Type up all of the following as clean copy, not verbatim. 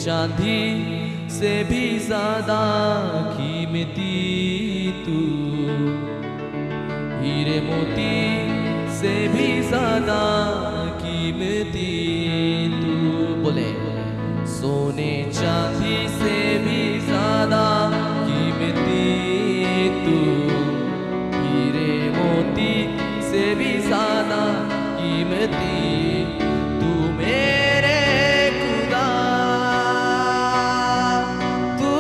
चांदी से भी ज्यादा कीमती तू, हीरे मोती से भी ज्यादा कीमती तू। बोले सोने चांदी से भी ज्यादा कीमती तू, हीरे मोती से भी ज्यादा कीमती तू। मेरे खुदा तू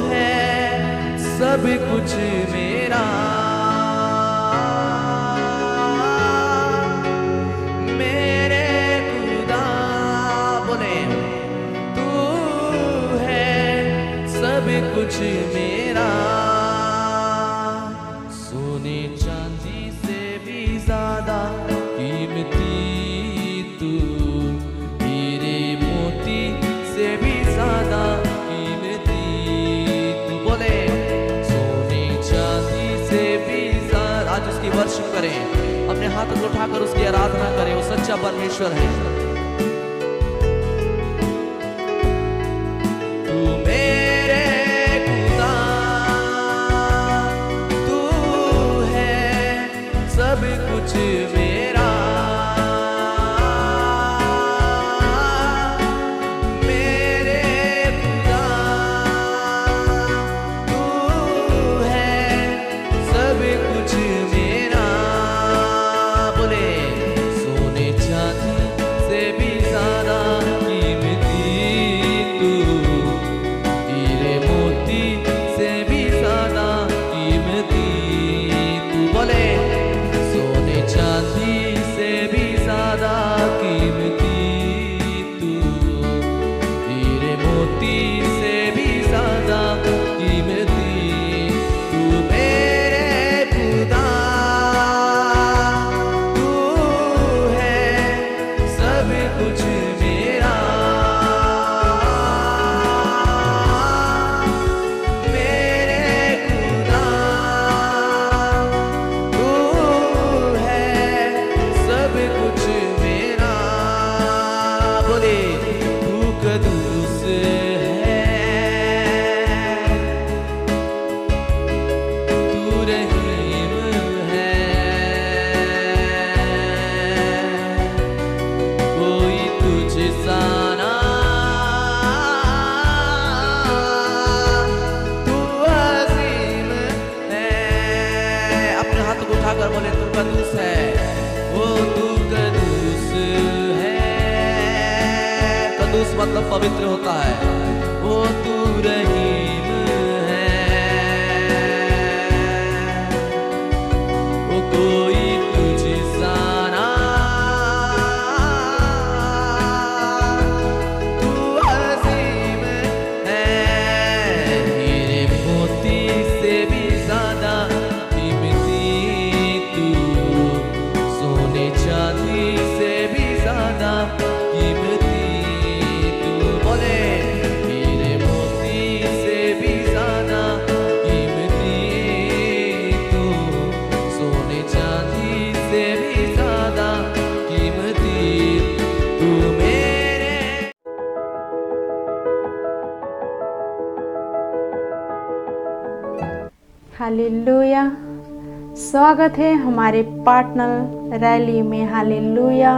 है सब कुछ मेरा, मेरे खुदा बोले तू है सब कुछ मेरा। सोने चांदी से भी ज्यादा कीमती तू, हीरे मोती से भी ज्यादा कीमती तू। बोले सोने चांदी से भी ज्यादा। आज उसकी वर्शिप करें, अपने हाथों को उठाकर उसकी आराधना करें। वो सच्चा परमेश्वर है। तू मेरे खुदा तू है सब कुछ मेरा, मेरे खुदा तू है सब कुछ मेरा। बोले सोने चांदी से भी ज्यादा कीमती तू, हीरे मोती से भी ज्यादा कीमती तू। बोले सोने चांदी से भी ज्यादा कीमती तू, हीरे मोती से भी ज्यादा कीमती तू। मेरे खुदा तू है सब कुछ मेरा, मेरे खुदा तू है सब कुछ मेरा। बोले तू कदूस है, तू रहीम है, कोई तुझ सा ना, तू अजीम है। अपने हाथों को उठाकर बोले तू कदूस है। वो तू कदूस है, कदूस मतलब पवित्र होता है। वो तू रहीम है, वो कोई तुझ सा ना, तू अजीम है। हीरे मोती से भी ज्यादा कीमती तू, सोने चांदी से भी ज्यादा कीमती तू। बोले हीरे मोती से भी ज्यादा कीमती तू, सोने चांदी से भी ज्यादा कीमती तू। मेरे हालेलुया। स्वागत है हमारे पार्टनर रैली में। हालेलुया।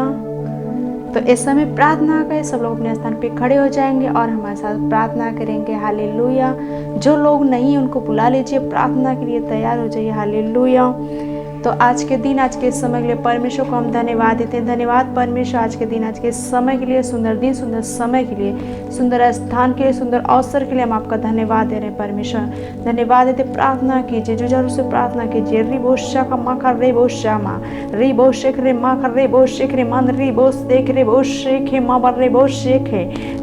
तो इस समय प्रार्थना करें। सब लोग अपने स्थान पे खड़े हो जाएंगे और हमारे साथ प्रार्थना करेंगे। हालेलुया। जो लोग नहीं उनको बुला लीजिए, प्रार्थना के लिए तैयार हो जाइए। हालेलुया। तो आज के दिन, आज के समय के लिए परमेश्वर को हम धन्यवाद देते हैं। धन्यवाद परमेश्वर, आज के दिन, आज के समय के लिए, सुंदर दिन, सुंदर समय के लिए, सुंदर स्थान के लिए, सुंदर अवसर के लिए हम आपका धन्यवाद दे रहे हैं। परमेश्वर धन्यवाद देते। प्रार्थना कीजिए, जुझारू से प्रार्थना कीजिए। रिबोशा का माखा रे बोशा मा री बोशेख रे माखा रे बोशेख रे मान री बोस देख रे बोशेख मा बर रे बोशेख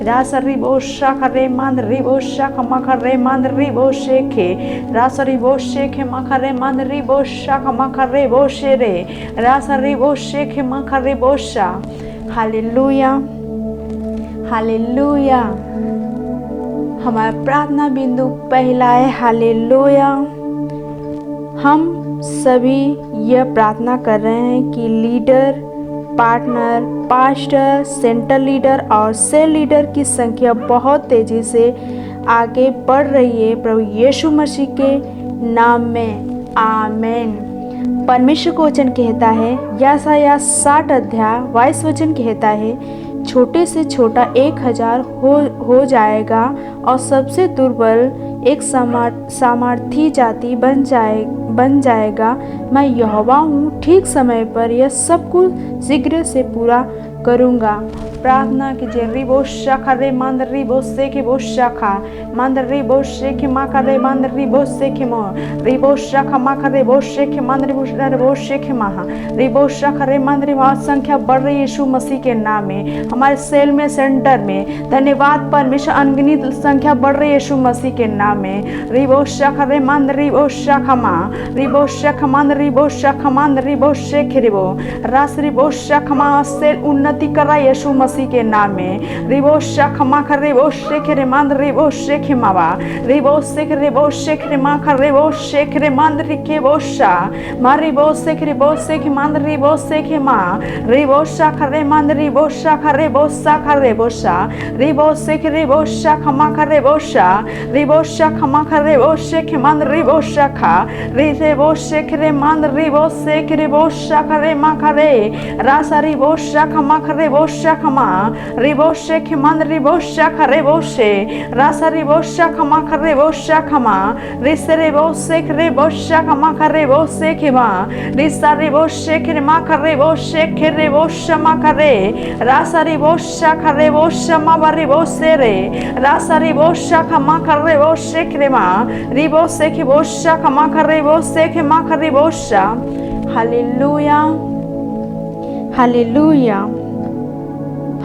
रास री बोशा का रे मान री बोशा का माखा रे मान री बोशेख रास री बोशेख माखा रे मान री बोशा का माखा रे बोशे रे रास री बोशेख माखा रे बोशा। हालेलुया। हालेलुया। हमारा प्रार्थना बिंदु पहला है। हालेलुया। हम सभी यह प्रार्थना कर रहे हैं कि leader, partner, pastor, centre leader और सेल लीडर की संख्या बहुत तेजी से आगे बढ़ रही है। प्रभु यीशु मसीह के नाम में आमीन। परमेश्वर का वचन कहता है, यशायाह 60 अध्याय 22 वचन कहता है, छोटे से छोटा 1000 हो जाएगा और सबसे दुर्बल एक सामर्थी जाति बन जाएगा। मैं यहोवा हूँ, ठीक समय पर यह सब कुछ शीघ्र से पूरा करूँगा। प्रार्थना कीजिए। रिबो शाखा रे मंद रिबो से के वो शाखा मंद रिबो से के मा करे मंद रिबो से के मो रिबो शाखा मा करे वो से के मंद रिबो से के महा रिबो शाखा रे मंद रिबो संख्या बढ़ रही है यीशु मसीह के नाम में। हमारे सेल में, सेंटर में धन्यवाद परमेश्वर, अनगिनत संख्या बढ़ रही है यीशु मसीह के नाम में। रिबो शाखा रे मंद रिबो शाखा मा रिबो शाखा मंद रिबो शाखा मंद रिबो से के रिबो रास रिबो शाखा मा सेल उन्नति कर रहा है यीशु मसीह के नाम में। रिबो शाखा मा कर रिबो शेख रे मंद रिबो शेख मावा रिबो शेख रिबो शेख रे मा कर रिबो शेख रे मंद रिके बोशा मा रिबो शेख मंद रिबो शेख मा रिबो शाखा रे मंद रिबो शाखा रिबो शाखा रे बोशा रिबो शेख रिबो शाखा मा कर रिबो शा रिबो शाखा मा कर रिबो शेख मंद रिबो शाखा रिबो शेख रे मंद रिबो शेख रिबो शाखा रे मा करे रासा रिबो शाखा मा कर रिबो शाखा मा रिबो शेख मंद रिबो शाखा रिबो शे रासा रिबो शाखा मा कर रिबो शाखा मा रिसे रिबो शेख रिबो शाखा मा कर रिबो शेख मा रिसा रिबो शेख रे मा कर रिबो शेख रिबो शमा करे रासा रिबो शाखा रिबो शमा वा रिबो से रे रासा रिबो शाखा मा कर रिबो शेख रे मा रिबो शेख रिबो शाखा मा कर रिबो शेख मा कर रिबो शा। Hallelujah hallelujah.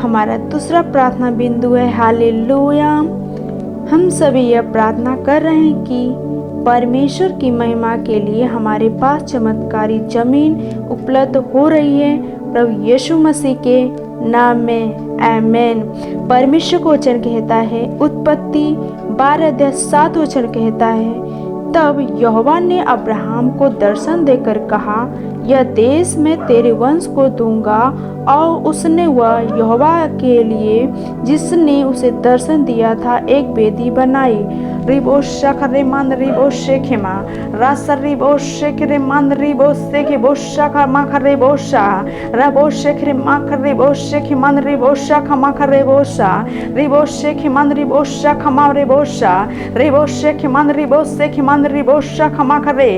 हमारा दूसरा प्रार्थना बिंदु है हालेलुया। हम सभी यह प्रार्थना कर रहे हैं कि परमेश्वर की महिमा के लिए हमारे पास चमत्कारी जमीन उपलब्ध हो रही है प्रभु यीशु मसीह के नाम में आमीन। परमेश्वर को वचन कहता है, उत्पत्ति 12 अध्याय 7 वचन कहता है, तब यहोवा ने अब्राहम को दर्शन देकर कहा, यह देश मैं तेरे वंश को दूंगा। और उसने वह यहोवा के लिए जिसने उसे दर्शन दिया था एक वेदी बनाई। रिबो शखरे मंद रिबो शेखेमा रासा रिबो शेखरे मंद रिबो शेखे बोशा का माखरे बोशा रबो शेखरे माखरे बोशे के मंद रिबो शखा माखरे बोशा रिबो शेखे मंद रिबो शखा मारे बोशा रिबो शेखे मंद रिबो शेखे मंद रिबो शखा माखरे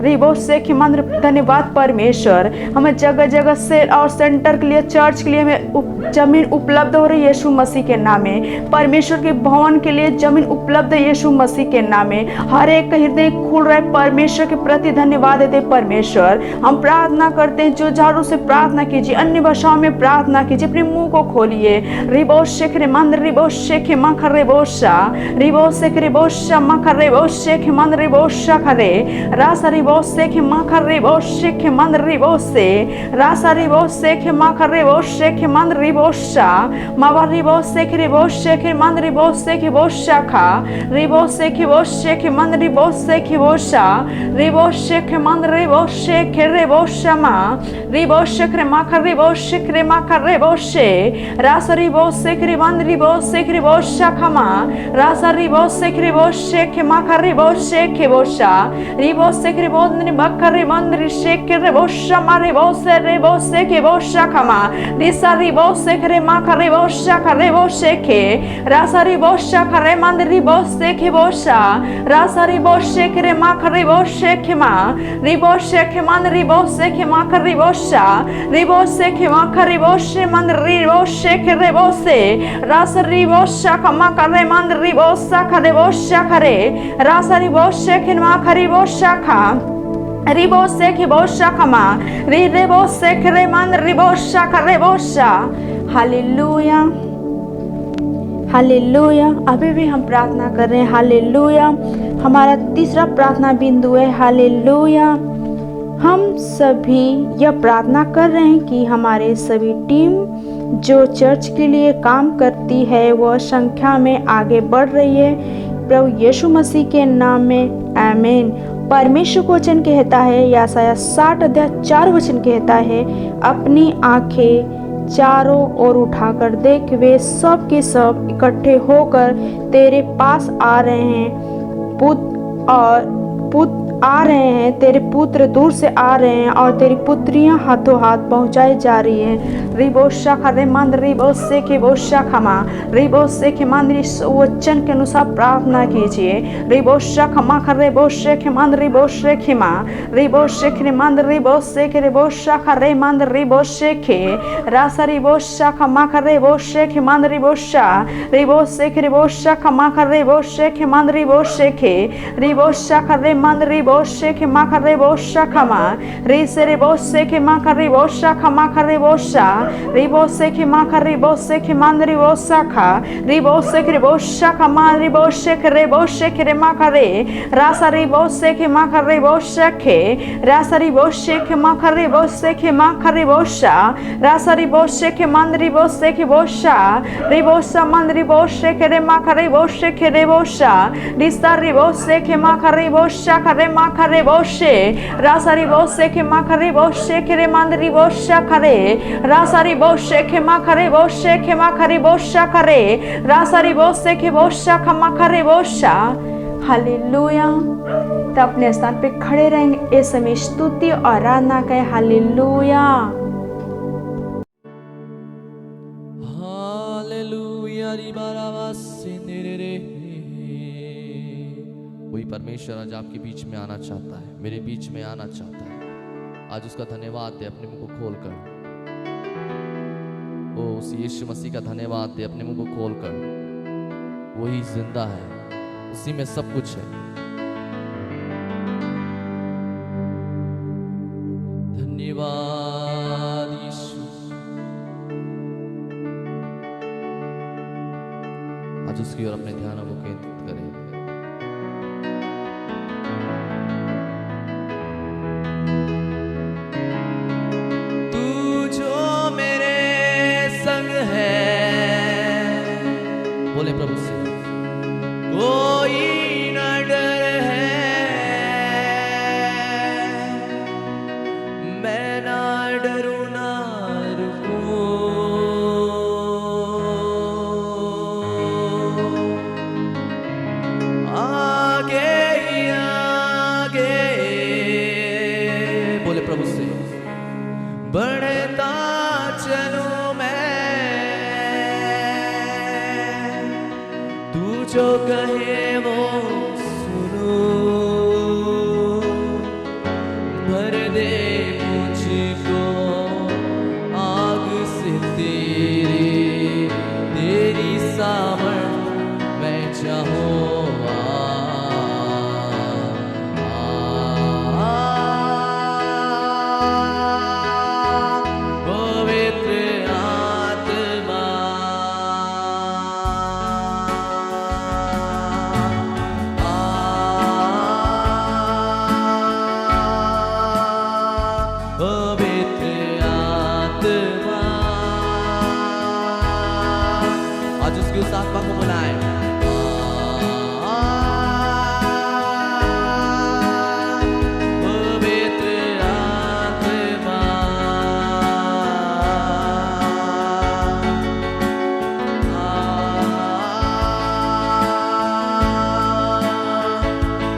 रिबो शेखे मंद। धन्यवाद परमेश्वर, हमें जगह जगह से और सेंटर के लिए, चर्च के लिए हमें जमीन उपलब्ध हो रही है यीशु मसीह के नाम में। परमेश्वर के भवन के लिए जमीन उपलब्ध है यीशु मसीह के नाम में। हर एक हृदय खुल रहा है, परमेश्वर के प्रति धन्यवाद देते परमेश्वर। हम प्रार्थना करते हैं, जो झाड़ू से प्रार्थना कीजिए, अन्य भाषाओं में प्रार्थना कीजिए, अपने मुंह को खोलिए। रिबो शेख रे मंद रिबो शेख मखर रिबोशा रिबो शेख रिबोशा मखर रिबो शेख मंद रिबोशा खरे रासा रिबो शेख मखर रिबो शेख मंद रिबो से रासा रिबो शेख मखर रिबो शेख मंद रिबोशा मावा रिबो शेख रिबो शेख मंद रिबो शेख बोशा खा रिबो शेख वो शेख मंद रिबो शेख बोशा रिबो शेख मंद रिबो शेख रिबो शमा रिबो शेख रे मखर रिबो शेख रे मखर रिबो शे रासा रिबो शेख रे मंद रिबो शेख रिबो शाखमा रासा रिबो शेख रिबो शेख मखर रिबो शेख बोशा रिबो शेख रिबो मखर रे मंद रि शेख रिबो शमा रिबो से रिबो शेख बोशा खमा रिसा रिबो शेख रे मखर रिबो शाखा रिबो शेखे रासा रिबो शाखा रे मंद रिबो शेख बोशा रासा रिबो शेख रे मखर रिबो शेख मा रिबो शेख मंद रिबो शेख मखर रिबो शा रिबो शेख मखर रिबो शे मंद रिबो शेख रिबो से रासा रिबो शाखा मखर रे मंद रिबो शाखा रिबो शाखा रे रासा रिबो शेख मखर रिबो शाखा रिबो शेख बो शाखमा रिबो शेख रे मंद रिबो शाखा रिबो शा। Hallelujah hallelujah. अभी भी हम प्रार्थना कर रहे हैं हालेलुया। हमारा तीसरा प्रार्थना बिंदु है हालेलुया। हम सभी यह प्रार्थना कर रहे हैं कि हमारे सभी टीम जो चर्च के लिए काम करती है वह संख्या में आगे बढ़ रही है प्रभु यीशु मसीह के नाम में आमीन। परमेश्वर को वचन कहता है, यशायाह 60 अध्याय 4 वचन कहता है, अपनी आंखें चारों ओर उठाकर देख, वे सब के सब इकट्ठे होकर तेरे पास आ रहे हैं। पुत्र आ रहे हैं, तेरे पुत्र दूर से आ रहे हैं और तेरी पुत्रियां हाथों हाथ पहुंचाई जा रही हैं। रिबोशा खरे मंद रिबोसे के बोशा खमा रिबोसे के मंद वचन के अनुसार प्रार्थना कीजिए। रिबोशा खमा खरे बोशे के मंद रिबोशे खिमा रिबोशे के मंद रिबोसे के रिबोशा खरे मंद रिबोशे के रासा रिबोशा खमा खरे बोशे के मंद रिबोशा रिबोसे के रिबोशा खमा खरे बोशे के मंद रिबोशे के रिबोशा खरे मंद रिबोशे के मा खरे बोशा खमा रिसे रिबोसे के मा खरे बोशा खमा खरे बोशा रिबोसे के मा खरे बोसे के मंद रिबोसा खा रिबोसे के रिबोशा खमा रिबोशे के रिबोशे के मा खरे रासा रिबोसे के मा खरे बोशे के रासा रिबोशे के मा खरे बोसे के मा खरे बोशा रासा रिबोशे के मंद रिबोसे के बोशा रिबोसा मंद रिबोशे के रे मा खरे बोशे के रिबोशा रिस्ता रिबोसे के मा खरे बोशा खरे मा खरे बोशे रासा रिबोसे के मा खरे बोशे के रे मंद रिबोशा खरे रासा रिबोशे के मा खरे बोशे के मा खरे बोशा खरे रासा रिबोसे के बोशा खमा खरे बोशा। हालेलुया। तो अपने स्थान पे खड़े रहेंगे, इस समय स्तुति और आराधना करें। हालेलुया। हालेलुया री बारावासी निरे। वही परमेश्वर आज आपके बीच में आना चाहता है, मेरे बीच में आना चाहता है। आज उसका धन्यवाद दे अपने मुंह को खोलकर। ओ उस यीशु मसीह का धन्यवाद दे अपने मुंह को खोलकर। वही जिंदा है, उसी में सब कुछ है। धन्यवाद यीशु। आज उसकी ओर अपने ध्यान को केंद्रित करें। तू जो मेरे संग है, बोले प्रभु से, कोई न डर है, मैं ना डरूं ना रुकूं। आगे ही आगे, बोले प्रभु से, बढ़ता चलूं मैं, तू जो कहे वो सुनूं। भर दे मुझको आग से तेरी सामर्थ मैं चाहूं। आज उसकी उस आत्मा को बुलाए। पवित्र आत्मा,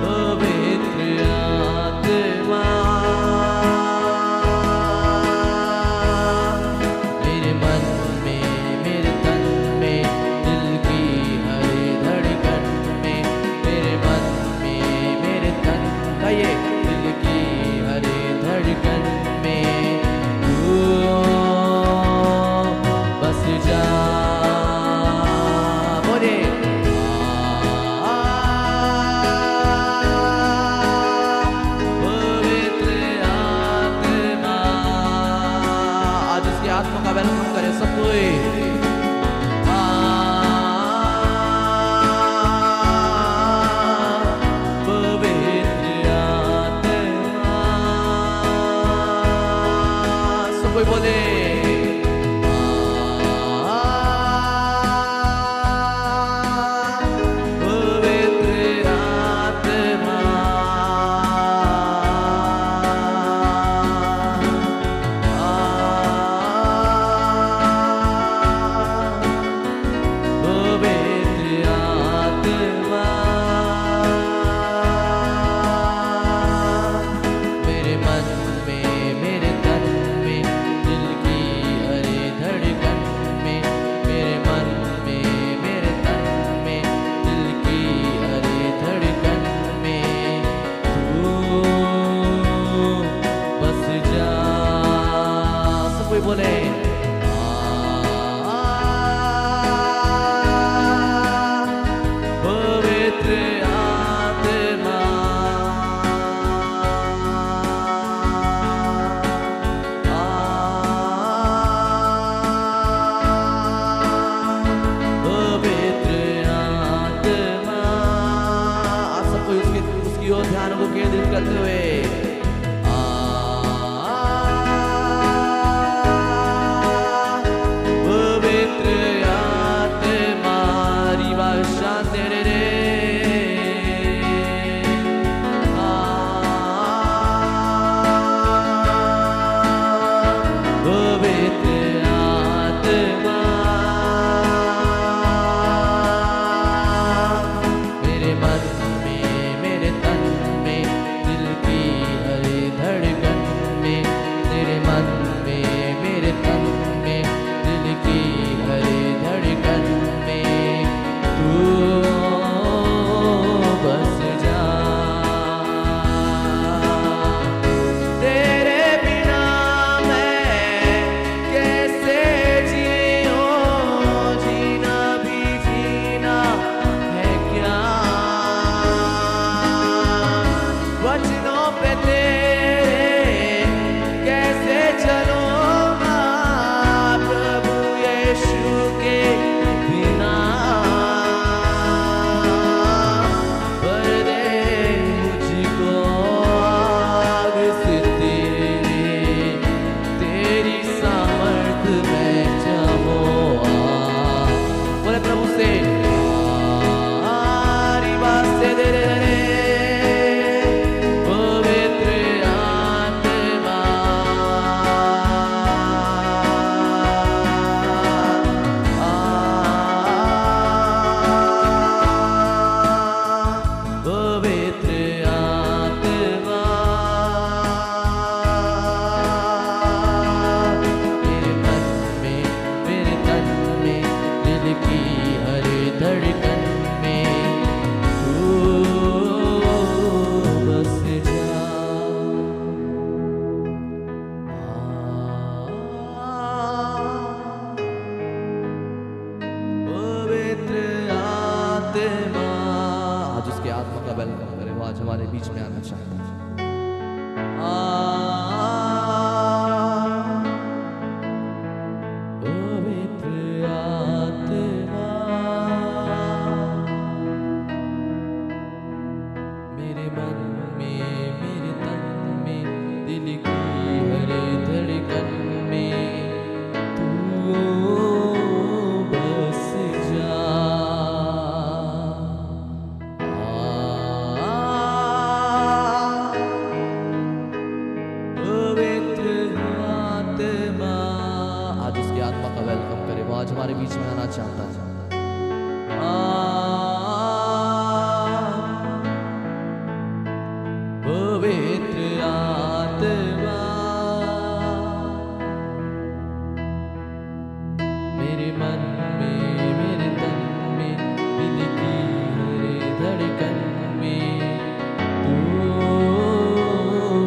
पवित्र आत्मा, मेरे मन में, मेरे तन में, दिल की हर करते हुए पवित्र आत्मा रिवा शांति रे पवित्र आत्मा मेरे मन में मेरे तन में दिल की हर धड़कन में तेरे मन में मेरे तन में दिल की हर धड़कन में तू बस जा तेरे बिना मैं कैसे जीऊं जीना भी जीना है क्या वचनों पे तेरे कैसे चलूंगा प्रभु यीशु के बिना पर दे मुझको आग से तेरी सामर्थ में जाऊं बोले प्रभु से रिवा से दे रे पवित्र आत्मा पवित्र आत्मा मेरे मन में मेरे तन में दिल की हर धड़कन में तू बस जा पवित्र आत्मा आज उसके आत्मा का वेलकम करें वो आज हमारे बीच में आना चाहता है पवित्र आत्मा मेरे मन में मेरे तन में दिल की हर धड़कन में तू बस जा पवित्र आत्मा आज उसकी आत्मा का वेलकम करें वो आज हमारे बीच में आना चाहता है पवित्र आत्मा मेरे मन में मेरे तन में दिल की हर धड़कन में तू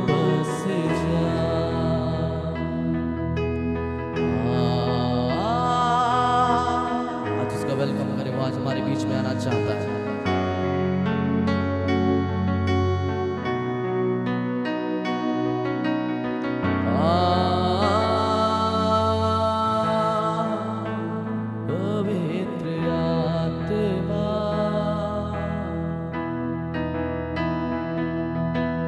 बस जा आज उसका वेलकम करें वो आज हमारे बीच में आना चाहता है पवित्र आत्मा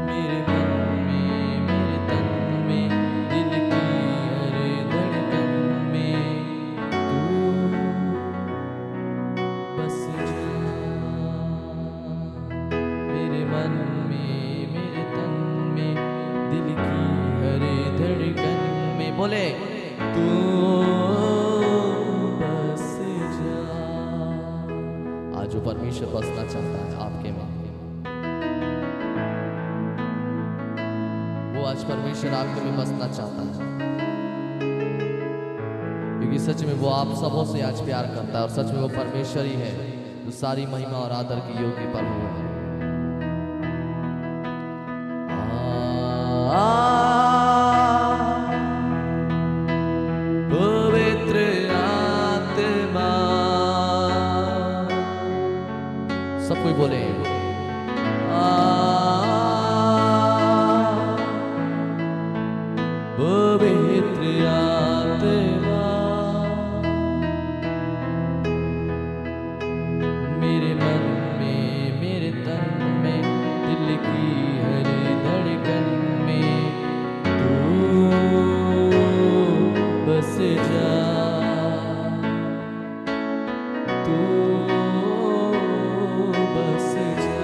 मेरे मन में मेरे तन में दिल की हर धड़कन में तू बस जा मेरे मन में मेरे तन में दिल की हर धड़कन में बोले तू बस जा आज जो परमेश्वर बसना चाहता है आपके में वो आज परमेश्वर आपके में बसना चाहता है क्योंकि सच में वो आप सबों से आज प्यार करता है और सच में वो परमेश्वर ही है जो सारी महिमा और आदर की योग्य प्रभु है पवित्र आत्मा सब कोई बोले पवित्र आत्मा मेरे मन में मेरे तन में दिल की हर तू बस जा।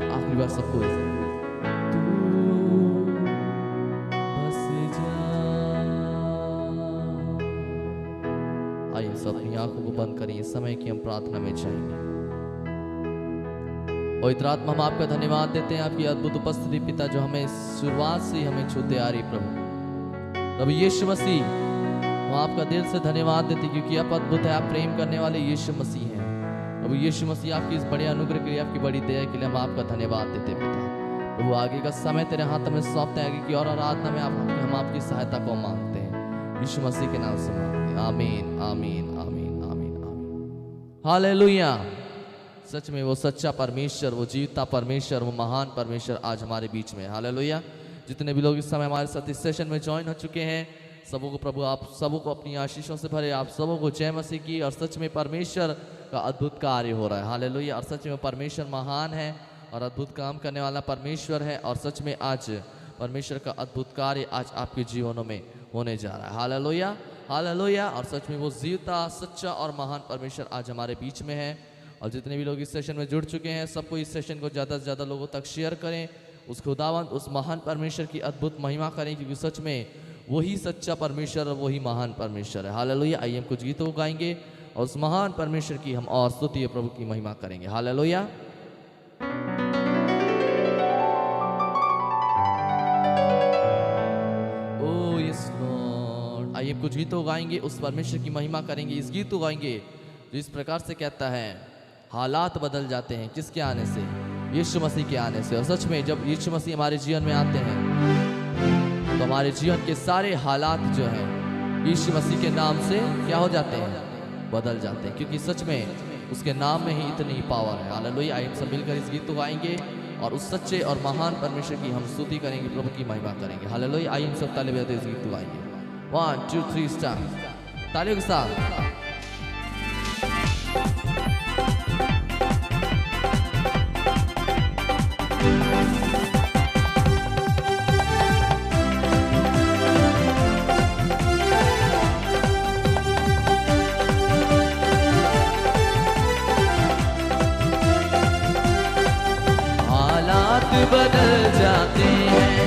आखिरी बार सबको तू बस जा। आइए सब अपनी आंखों को बंद करिए, इस समय की हम प्रार्थना में जाएंगे। और इधर आत्मा हम आपका धन्यवाद देते हैं, आपकी अद्भुत उपस्थिति पिता, जो हमें शुरुआत से ही हमें छूते आ रही प्रभु यीशु मसीह। हम आपका दिल से धन्यवाद देते क्योंकि आप अद्भुत है, आप प्रेम करने वाले यीशु मसीह हैं प्रभु यीशु मसीह। आपकी इस बड़े अनुग्रह के लिए, आपकी बड़ी दया के लिए हम आपका धन्यवाद देते हैं पिता। प्रभु आगे का समय तेरे हाथ में सौंपते हैं, आगे की और आराधना में हम आपकी सहायता को मांगते हैं, यीशु मसीह के नाम से मांगते हैं। आमीन आमीन आमीन आमीन आमीन। हालेलुया। सच में वो सच्चा परमेश्वर, वो जीवता परमेश्वर, वो महान परमेश्वर आज हमारे बीच में। हालेलुया। जितने भी लोग इस समय हमारे साथ इस सेशन में ज्वाइन हो चुके हैं, सबों को प्रभु आप सबों को अपनी आशीषों से भरे, आप सबों को जय मसीह की। और सच में परमेश्वर का अद्भुत कार्य हो रहा है। हालेलुया। और सच में परमेश्वर महान है और अद्भुत काम करने वाला परमेश्वर है। और सच में आज परमेश्वर का अद्भुत कार्य आज आपके जीवनों में होने जा रहा है। Hallelujah hallelujah. और सच में वो जीवता सच्चा और महान परमेश्वर आज हमारे बीच में है। और जितने भी लोग इस सेशन में जुड़ चुके हैं, सबको इस सेशन को ज़्यादा से ज़्यादा लोगों तक शेयर करें, उस खुदावंत उस महान परमेश्वर की अद्भुत महिमा करें, क्योंकि सच में वही सच्चा परमेश्वर और वही महान परमेश्वर है। हालेलुया। आइए हम कुछ गीतों को गाएंगे और उस महान परमेश्वर की हम और स्तुति प्रभु की महिमा करेंगे। हालेलुया। ओ यस लॉर्ड। आइए कुछ गीतों को गाएंगे, उस परमेश्वर की महिमा करेंगे। इस गीत को गाएंगे जो इस प्रकार से कहता है, हालात बदल जाते हैं किसके आने से? यीशु मसीह के आने से। और सच में जब यीशु मसीह हमारे जीवन में आते हैं तो हमारे जीवन के सारे हालात जो हैं यीशु मसीह के नाम से क्या हो जाते हैं? बदल जाते हैं, क्योंकि सच में उसके नाम में ही इतनी पावर है। हालेलुया। आइए हम सब मिलकर इस गीत को गाएंगे और उस सच्चे और महान परमेश्वर की हम स्तुति करेंगे, प्रभु की महिमा करेंगे। हालेलुया। आइए हम सब ताली बजाते इस गीत को गाएंगे। 1 2 3 स्टार्ट। तालियों के साथ। बदल जाते हैं,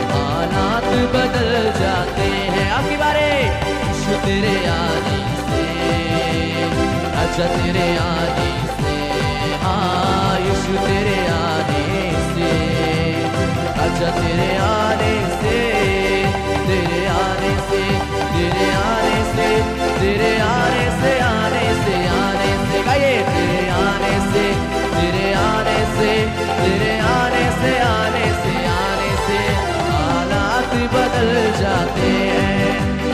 हालात बदल जाते हैं। आपकी बारे यीशु तेरे आने से, अच्छा तेरे आने से, हाँ यीशु तेरे आने से, अच्छा तेरे आने से, तेरे आने से, तेरे आने से, तेरे आने से, आने से, आने से, गाइए तेरे आने से, तेरे आने से, तेरे आने से, आने से, आने से हालात बदल जाते हैं,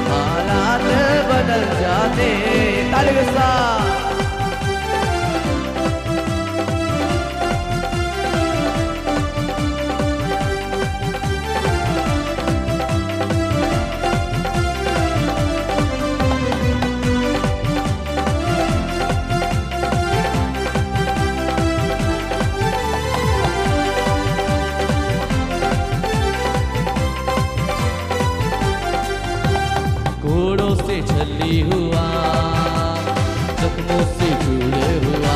हालात बदल जाते हैं। ताली के साथ। घोड़ों से छली हुआ, जख्मों से जुड़े हुआ,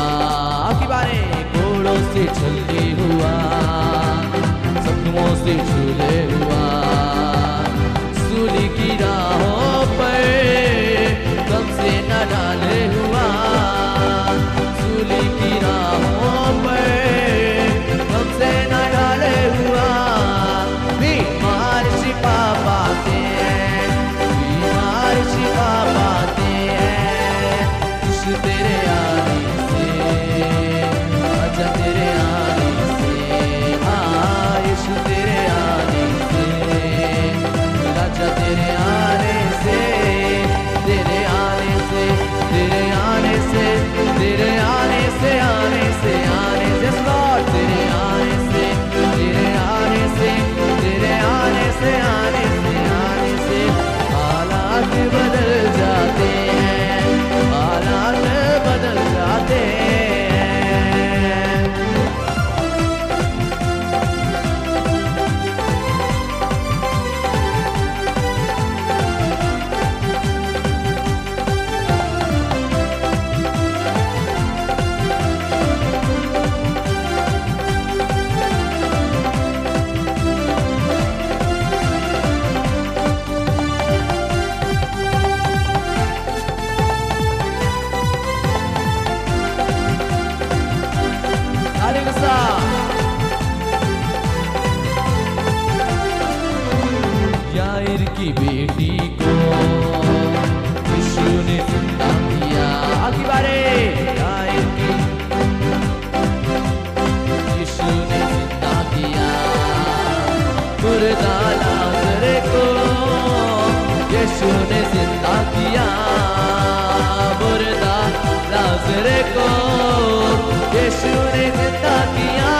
आपकी बारे घोड़ों से छली हुआ, जख्मों से जुड़े हुआ, सूली की राहों पर गम से न डाले हुआ, सूली की राहों पर गम से न डाले हुआ, बीमार शिफा पाते हैं, शिफा पाते हैं, यीशु तेरे लाजर को यीशु ने जिंदा किया।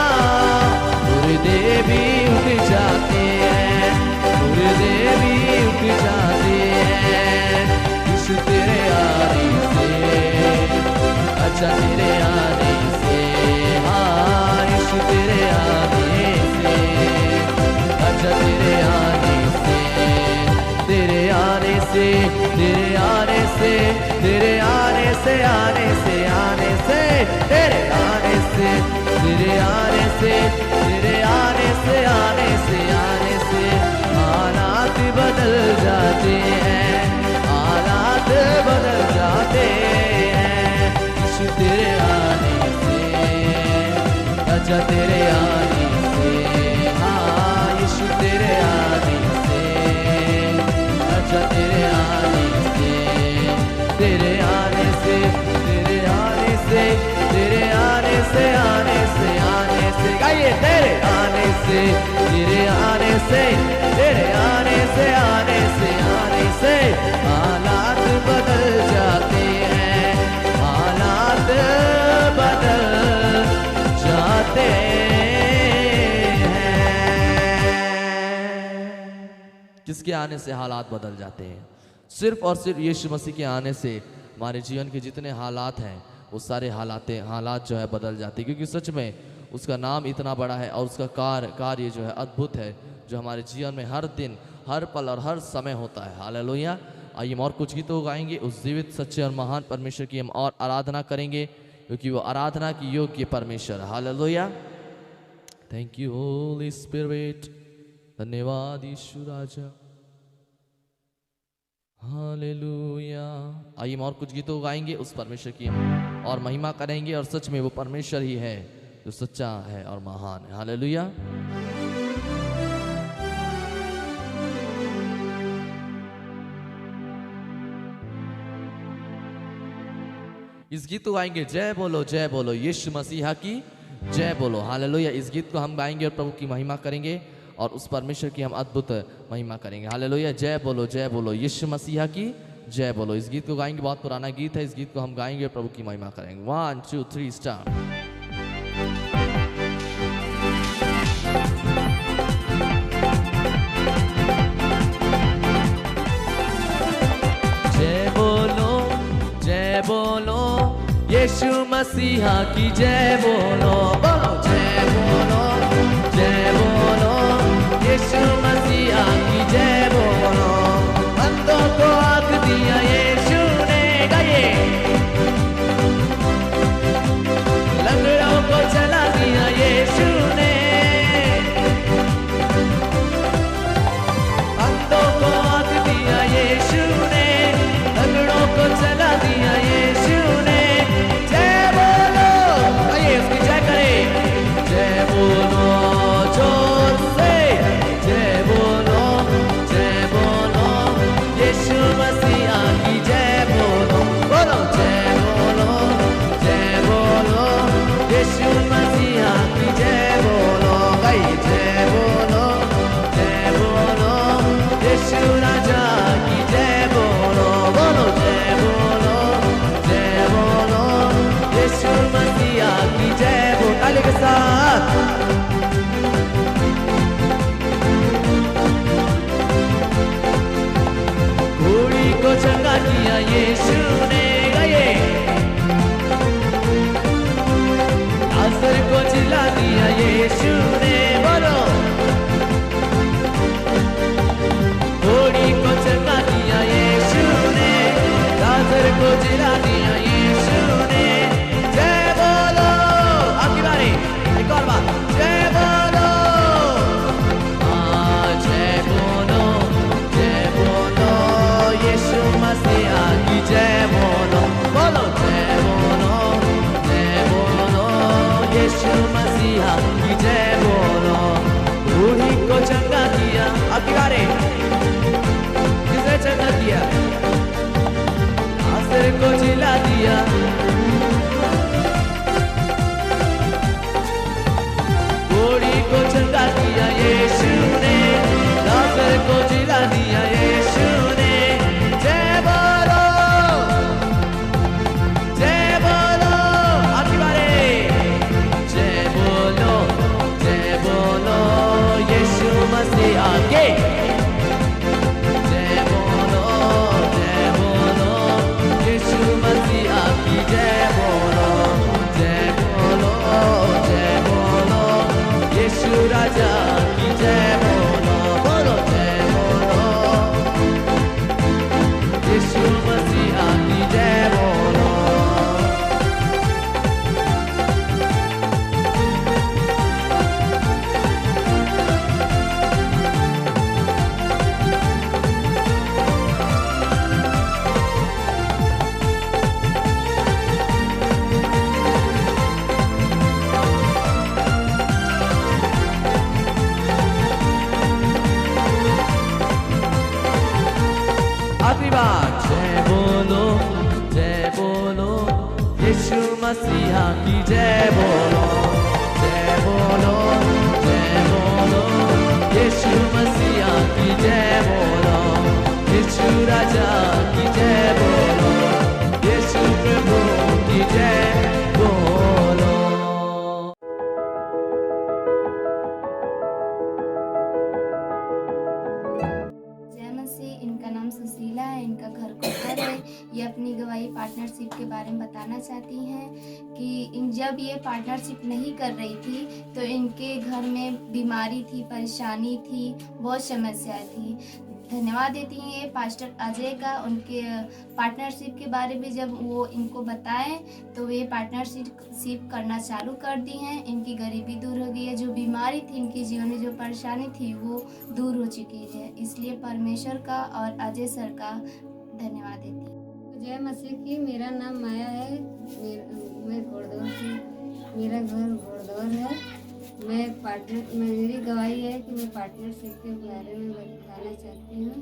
मुर्दे भी उठ जाते हैं, मुर्दे भी उठ जाते हैं यीशु तेरे आने से, अच्छा तेरे आने से, हाँ यीशु तेरे आने से, अच्छा तेरे आने से, तेरे आने से, तेरे आने से, तेरे आने से, आने से, आने से, तेरे आने से, तेरे आने से, तेरे आने से, आने से, आने से हालात बदल जाते हैं, हालात बदल जाते हैं यीशु तेरे आने से, अच्छा तेरे आने से, हाँ यीशु तेरे आने से, अच्छा तेरे आने से, तेरे आने से, तेरे आने से, तेरे आने से, आने से, आने से, गाइए तेरे आने से, तेरे आने से, तेरे आने से, आने से, आने से हालात बदल जाते हैं, हालात बदल जाते हैं। किसके आने से हालात बदल जाते हैं? सिर्फ और सिर्फ यीशु मसीह के आने से हमारे जीवन के जितने हालात हैं वो सारे हालात जो है बदल जाते हैं, क्योंकि सच में उसका नाम इतना बड़ा है और उसका कार्य जो है अद्भुत है, जो हमारे जीवन में हर दिन, हर पल और हर समय होता है। हालेलुया। आइए हम और कुछ गीतों गाएंगे, उस जीवित सच्चे और महान परमेश्वर की हम और आराधना करेंगे, क्योंकि वो आराधना की योग्य परमेश्वर। Hallelujah. Thank you Holi spirit, धन्यवाद यीशु राजा। हालेलुया। आइए हम और कुछ गीतों गाएंगे, उस परमेश्वर की हम और महिमा करेंगे, और सच में वो परमेश्वर ही है जो सच्चा है और महान है। हालेलुया। इस गीत को गाएंगे, जय बोलो यीशु मसीहा की जय बोलो। हालेलुया। इस गीत को हम गाएंगे और प्रभु की महिमा करेंगे और उस परमेश्वर की हम अद्भुत महिमा करेंगे। हालेलुया। जय बोलो यीशु मसीहा की जय बोलो। इस गीत को गाएंगे, बहुत पुराना गीत है, इस गीत को हम गाएंगे और प्रभु की महिमा करेंगे। 1 2 3 स्टार्ट। जय बोलो यीशु मसीहा की जय बोलो, बोलो जय बोलो यीशु मसीहा की जय बोलो। अंधों को आँख दिया यीशु ने, गाइए, लंगड़ों को चला दिया यीशु ने, अंधों को आँख दिया यीशु ने, लंगड़ों को चला दिया यीशु ने। जय बोलो, आइए उसकी जय करें। जय बोलो जोर से, जय बोलो यीशु मसीहा की जय बोलो, बोलो जय बोलो यीशु मसीहा की जय बोलो, गाइए जय बोलो यीशु राजा की जय बोलो, बोलो जय बोलो यीशु मसीहा की जय बोलो। ताली के साथ घोड़ी को चंगा किया यीशु ने, गाइए, लाजर को जिला दिया यीशु ने, बोलो घोड़ी को चंगा दिया यीशु ने, लाजर को जिला दिया यीशु ने। जय बोलो, आपकी बारी, एक और बात, जय बोलो, जय बोलो यीशु मसीहा की जय बोलो, बोलो जय बोलो यीशु मसीहा की जय बोलो। बूढ़ी को चंगा किया, आपकी बारी, किसने चंगा किया? लाजर को जिला दिया, बूढ़ी को चंगा किया यीशु ने, लाजर को जिला दिया यीशु ने। जय बोलो मसीहा की जय बोलो, जय बोलो, जय बोलो। यीशु मसीहा की जय बोलो, यीशु राजा की जय बोलो, यीशु प्रभु की जय बोलो। जय मसीह। इनका नाम सुशीला है, इनका घर कोहर है। ये अपनी गवाही पार्टनरशिप के बारे में बताना चाहती हैं कि जब ये पार्टनरशिप नहीं कर रही थी तो इनके घर में बीमारी थी, परेशानी थी, बहुत समस्याएं थी। धन्यवाद देती हैं ये पास्टर अजय का, उनके पार्टनरशिप के बारे में जब वो इनको बताएं तो वे पार्टनरशिप करना चालू कर दी हैं। इनकी गरीबी दूर हो गई है, जो बीमारी थी इनके जीवन में, जो परेशानी थी वो दूर हो चुकी है। इसलिए परमेश्वर का और अजय सर का धन्यवाद देती हूँ। जय मसीह की। मेरा नाम माया है, मैं घोड़दौर की, मेरा घर घोड़दौर है। मेरी गवाही है कि मैं पार्टनरशिप के बारे में बताना चाहती हूँ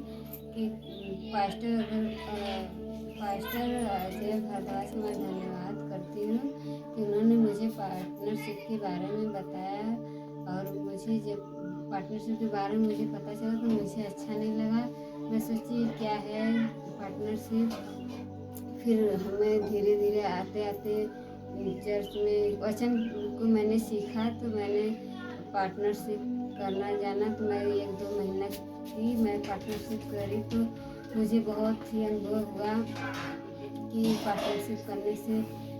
कि पास्टर अजय भारद्वाज को मैं धन्यवाद करती हूँ कि उन्होंने मुझे पार्टनरशिप के बारे में बताया। और मुझे जब पार्टनरशिप के बारे में मुझे पता चला तो मुझे अच्छा नहीं लगा। मैं सोची क्या है पार्टनरशिप। फिर हमें धीरे धीरे आते आते चर्च में वचन को मैंने सीखा तो मैंने पार्टनरशिप करना जाना। तो मैं 1-2 महीना की मैं पार्टनरशिप करी तो मुझे बहुत ही अनुभव हुआ कि पार्टनरशिप करने से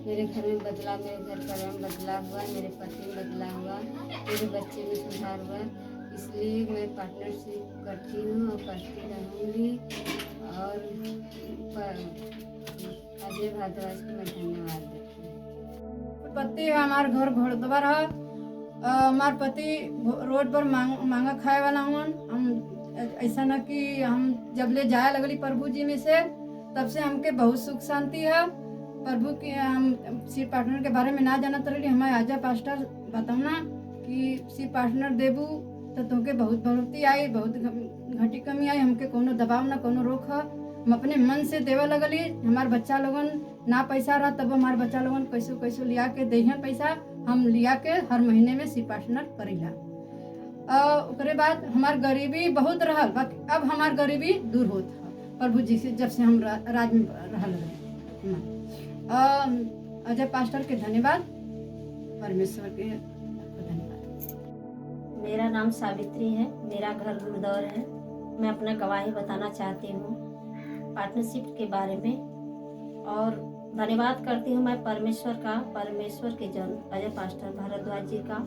मेरे घर में बदलाव, मेरे घर परिवार में बदलाव हुआ, मेरे पति में बदलाव हुआ, मेरे बच्चे में सुधार हुआ। इसलिए मैं पार्टनरशिप करती हूँ और करती रहूँगी। और अजय भारद्वाज को मैं धन्यवाद देती हूँ। पति हमार घर घोड़दवर है। हमार पति रोड पर मांगा खाए वाला हुआ। हम ऐसा न कि हम जब ले जाए लगली प्रभु जी में से तब से हमके बहुत सुख शांति है। प्रभु की हम सी पार्टनर के बारे में ना जानत रही, हमारे आजा पास्टर बताऊना कि सी पार्टनर देबू तो तुमके बहुत बढ़ोतरी आई, बहुत घटी कमी आई। हमके कोनो दबाव ना कोनो रोक है। हम अपने मन से देवे लगली। हमारे बच्चा लोगन ना पैसा रहा तब हमारे बच्चा लोगन कैसे कैसे लिया के दे पैसा, हम लिया के हर महीने में सी पार्टनर करीला। उसके बाद हमार गरीबी बहुत रहल, बाकी अब हमार गरीबी दूर होत है प्रभु जी से, जब से हम राज में रहल। अजय पास्टर के धन्यवाद, परमेश्वर के धन्यवाद। मेरा नाम सावित्री है, मेरा घर गुरुद्वार है। मैं अपना गवाही बताना चाहती हूँ पार्टनरशिप के बारे में और धन्यवाद करती हूँ मैं परमेश्वर का, परमेश्वर के जन अजय पास्टर भारद्वाज जी का,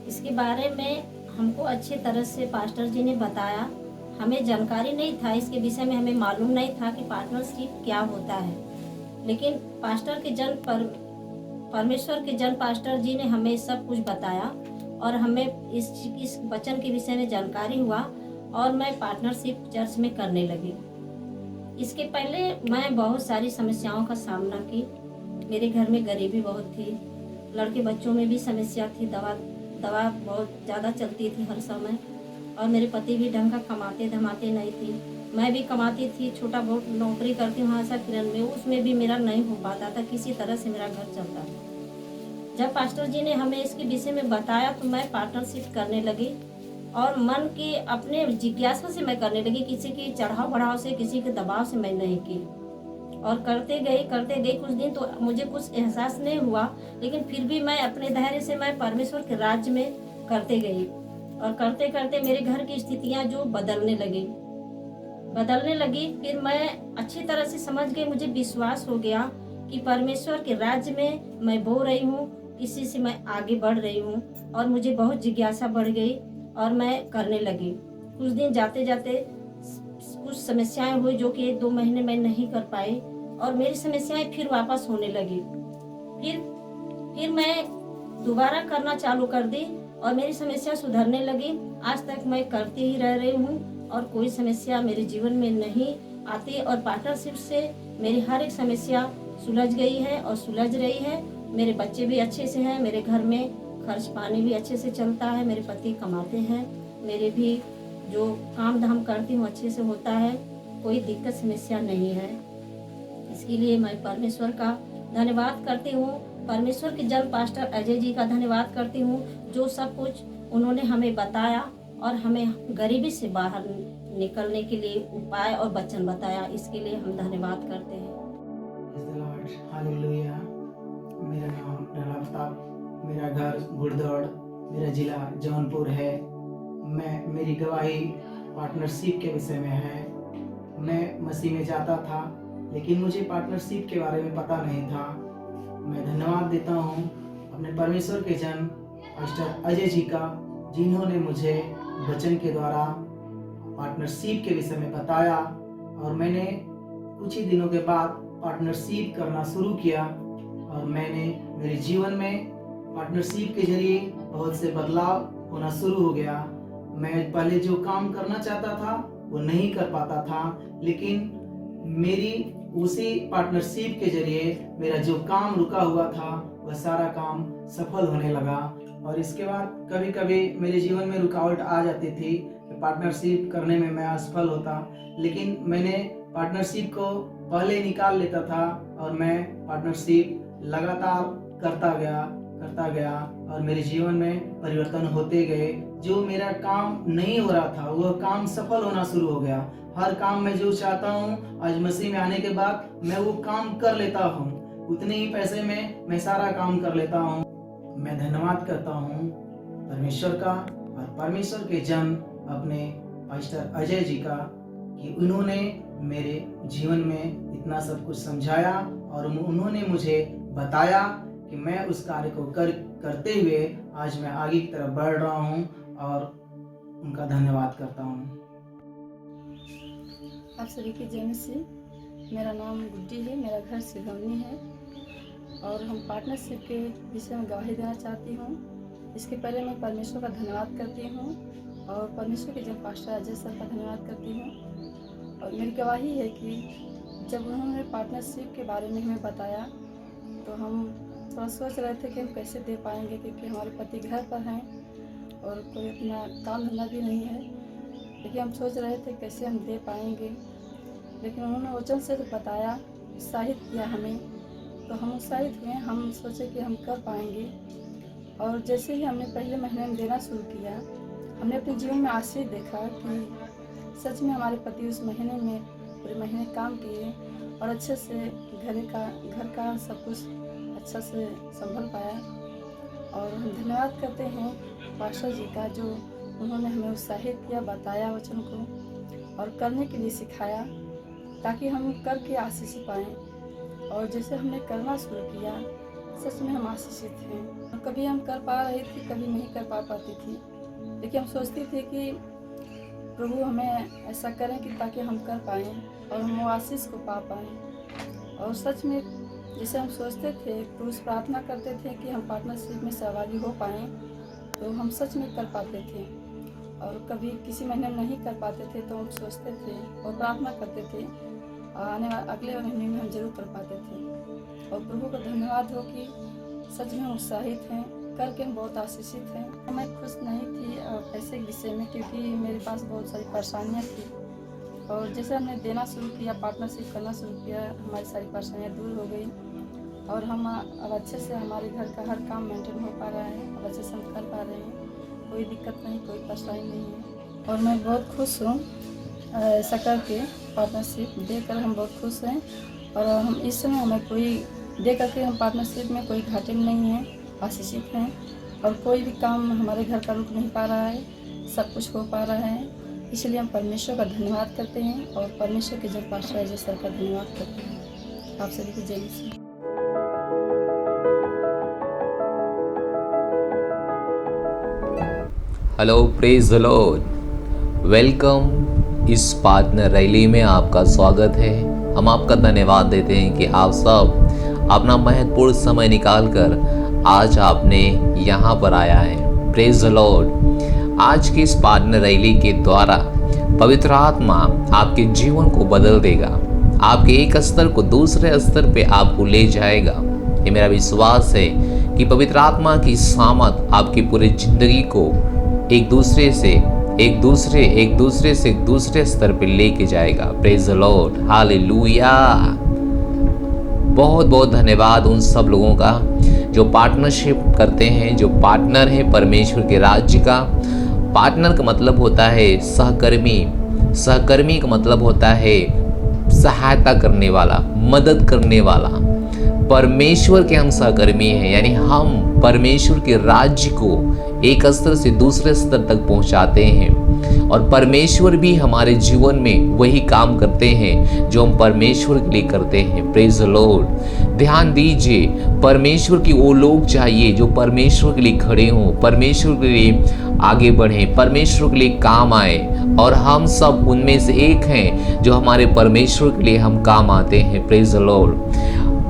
इसके बारे में हमको अच्छी तरह से पास्टर जी ने बताया। हमें जानकारी नहीं था इसके विषय में, हमें मालूम नहीं था कि पार्टनरशिप क्या होता है। लेकिन पास्टर के जन परमेश्वर के जन पास्टर जी ने हमें सब कुछ बताया और हमें इस वचन के विषय में जानकारी हुआ और मैं पार्टनरशिप चर्च में करने लगी। इसके पहले मैं बहुत सारी समस्याओं का सामना की। मेरे घर में गरीबी बहुत थी, लड़के बच्चों में भी समस्या थी, दवा बहुत ज़्यादा चलती थी हर समय, और मेरे पति भी ढंग का कमाते धमाते नहीं थी। मैं भी कमाती थी, छोटा बहुत नौकरी करती हूँ आशा किरण में, उसमें भी मेरा नहीं हो पाता था, किसी तरह से मेरा घर चलता था। जब पास्टर जी ने हमें इसके विषय में बताया तो मैं पार्टनरशिप करने लगी और मन की अपने जिज्ञासा से मैं करने लगी, किसी की चढ़ाव बढ़ाव से, किसी के दबाव से मैं नहीं की। और करते गई कुछ दिन तो मुझे कुछ एहसास नहीं हुआ, लेकिन फिर भी मैं अपने धैर्य से मैं परमेश्वर के राज्य में करते गई और करते करते मेरे घर की स्थितियां जो बदलने लगी। फिर मैं अच्छी तरह से समझ गई, मुझे विश्वास हो गया कि परमेश्वर के राज्य में मैं बो रही हूँ, इसी से मैं आगे बढ़ रही हूँ और मुझे बहुत जिज्ञासा बढ़ गई और मैं करने लगी। कुछ दिन जाते जाते कुछ समस्याएं हुई जो कि 1-2 महीने मैं नहीं कर पाई और मेरी समस्याएं फिर वापस होने लगी। फिर मैं दोबारा करना चालू कर दी और मेरी समस्या सुधरने लगी। आज तक मैं करती ही रह रही हूँ और कोई समस्या मेरे जीवन में नहीं आती और पार्टनरशिप से मेरी हर एक समस्या सुलझ गई है और सुलझ रही है। मेरे बच्चे भी अच्छे से हैं, मेरे घर में खर्च पानी भी अच्छे से चलता है, मेरे पति कमाते हैं, मेरे भी जो काम धाम करती हूँ अच्छे से होता है, कोई दिक्कत समस्या नहीं है। इसके लिए मैं परमेश्वर का धन्यवाद करती हूँ। परमेश्वर के जन पास्टर अजय जी का धन्यवाद करती हूँ, जो सब कुछ उन्होंने हमें बताया और हमें गरीबी से बाहर निकलने के लिए उपाय और वचन बताया। इसके लिए हम धन्यवाद करते हैं। हालेलुया। मेरा नाम राणा प्रताप, मेरा घर गुड़दौड़, मेरा जिला जौनपुर है। मेरी गवाही पार्टनरशिप के विषय में है। मैं मसीह में जाता था, लेकिन मुझे पार्टनरशिप के बारे में पता नहीं था। मैं धन्यवाद देता हूँ अपने परमेश्वर के जन पास्टर अजय जी का, जिन्होंने मुझे वचन के द्वारा पार्टनरशिप के विषय में बताया और मैंने कुछ ही दिनों के बाद पार्टनरशिप करना शुरू किया और मैंने मेरे जीवन में पार्टनरशिप के जरिए बहुत से बदलाव होना शुरू हो गया। मैं पहले जो काम करना चाहता था वो नहीं कर पाता था, लेकिन मेरी उसी पार्टनरशिप के जरिए मेरा जो काम रुका हुआ था वह सारा काम सफल होने लगा। और इसके बाद कभी कभी मेरे जीवन में रुकावट आ जाती थी, पार्टनरशिप करने में मैं असफल होता, लेकिन मैंने पार्टनरशिप को पहले निकाल लेता था और मैं पार्टनरशिप लगातार करता गया और मेरे जीवन में परिवर्तन होते गए। जो मेरा काम नहीं हो रहा था वह काम सफल होना शुरू हो गया। हर काम में जो चाहता हूँ आज मसीह में आने के बाद मैं वो काम कर लेता हूँ। उतने ही पैसे में मैं सारा काम कर लेता हूँ। मैं धन्यवाद करता हूँ परमेश्वर का और परमेश्वर के जन अपने पास्टर अजय जी का कि उन्होंने मेरे जीवन में इतना सब कुछ समझाया और उन्होंने मुझे बताया कि मैं उस कार्य को करते हुए आज मैं आगे की तरफ बढ़ रहा हूँ और उनका धन्यवाद करता हूँ। आप सभी की जय मसीह। मेरा नाम गुड्डी है, मेरा घर सिरौनी है और हम पार्टनरशिप के विषय में गवाही देना चाहती हूँ। इसके पहले मैं परमेश्वर का धन्यवाद करती हूँ और परमेश्वर के जन पास्टर अजय सर का धन्यवाद करती हूँ। और मेरी गवाही है कि जब उन्होंने पार्टनरशिप के बारे में हमें बताया तो हम थोड़ा सोच रहे थे कि हम कैसे दे पाएंगे, क्योंकि हमारे पति घर पर हैं और कोई अपना काम धंधा भी नहीं है, लेकिन हम सोच रहे थे कैसे हम दे पाएंगे। लेकिन उन्होंने वचन से बताया, उत्साहित किया हमें, तो हम उत्साहित हुए। हम सोचे कि हम कर पाएंगे और जैसे ही हमने पहले महीने में देना शुरू किया, हमने अपने जीवन में आश्चर्य देखा कि सच में हमारे पति उस महीने में पूरे महीने काम किए और अच्छे से घर का सब कुछ अच्छा से संभल पाया। और हम धन्यवाद करते हैं पास्टर जी का, जो उन्होंने हमें उत्साहित किया, बताया वचन को और करने के लिए सिखाया ताकि हम करके आशीषित पाएँ। और जैसे हमने करना शुरू किया, सच में हम आशीषित हैं। और कभी हम कर पा रही थी, कभी नहीं कर पाती थी, लेकिन हम सोचते थे कि प्रभु हमें ऐसा करें कि ताकि हम कर पाएँ और हम वो आशीष को पा पाएँ। और सच में जैसे हम सोचते थे, क्रूस प्रार्थना करते थे कि हम पार्टनरशिप में सहभागी हो पाएँ, तो हम सच में कर पाते थे। और कभी किसी महीने में नहीं कर पाते थे तो हम सोचते थे और प्रार्थना करते थे, अगले महीने में हम जरूर कर पाते थे। और प्रभु का धन्यवाद हो कि सच में हम उत्साहित हैं, करके हम बहुत आशीषित हैं। मैं खुश नहीं थी पैसे के विषय में, क्योंकि मेरे पास बहुत सारी परेशानियाँ थी। और जैसे हमने देना शुरू किया, पार्टनरशिप करना शुरू किया, हमारी सारी परेशानियाँ दूर हो गई और हम अब अच्छे से हमारे घर का हर काम मेंटेन हो पा रहा है। अब अच्छे से हम कर पा रहे हैं, कोई दिक्कत नहीं, कोई परेशानी नहीं है। और मैं बहुत खुश हूँ ऐसा करके, पार्टनरशिप देकर हम बहुत खुश हैं। और हम इस समय हमें कोई दे करके हम पार्टनरशिप में कोई घाटे में नहीं हैं, आशीषित हैं और कोई भी काम हमारे घर का रुक नहीं पा रहा है, सब कुछ हो पा रहा है। इसलिए हम परमेश्वर का धन्यवाद करते हैं और परमेश्वर के जन पास्टर अजय सर का धन्यवाद करते हैं। आप सभी की जय मसीह। Hello, praise the Lord, welcome. इस पार्टनर रैली में आपका स्वागत है। हम आपका धन्यवाद देते हैं कि आप सब अपना महत्वपूर्ण समय निकालकर आज आपने यहाँ पर आया है। Praise the Lord. आज की इस पार्टनर रैली के द्वारा पवित्र आत्मा आपके जीवन को बदल देगा, आपके एक स्तर को दूसरे स्तर पे आपको ले जाएगा। ये मेरा विश्वास है कि पवित्र आत्मा की सामर्थ आपकी पूरी जिंदगी को एक दूसरे से दूसरे स्तर पे लेके जाएगा। Praise the Lord, hallelujah. बहुत बहुत धन्यवाद उन सब लोगों का जो पार्टनरशिप करते हैं, जो पार्टनर है परमेश्वर के राज्य का। पार्टनर का मतलब होता है सहकर्मी, सहकर्मी का मतलब होता है सहायता करने वाला, मदद करने वाला। परमेश्वर के हम सहकर्मी हैं, यानी हम परमेश्वर के राज्य को एक स्तर से दूसरे स्तर तक पहुंचाते हैं, और परमेश्वर भी हमारे जीवन में वही काम करते हैं जो हम परमेश्वर के लिए करते हैं। Praise the Lord. ध्यान दीजिए, परमेश्वर की वो लोग चाहिए जो परमेश्वर के लिए खड़े हों, परमेश्वर के लिए आगे बढ़ें, परमेश्वर के लिए काम आए, और हम सब उनमें से एक हैं जो हमारे परमेश्वर के लिए हम काम आते हैं। Praise the Lord.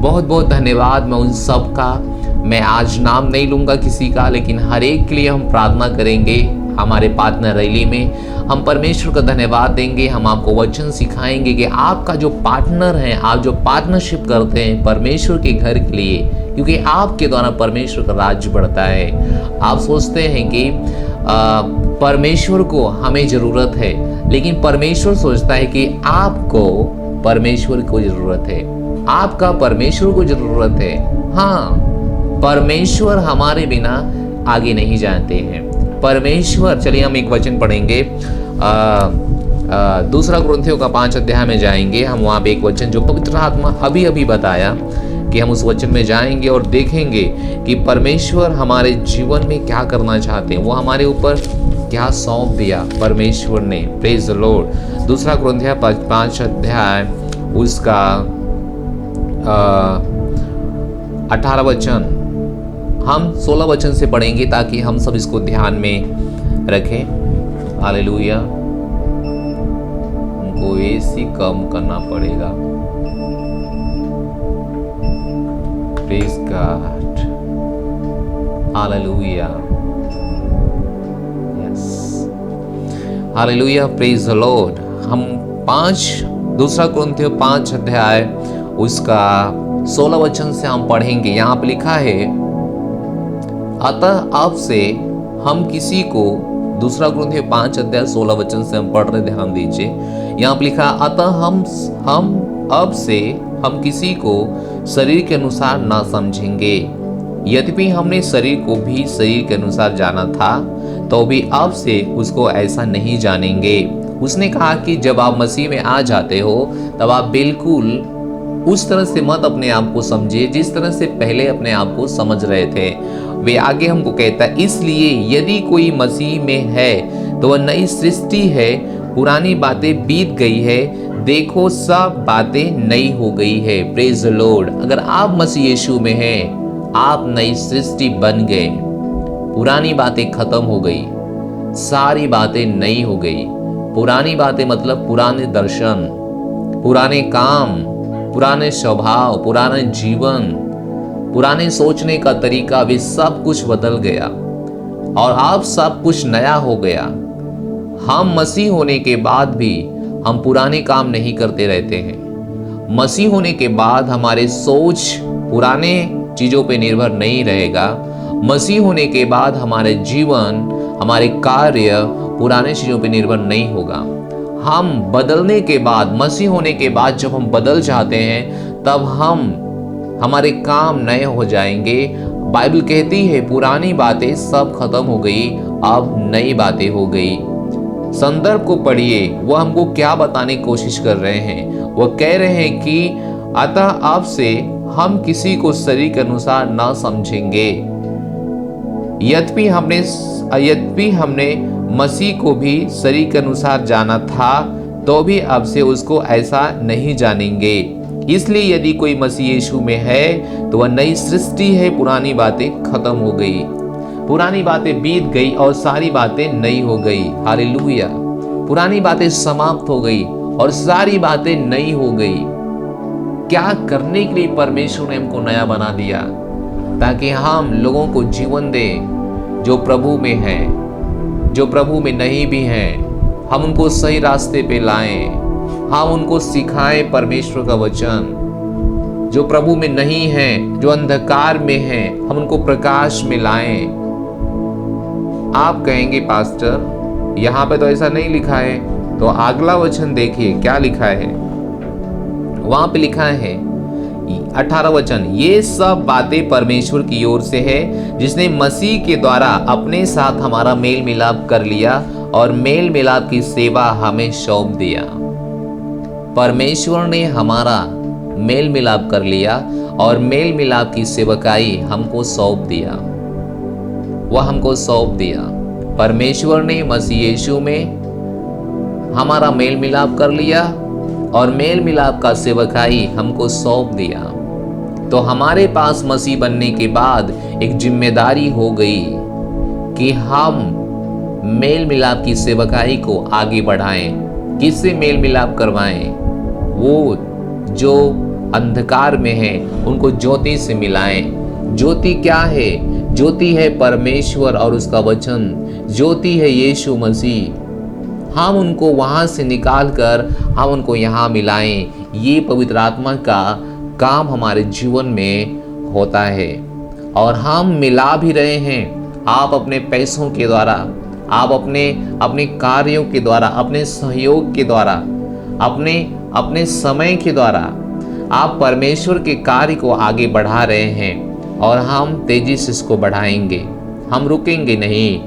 बहुत बहुत धन्यवाद मैं उन सब का। मैं आज नाम नहीं लूँगा किसी का, लेकिन हर एक के लिए हम प्रार्थना करेंगे। हमारे पार्टनर रैली में हम परमेश्वर का धन्यवाद देंगे। हम आपको वचन सिखाएंगे कि आपका जो पार्टनर है, आप जो पार्टनरशिप करते हैं परमेश्वर के घर के लिए, क्योंकि आपके द्वारा परमेश्वर का राज्य बढ़ता है। आप सोचते हैं कि परमेश्वर को हमें ज़रूरत है, लेकिन परमेश्वर सोचता है कि आपको परमेश्वर को ज़रूरत है, आपका परमेश्वर को ज़रूरत है। हाँ, परमेश्वर हमारे बिना आगे नहीं जानते हैं। परमेश्वर, चलिए हम एक वचन पढ़ेंगे, दूसरा कुरिन्थियों का 5 अध्याय में जाएंगे हम। वहाँ पे एक वचन जो पवित्र आत्मा अभी अभी बताया कि हम उस वचन में जाएंगे और देखेंगे कि परमेश्वर हमारे जीवन में क्या करना चाहते हैं, वो हमारे ऊपर क्या सौंप दिया परमेश्वर ने। Praise the Lord. दूसरा कुरिन्थियों 5 अध्याय उसका 18 वचन, हम 16 वचन से पढ़ेंगे ताकि हम सब इसको ध्यान में रखें। हालेलुया। हमको एसी कम करना पड़ेगा। Praise God. Hallelujah. Yes, hallelujah. Praise the Lord. हम दूसरा कुरिन्थियों 5 अध्याय उसका 16 वचन से हम पढ़ेंगे। यहाँ पे लिखा है, अतः अब से हम किसी को, दूसरा कुरिन्थियों 5 अध्याय 16 वचन से हम पढ़ रहे, ध्यान दीजिए। यहाँ पे लिखा, अतः हम अब से हम किसी को शरीर के अनुसार ना समझेंगे। यद्यपि हमने शरीर को भी शरीर के अनुसार जाना था, तो भी अब से उसको ऐसा नहीं जानेंगे। उसने कहा कि जब आप मसीह में आ जाते हो तब आप बिल्कुल उस तरह से मत अपने आप को समझिए जिस तरह से पहले अपने आप को समझ रहे थे। वे आगे हमको कहता है, इसलिए यदि कोई मसीह में है तो वह नई सृष्टि है, पुरानी बातें बीत गई है, देखो सब बातें नई हो गई है। Praise the Lord. अगर आप मसीह यीशु में हैं, आप नई सृष्टि बन गए। पुरानी बातें खत्म हो गई, सारी बातें नई हो गई। पुरानी बातें मतलब पुराने दर्शन, पुराने काम, पुराने स्वभाव, पुराने जीवन, पुराने सोचने का तरीका, वे सब कुछ बदल गया और अब सब कुछ नया हो गया। हम मसीह होने के बाद भी हम पुराने काम नहीं करते रहते हैं। मसीह होने के बाद हमारे सोच पुराने चीज़ों पे निर्भर नहीं रहेगा। मसीह होने के बाद हमारे जीवन, हमारे कार्य पुराने चीज़ों पे निर्भर नहीं होगा। हम बदलने के बाद, मसीह होने के बाद जब हम बदल जाते हैं तब हमारे काम नए हो जाएंगे। बाइबल कहती है पुरानी बातें सब खत्म हो गई, अब नई बातें हो गई। संदर्भ को पढ़िए, वह हमको क्या बताने की कोशिश कर रहे हैं। वह कह रहे हैं कि अतः अब से हम किसी को शरीर के अनुसार ना समझेंगे। यद्यपि हमने मसीह को भी शरीर के अनुसार जाना था, तो भी अब से उसको ऐसा नहीं जानेंगे। इसलिए यदि कोई मसीह यीशु में है तो वह नई सृष्टि है, पुरानी बातें खत्म हो गई, पुरानी बातें बीत गई और सारी बातें नई हो गई। हालेलुया। पुरानी बातें समाप्त हो गई और सारी बातें नई हो गई। क्या करने के लिए परमेश्वर ने हमको नया बना दिया? ताकि हम लोगों को जीवन दे जो प्रभु में है, जो प्रभु में नहीं भी हैं, हम उनको सही रास्ते पे लाएं, हम उनको सिखाएं परमेश्वर का वचन। जो प्रभु में नहीं हैं, जो अंधकार में हैं, हम उनको प्रकाश में लाएं। आप कहेंगे पास्टर यहाँ पे तो ऐसा नहीं लिखा है, तो अगला वचन देखिए क्या लिखा है। वहां पे लिखा है, 18 वचन, ये सब बातें परमेश्वर की ओर से है जिसने मसीह के द्वारा अपने साथ हमारा मेल मिलाप कर लिया और मेल मिलाप की सेवा हमें सौंप दिया। परमेश्वर ने हमारा मेल मिलाप कर लिया और मेल मिलाप की सेवकाई हमको सौंप दिया। वह हमको सौंप दिया। परमेश्वर ने मसीह यीशु में हमारा मेल मिलाप कर लिया और मेल मिलाप का सेवकाई हमको सौंप दिया। तो हमारे पास मसीह बनने के बाद एक जिम्मेदारी हो गई कि हम मेल मिलाप की सेवकाई को आगे बढ़ाएं। किससे मेल मिलाप करवाएं? वो जो अंधकार में है उनको ज्योति से मिलाएं। ज्योति क्या है? ज्योति है परमेश्वर और उसका वचन। ज्योति है यीशु मसीह। हम उनको वहां से निकाल कर हम उनको यहाँ मिलाएं। ये पवित्र आत्मा का काम हमारे जीवन में होता है और हम मिला भी रहे हैं। आप अपने पैसों के द्वारा, आप अपने कार्यों के द्वारा, अपने सहयोग के द्वारा, अपने समय के द्वारा आप परमेश्वर के कार्य को आगे बढ़ा रहे हैं और हम तेजी से इसको बढ़ाएंगे। हम रुकेंगे नहीं।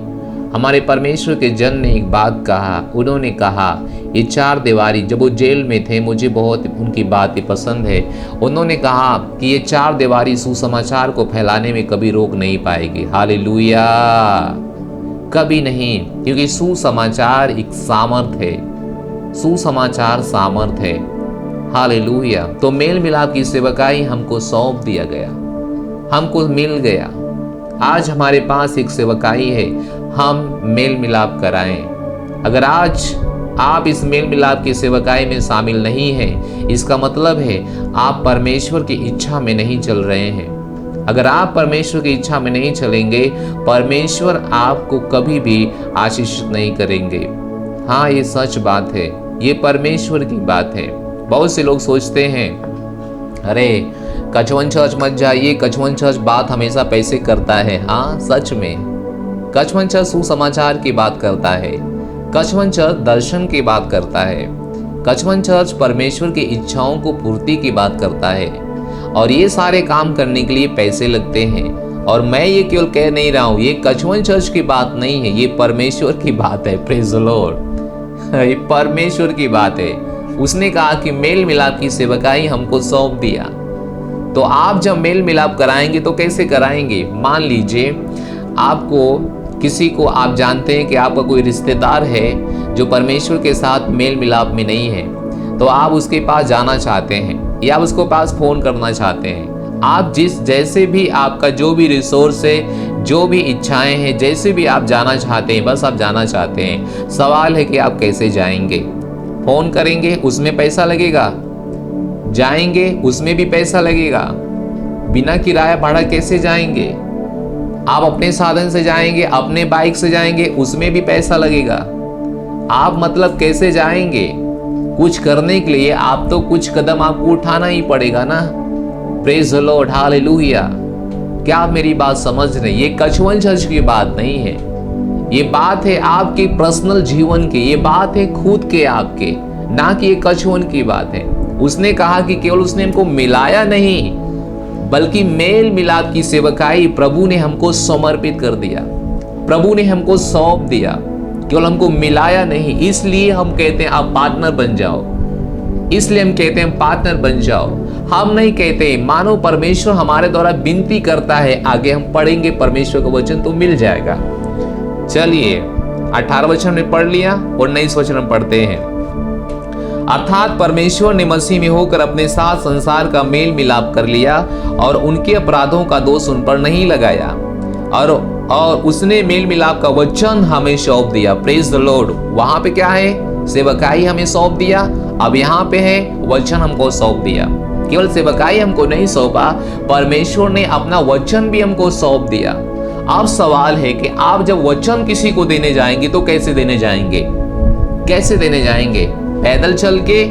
हमारे परमेश्वर के जन ने एक बात कहा। उन्होंने कहा, ये 4 दीवारी, जब वो जेल में थे, मुझे बहुत उनकी बातें पसंद है। उन्होंने कहा कि ये 4 दीवारी सुसमाचार को फैलाने में कभी रोक नहीं पाएगी। हालेलुया, कभी नहीं, क्योंकि सुसमाचार एक सामर्थ है। सुसमाचार सामर्थ है। हालेलुया। तो मेल मिलाप की सेवकाई हमको सौंप दिया गया, हमको मिल गया। आज हमारे पास एक सेवकाई है, हम मेल मिलाप कराएं। अगर आज आप इस मेल मिलाप की सेवकाई में शामिल नहीं हैं, इसका मतलब है आप परमेश्वर की इच्छा में नहीं चल रहे हैं। अगर आप परमेश्वर की इच्छा में नहीं चलेंगे, परमेश्वर आपको कभी भी आशीषित नहीं करेंगे। हाँ, ये सच बात है, ये परमेश्वर की बात है। बहुत से लोग सोचते हैं, अरे कछवन चर्च मत जाइए, कछवन चर्च बात हमेशा पैसे करता है। हाँ, सच में कछवन चर्च सुसमाचार की बात करता है। कछवन चर्च दर्शन की बात करता है। कछवन चर्च परमेश्वर की इच्छाओं को पूर्ति की बात करता है। और ये सारे काम करने के लिए पैसे लगते हैं। और मैं ये केवल कह नहीं रहा हूँ, ये कछवन चर्च की बात नहीं है, ये परमेश्वर की बात है। प्रेज द लॉर्ड, ये परमेश्वर की बात है। उसने कहा कि मेल मिलाप की सेवकाई हमको सौंप दिया। तो आप जब मेल मिलाप कराएंगे तो कैसे कराएंगे? मान लीजिए आपको किसी को, आप जानते हैं कि आपका कोई रिश्तेदार है जो परमेश्वर के साथ मेल मिलाप में नहीं है, तो आप उसके पास जाना चाहते हैं या उसको पास फोन करना चाहते हैं। आप जैसे भी आपका जो भी रिसोर्स है, जो भी इच्छाएं हैं, जैसे भी आप जाना चाहते हैं, बस आप जाना चाहते हैं। सवाल है कि आप कैसे जाएंगे? फोन करेंगे, उसमें पैसा लगेगा। जाएंगे, उसमें भी पैसा लगेगा। बिना किराया भाड़ा कैसे जाएंगे? आप अपने साधन से जाएंगे, अपने बाइक से जाएंगे, उसमें भी पैसा लगेगा। आप मतलब कैसे जाएंगे? कुछ करने के लिए आप तो कुछ कदम आपको उठाना ही पड़ेगा ना। Praise the Lord, hallelujah. क्या आप मेरी बात समझ रहे हैं? ये कछवन चर्च की बात नहीं है, ये बात है आपके पर्सनल जीवन की, ये बात है खुद के आपके, ना कि ये कछवन की बात है। उसने कहा कि केवल उसने हमको मिलाया नहीं, बल्कि मेल मिलाप की सेवकाई प्रभु ने हमको समर्पित कर दिया, प्रभु ने हमको सौंप दिया। केवल हमको मिलाया नहीं, इसलिए हम कहते हैं आप पार्टनर बन जाओ। इसलिए हम कहते हैं पार्टनर बन जाओ। हम नहीं कहते, मानो परमेश्वर हमारे द्वारा विनती करता है। आगे हम पढ़ेंगे परमेश्वर का वचन तो मिल जाएगा। चलिए 18 वचन में पढ़ लिया और 19 वचन में पढ़ते हैं। अर्थात परमेश्वर ने मसीह में होकर अपने साथ संसार का मेल मिलाप कर लिया और उनके अपराधों का दोष उन पर नहीं लगाया, और उसने मेल मिलाप का वचन हमें सौंप दिया। Praise the Lord. वहां पे क्या है? सेवकाई हमें सौंप दिया। अब यहाँ पे है वचन हमको सौंप दिया। केवल सेवकाई हमको नहीं सौंपा, परमेश्वर ने अपना वचन भी हमको सौंप दिया। अब सवाल है कि आप जब वचन किसी को देने जाएंगे तो कैसे देने जाएंगे? कैसे देने जाएंगे? पैदल चल के?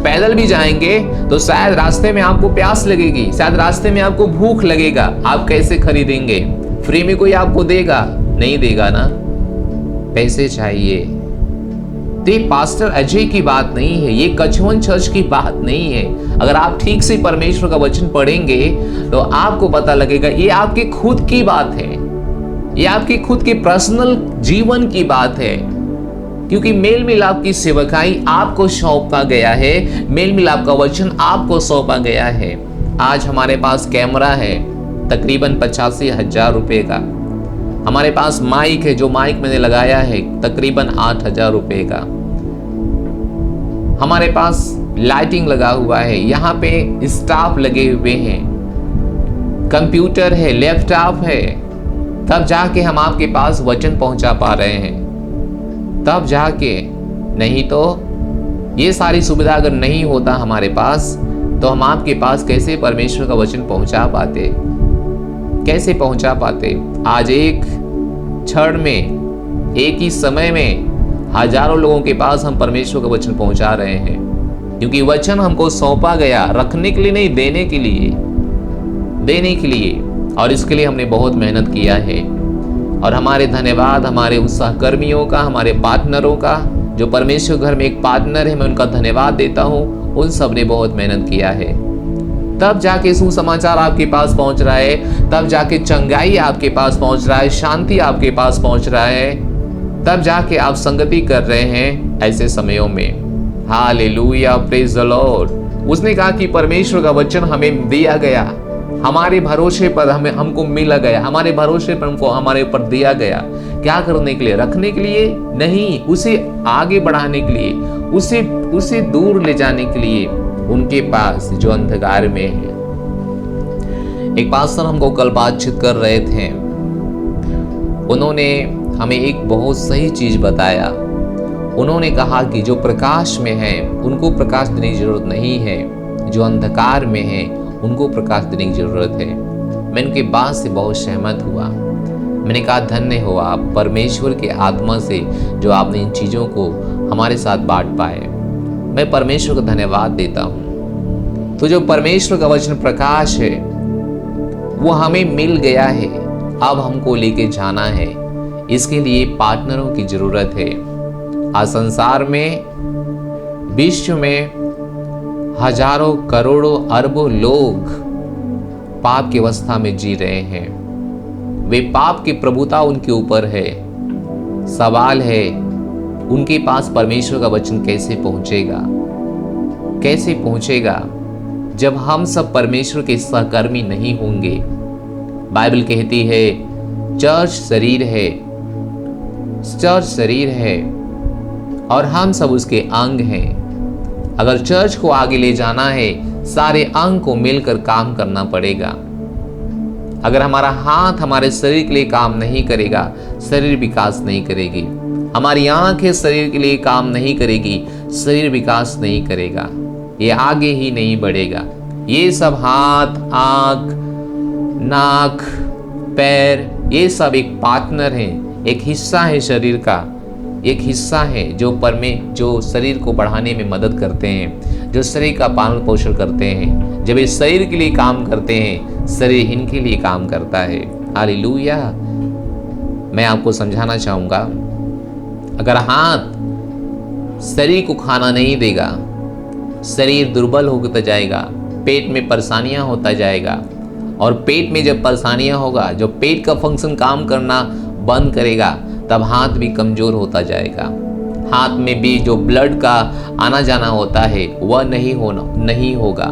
पैदल भी जाएंगे तो शायद रास्ते में आपको प्यास लगेगी, शायद रास्ते में आपको भूख लगेगा। आप कैसे खरीदेंगे? फ्री में कोई आपको देगा? नहीं देगा ना। पैसे चाहिए, तो ये पास्टर अजय की बात नहीं है, ये कछवन चर्च की बात नहीं है। अगर आप ठीक से परमेश्वर का वचन पढ़ेंगे तो आपको पता लगेगा ये आपके खुद की बात है, ये आपके खुद के पर्सनल जीवन की बात है। क्योंकि मेल मिलाप की सेवकाई आपको सौंपा गया है, मेल मिलाप का वचन आपको सौंपा गया है। आज हमारे पास कैमरा है तकरीबन 85,000 रुपए का, हमारे पास माइक है, जो माइक मैंने लगाया है तकरीबन 8,000 रुपए का, हमारे पास लाइटिंग लगा हुआ है, यहाँ पे स्टाफ लगे हुए हैं, कंप्यूटर है, लैपटॉप है, तब जाके हम आपके पास वचन पहुंचा पा रहे हैं, तब जाके। नहीं तो ये सारी सुविधा अगर नहीं होता हमारे पास तो हम आपके पास कैसे परमेश्वर का वचन पहुंचा पाते, कैसे पहुंचा पाते। आज एक क्षण में, एक ही समय में हजारों लोगों के पास हम परमेश्वर का वचन पहुंचा रहे हैं, क्योंकि वचन हमको सौंपा गया रखने के लिए नहीं, देने के लिए, देने के लिए। और इसके लिए हमने बहुत मेहनत किया है। और हमारे धन्यवाद हमारे उन सहकर्मियों का, हमारे पार्टनरों का, जो परमेश्वर घर में एक पार्टनर है, मैं उनका धन्यवाद देता हूँ। उन सब ने बहुत मेहनत किया है, तब जाके सुसमाचार आपके पास पहुंच रहा है, तब जाके चंगाई आपके पास पहुंच रहा है, शांति आपके पास पहुंच रहा है, तब जाके आप संगति कर रहे हैं ऐसे समयों में। Hallelujah, praise the Lord. उसने कहा कि परमेश्वर का वचन हमें दिया गया, हमारे भरोसे पर हमको मिला गया, हमारे भरोसे पर हमको हमारे ऊपर दिया गया। क्या करने के लिए? रखने के लिए नहीं, उसे आगे बढ़ाने के लिए, उसे दूर ले जाने के लिए उनके पास जो अंधकार में है। एक पास्टर हमको कल बातचीत कर रहे थे, उन्होंने हमें एक बहुत सही चीज बताया। उन्होंने कहा कि जो प्रकाश में है उनको प्रकाश देने की जरूरत नहीं है, जो अंधकार में है उनको प्रकाश देने की जरूरत है। मैं उनकी बात से बहुत सहमत हुआ। मैंने कहा धन्य हो आप परमेश्वर के आत्मा से जो आपने इन चीज़ों को हमारे साथ बांट पाए। मैं परमेश्वर का धन्यवाद देता हूँ। तो जो परमेश्वर का वचन प्रकाश है वो हमें मिल गया है, अब हमको लेके जाना है। इसके लिए पार्टनरों की जरूरत है। आज संसार में, विश्व में हजारों करोड़ों अरबों लोग पाप की अवस्था में जी रहे हैं। वे पाप की प्रभुता उनके ऊपर है। सवाल है उनके पास परमेश्वर का वचन कैसे पहुंचेगा? कैसे पहुंचेगा जब हम सब परमेश्वर के सहकर्मी नहीं होंगे? बाइबल कहती है चर्च शरीर है, चर्च शरीर है और हम सब उसके अंग हैं। अगर चर्च को आगे ले जाना है सारे अंग को मिलकर काम करना पड़ेगा। अगर हमारा हाथ हमारे शरीर के लिए काम नहीं करेगा, शरीर विकास नहीं करेगी। हमारी आंखें शरीर के लिए काम नहीं करेगी, शरीर विकास नहीं करेगा, ये आगे ही नहीं बढ़ेगा। ये सब हाथ, आंख, नाक, पैर, ये सब एक पार्टनर हैं, एक हिस्सा है शरीर का, एक हिस्सा है जो शरीर को बढ़ाने में मदद करते हैं, जो शरीर का पालन पोषण करते हैं। जब ये शरीर के लिए काम करते हैं, शरीर इनके लिए काम करता है। हालेलुया। मैं आपको समझाना चाहूँगा, अगर हाथ शरीर को खाना नहीं देगा, शरीर दुर्बल होता जाएगा, पेट में परेशानियाँ होता जाएगा। और पेट में जब परेशानियाँ होगा, जब पेट का फंक्शन काम करना बंद करेगा, तब हाथ भी कमज़ोर होता जाएगा। हाथ में भी जो ब्लड का आना जाना होता है वह नहीं होगा।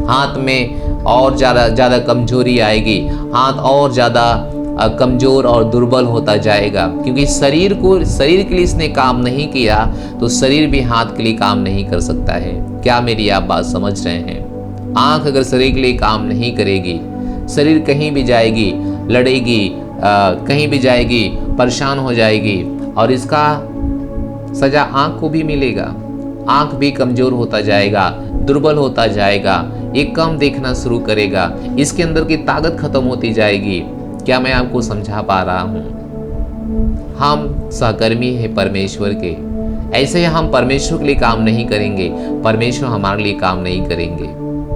हाथ में और ज़्यादा कमजोरी आएगी, हाथ और ज़्यादा कमज़ोर और दुर्बल होता जाएगा। क्योंकि शरीर के लिए इसने काम नहीं किया तो शरीर भी हाथ के लिए काम नहीं कर सकता है। क्या मेरी आप बात समझ रहे हैं? आँख अगर शरीर के लिए काम नहीं करेगी, शरीर कहीं भी जाएगी, लड़ेगी, कहीं भी जाएगी, परेशान हो जाएगी और इसका सजा आँख को भी मिलेगा। आँख भी कमज़ोर होता जाएगा, दुर्बल होता जाएगा, ये कम देखना शुरू करेगा, इसके अंदर की ताकत खत्म होती जाएगी। क्या मैं आपको समझा पा रहा हूँ? हम सहकर्मी हैं परमेश्वर के। ऐसे हम परमेश्वर के लिए काम नहीं करेंगे, परमेश्वर हमारे लिए काम नहीं करेंगे।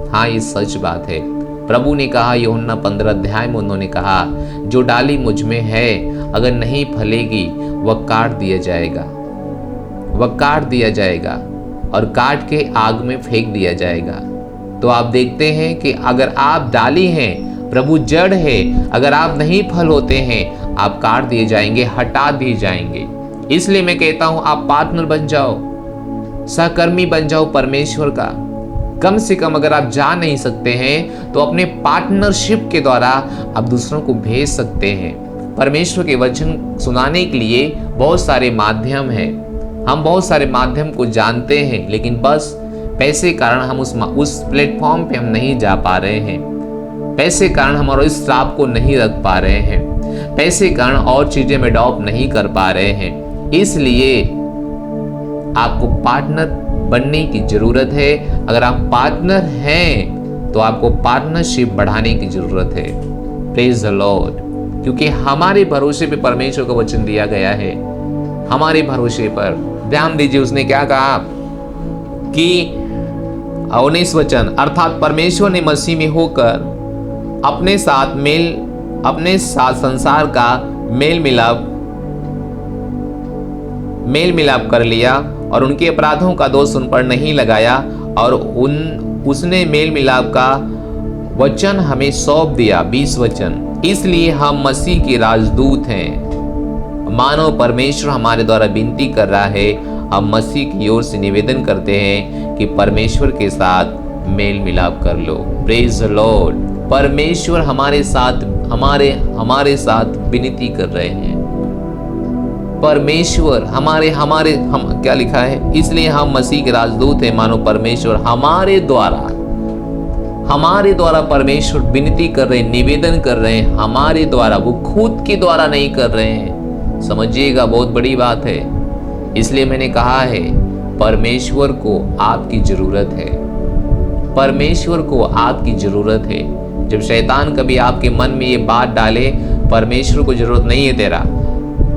हाँ, ये सच बात है। प्रभु ने कहा यूहन्ना 15 अध्याय में, उन्होंने कहा जो डाली मुझ में है अगर नहीं फलेगी वह काट दिया जाएगा, वह काट दिया जाएगा और काट के आग में फेंक दिया जाएगा। तो आप देखते हैं कि अगर आप डाली हैं, प्रभु जड़ है, अगर आप नहीं फल होते हैं, आप काट दिए जाएंगे, हटा दिए जाएंगे। इसलिए मैं कहता हूं आप पार्टनर बन जाओ, सहकर्मी बन जाओ परमेश्वर का। कम से कम अगर आप जा नहीं सकते हैं तो अपने पार्टनरशिप के द्वारा आप दूसरों को भेज सकते हैं। परमेश्वर के वचन सुनाने के लिए बहुत सारे माध्यम हैं, हम बहुत सारे माध्यम को जानते हैं, लेकिन बस पैसे कारण हम उस प्लेटफॉर्म पे हम नहीं जा पा रहे हैं। पैसे कारण हम और इस स्टाफ को नहीं रख पा रहे हैं, पैसे कारण और चीजें में अडॉप्ट नहीं कर पा रहे हैं। इसलिए आपको पार्टनर बनने की जरूरत है। अगर आप पार्टनर हैं तो आपको पार्टनरशिप बढ़ाने की जरूरत है। Praise the Lord. क्योंकि हमारे भरोसे पे परमेश्वर का वचन दिया गया है, हमारे भरोसे पर। ध्यान दीजिए उसने क्या कहा कि 19 वचन, अर्थात परमेश्वर ने मसीह में होकर अपने साथ संसार का मेल मिलाप कर लिया और उनके अपराधों का दोष उन पर नहीं लगाया, और उसने मेल मिलाप का वचन हमें सौंप दिया। 20 वचन, इसलिए हम मसीह के राजदूत हैं। मानो परमेश्वर हमारे द्वारा विनती कर रहा है, हम मसीह की ओर से निवेदन करते हैं कि परमेश्वर के साथ मेल मिलाप कर लो। Praise the Lord. परमेश्वर हमारे साथ विनती कर रहे हैं। परमेश्वर हम क्या लिखा है, इसलिए हम मसीह के राजदूत हैं। मानो परमेश्वर हमारे द्वारा परमेश्वर विनती कर रहे हैं, निवेदन कर रहे हैं हमारे द्वारा, वो खुद के द्वारा नहीं कर रहे हैं। समझिएगा, बहुत बड़ी बात है। इसलिए मैंने कहा है परमेश्वर को आपकी जरूरत है, परमेश्वर को आपकी जरूरत है। जब शैतान कभी आपके मन में ये बात डाले परमेश्वर को जरूरत नहीं है तेरा,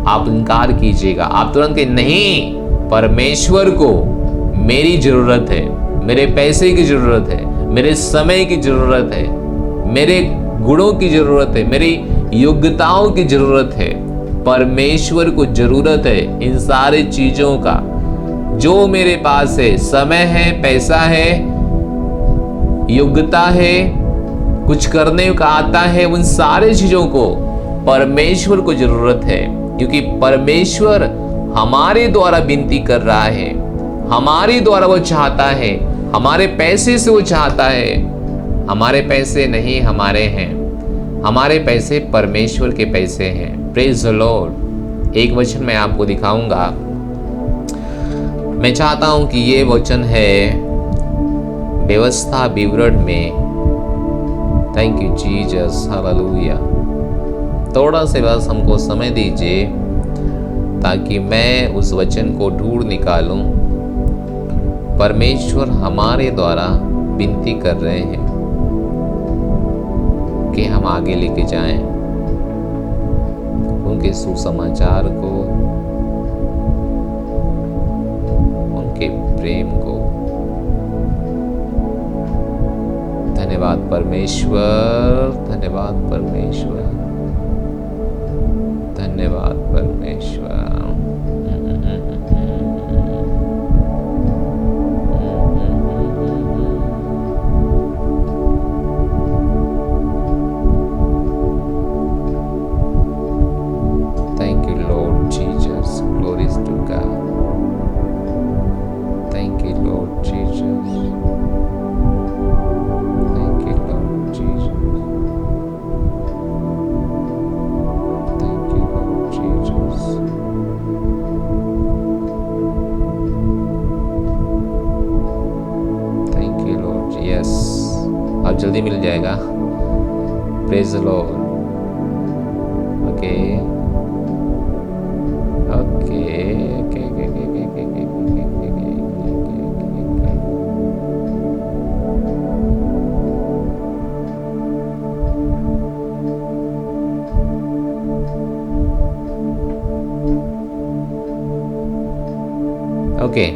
आप इनकार कीजिएगा। आप तुरंत कहें नहीं, परमेश्वर को मेरी जरूरत है, मेरे पैसे की जरूरत है, मेरे समय की जरूरत है, मेरे गुणों की जरूरत है, मेरी योग्यताओं की जरूरत है। परमेश्वर को जरूरत है इन सारी चीजों का जो मेरे पास है। समय है, पैसा है, योग्यता है, कुछ करने का आता है, उन सारे चीजों को परमेश्वर को जरूरत है। क्योंकि परमेश्वर हमारे द्वारा विनती कर रहा है, हमारे द्वारा वो चाहता है, हमारे पैसे से वो चाहता है। हमारे पैसे नहीं हमारे हैं, हमारे पैसे परमेश्वर के पैसे हैं। Praise the Lord. एक वचन मैं आपको दिखाऊंगा, मैं चाहता हूं कि ये वचन है व्यवस्था विवरण में। Thank you Jesus, hallelujah. थोड़ा से बस हमको समय दीजिए ताकि मैं उस वचन को ढूंढ निकालूं। परमेश्वर हमारे द्वारा विनती कर रहे हैं कि हम आगे लेके जाएं उनके सुसमाचार को, उनके प्रेम को। धन्यवाद परमेश्वर, धन्यवाद परमेश्वर, धन्यवाद परमेश्वर। Thank you Lord Jesus, glories to God. Thank you Lord Jesus. Thank you Lord Jesus. Thank you Lord Jesus. Thank you Lord. Yes, अब जल्दी मिल जाएगा। Praise the Lord. Okay. Okay,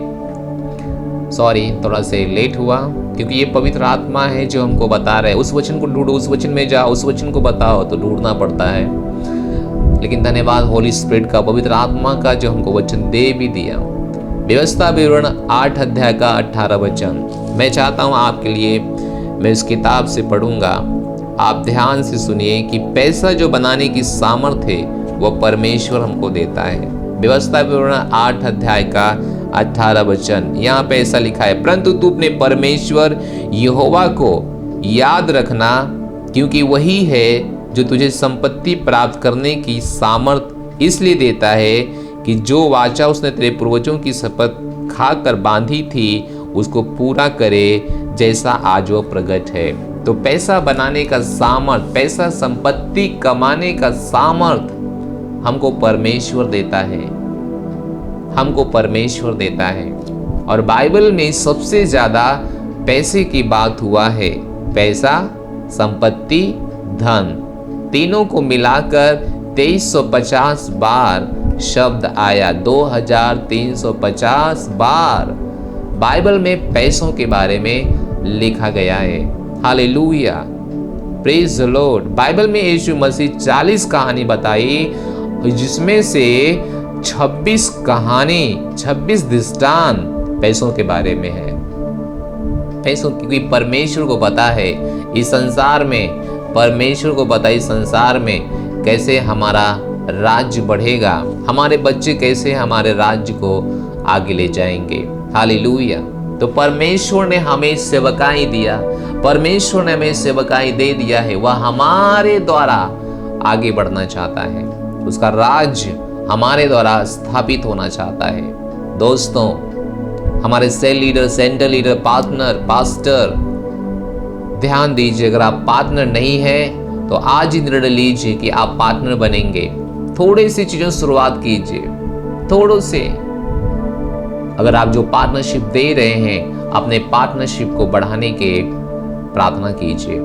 sorry थोड़ा से लेट हुआ क्योंकि ये पवित्र आत्मा है जो हमको बता रहे हैं उस वचन को ढूंढो, उस वचन में जाओ, उस वचन को बताओ, तो ढूंढना पड़ता है। लेकिन धन्यवाद होली स्पिरिट का, पवित्र आत्मा का जो हमको वचन दे भी दिया। व्यवस्था विवरण 8 अध्याय का 18 वचन। मैं चाहता हूँ आपके लिए, मैं इस किताब से पढ़ूंगा, आप ध्यान से सुनिए कि पैसा जो बनाने की सामर्थ्य है वह परमेश्वर हमको देता है। व्यवस्था विवरण 8 अध्याय का 18 वचन, यहाँ पे ऐसा लिखा है, परंतु तू अपने परमेश्वर यहोवा को याद रखना, क्योंकि वही है जो तुझे संपत्ति प्राप्त करने की सामर्थ इसलिए देता है कि जो वाचा उसने तेरे पूर्वजों की शपथ खाकर बांधी थी उसको पूरा करे, जैसा आज वो प्रकट है। तो पैसा बनाने का सामर्थ, पैसा संपत्ति कमाने का सामर्थ हमको परमेश्वर देता है, हमको परमेश्वर देता है। और बाइबल में सबसे ज्यादा पैसे की बात हुआ है, पैसा, संपत्ति, धन, तीनों को मिलाकर 2350 बार शब्द आया। 2350 बार बाइबल में पैसों के बारे में लिखा गया है। Hallelujah, praise the Lord. Bible में यीशु मसीह 40 कहानी बताई, जिसमें से 26 कहानी, 26 दृष्टांत पैसों के बारे में है। पैसों, क्योंकि परमेश्वर को पता है इस संसार में, परमेश्वर को पता है इस संसार में कैसे हमारा राज्य बढ़ेगा, हमारे बच्चे कैसे हमारे राज्य को आगे ले जाएंगे। हालेलुया। तो परमेश्वर ने हमें सेवकाई दिया, परमेश्वर ने हमें सेवकाई दे दिया है, वह हमारे द्वारा आगे बढ़ना चाहता है, उसका राज्य हमारे द्वारा स्थापित होना चाहता है। दोस्तों, हमारे cell leader, centre leader, partner, pastor, ध्यान दीजिए, अगर आप पार्टनर नहीं है तो आज ही निर्णय लीजिए कि आप पार्टनर बनेंगे। थोड़ी सी चीजों से शुरुआत कीजिए, थोड़ों से। अगर आप जो पार्टनरशिप दे रहे हैं, अपने पार्टनरशिप को बढ़ाने के प्रार्थना कीजिए।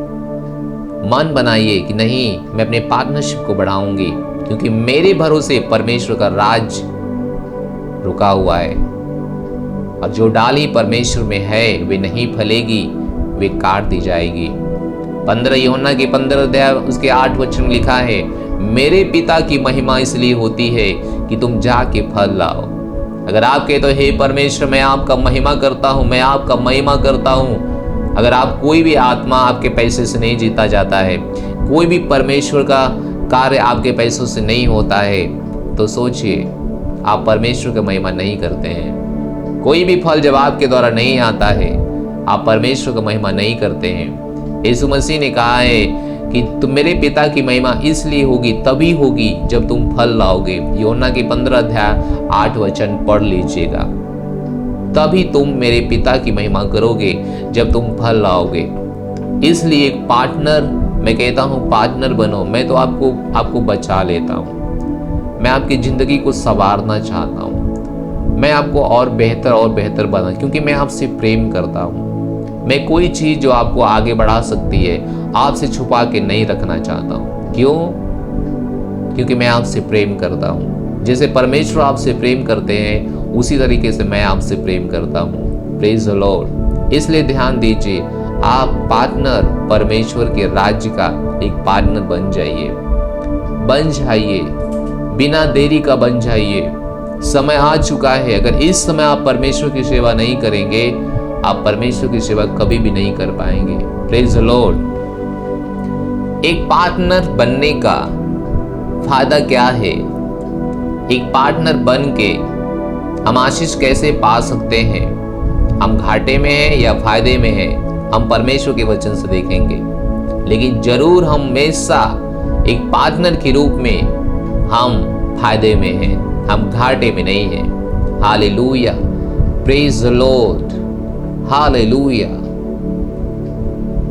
मन बनाइए कि नहीं, मैं अपने पार्टनरशिप को बढ़ाऊंगी, क्योंकि मेरे भरोसे परमेश्वर का राज रुका हुआ है। और जो डाली परमेश्वर में है वे नहीं फलेगी, वे काट दी जाएगी। 15 यूहन्ना के 15 अध्याय उसके 8 वचन लिखा है, मेरे पिता की महिमा इसलिए होती है कि तुम जाके फल लाओ। अगर आप कहते हो, हे परमेश्वर मैं आपका महिमा करता हूँ, मैं आपका महिमा करता हूँ, अगर आप कोई भी आत्मा आपके पैसे से नहीं जीता जाता है, कोई भी परमेश्वर का कार्य आपके पैसों से नहीं होता है, तो सोचिए आप परमेश्वर की महिमा नहीं करते हैं। कोई भी फल जब आपके द्वारा नहीं आता है, आप परमेश्वर की महिमा नहीं करते हैं। यीशु मसीह ने कहा है कि तुम मेरे पिता की महिमा इसलिए होगी, तभी होगी जब तुम फल लाओगे। यूहन्ना के 15 अध्याय 8 वचन पढ़ लीजिएगा। तभी तुम मेरे पिता की महिमा करोगे जब तुम फल लाओगे। इसलिए एक पार्टनर, मैं कहता हूँ पार्टनर बनो। मैं तो आपको बचा लेता हूँ, मैं आपकी जिंदगी को संवारना चाहता हूँ, मैं आपको और बेहतर बना, क्योंकि मैं आपसे प्रेम करता हूँ। मैं कोई चीज जो आपको आगे बढ़ा सकती है आपसे छुपा के नहीं रखना चाहता हूँ। क्यों? क्योंकि मैं आपसे प्रेम करता हूँ। जैसे परमेश्वर आपसे प्रेम करते हैं उसी तरीके से मैं आपसे प्रेम करता हूँ। Praise the Lord. इसलिए ध्यान दीजिए, आप पार्टनर, परमेश्वर के राज्य का एक पार्टनर बन जाइए, बिना देरी का बन जाइए। समय आ चुका है। अगर इस समय आप परमेश्वर की सेवा नहीं करेंगे, आप परमेश्वर की सेवा कभी भी नहीं कर पाएंगे। Praise the Lord. एक पार्टनर बनने का फायदा क्या है? एक पार्टनर बन के हम आशीष कैसे पा सकते हैं? हम घाटे में हैं या फायदे में हैं, हम परमेश्वर के वचन से देखेंगे। लेकिन जरूर हम हमेशा एक पार्टनर के रूप में हम फायदे में हैं, हम घाटे में नहीं हैं। Hallelujah, praise the Lord, hallelujah.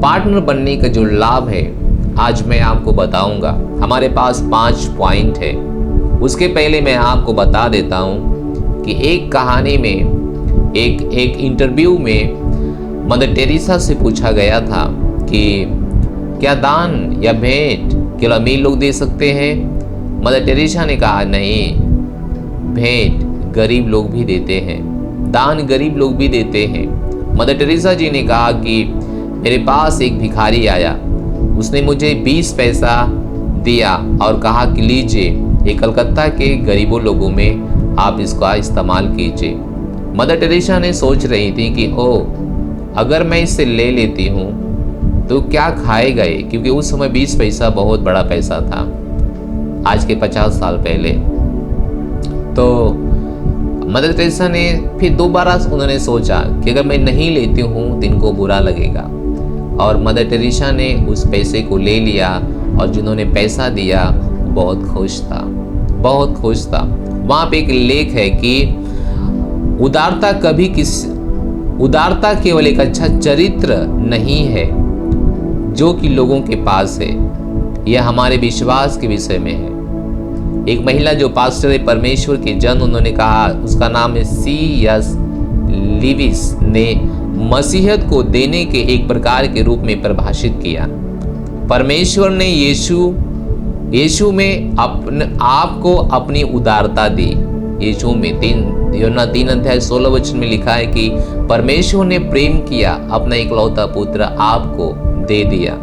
Partner बनने का जो लाभ है आज मैं आपको बताऊंगा। हमारे पास 5 पॉइंट है। उसके पहले मैं आपको बता देता हूं कि एक कहानी में, एक इंटरव्यू में मदर टेरेसा से पूछा गया था कि क्या दान या भेंट केवल अमीर लोग दे सकते हैं? मदर टेरेसा ने कहा नहीं, भेंट गरीब लोग भी देते हैं, दान गरीब लोग भी देते हैं। मदर टेरेसा जी ने कहा कि मेरे पास एक भिखारी आया, उसने मुझे 20 पैसा दिया और कहा कि लीजिए, ये कलकत्ता के गरीबों लोगों में आप इसका इस्तेमाल कीजिए। मदर टेरेसा ने सोच रही थी कि अगर मैं इससे ले लेती हूँ तो क्या खाएगा ये, क्योंकि उस समय 20 पैसा बहुत बड़ा पैसा था, आज के 50 साल पहले। तो मदर टेरेसा ने फिर दोबारा उन्होंने सोचा कि अगर मैं नहीं लेती हूँ तो इनको बुरा लगेगा, और मदर टेरेसा ने उस पैसे को ले लिया, और जिन्होंने पैसा दिया बहुत खुश था, बहुत खुश था। वहाँ पे एक लेख है कि उदारता केवल एक अच्छा चरित्र नहीं है जो कि लोगों के पास है, यह हमारे विश्वास के विषय में है। एक महिला जो पास्टर है परमेश्वर के जन, उन्होंने कहा, उसका नाम है C.S. लिविस ने मसीहत को देने के एक प्रकार के रूप में परिभाषित किया। परमेश्वर ने यीशु में अपने आप को अपनी उदारता दी। यीशु में 3:16 में लिखा है कि परमेश्वर ने प्रेम किया, अपना इकलौता पुत्र आपको दे दिया,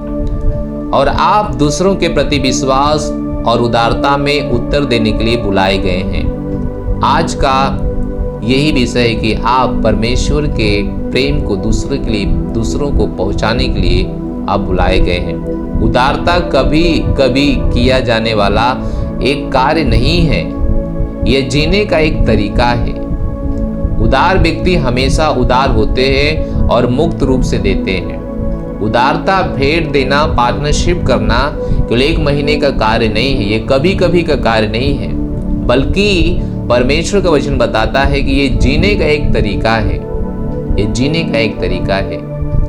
और आप दूसरों के प्रति विश्वास और उदारता में उत्तर देने के लिए बुलाए गए हैं। आज का यही विषय है कि आप परमेश्वर के प्रेम को दूसरों को पहुंचाने के लिए आप बुलाए गए हैं। उदारता कभी कभी किया जाने वाला एक कार्य नहीं है, यह जीने का एक तरीका है। उदार व्यक्ति हमेशा उदार होते हैं और मुक्त रूप से देते हैं। उदारता भेंट देना, पार्टनरशिप करना केवल 1 महीने का कार्य नहीं है, ये कभी कभी का कार्य नहीं है, बल्कि परमेश्वर का वचन बताता है कि ये जीने का एक तरीका है, ये जीने का एक तरीका है।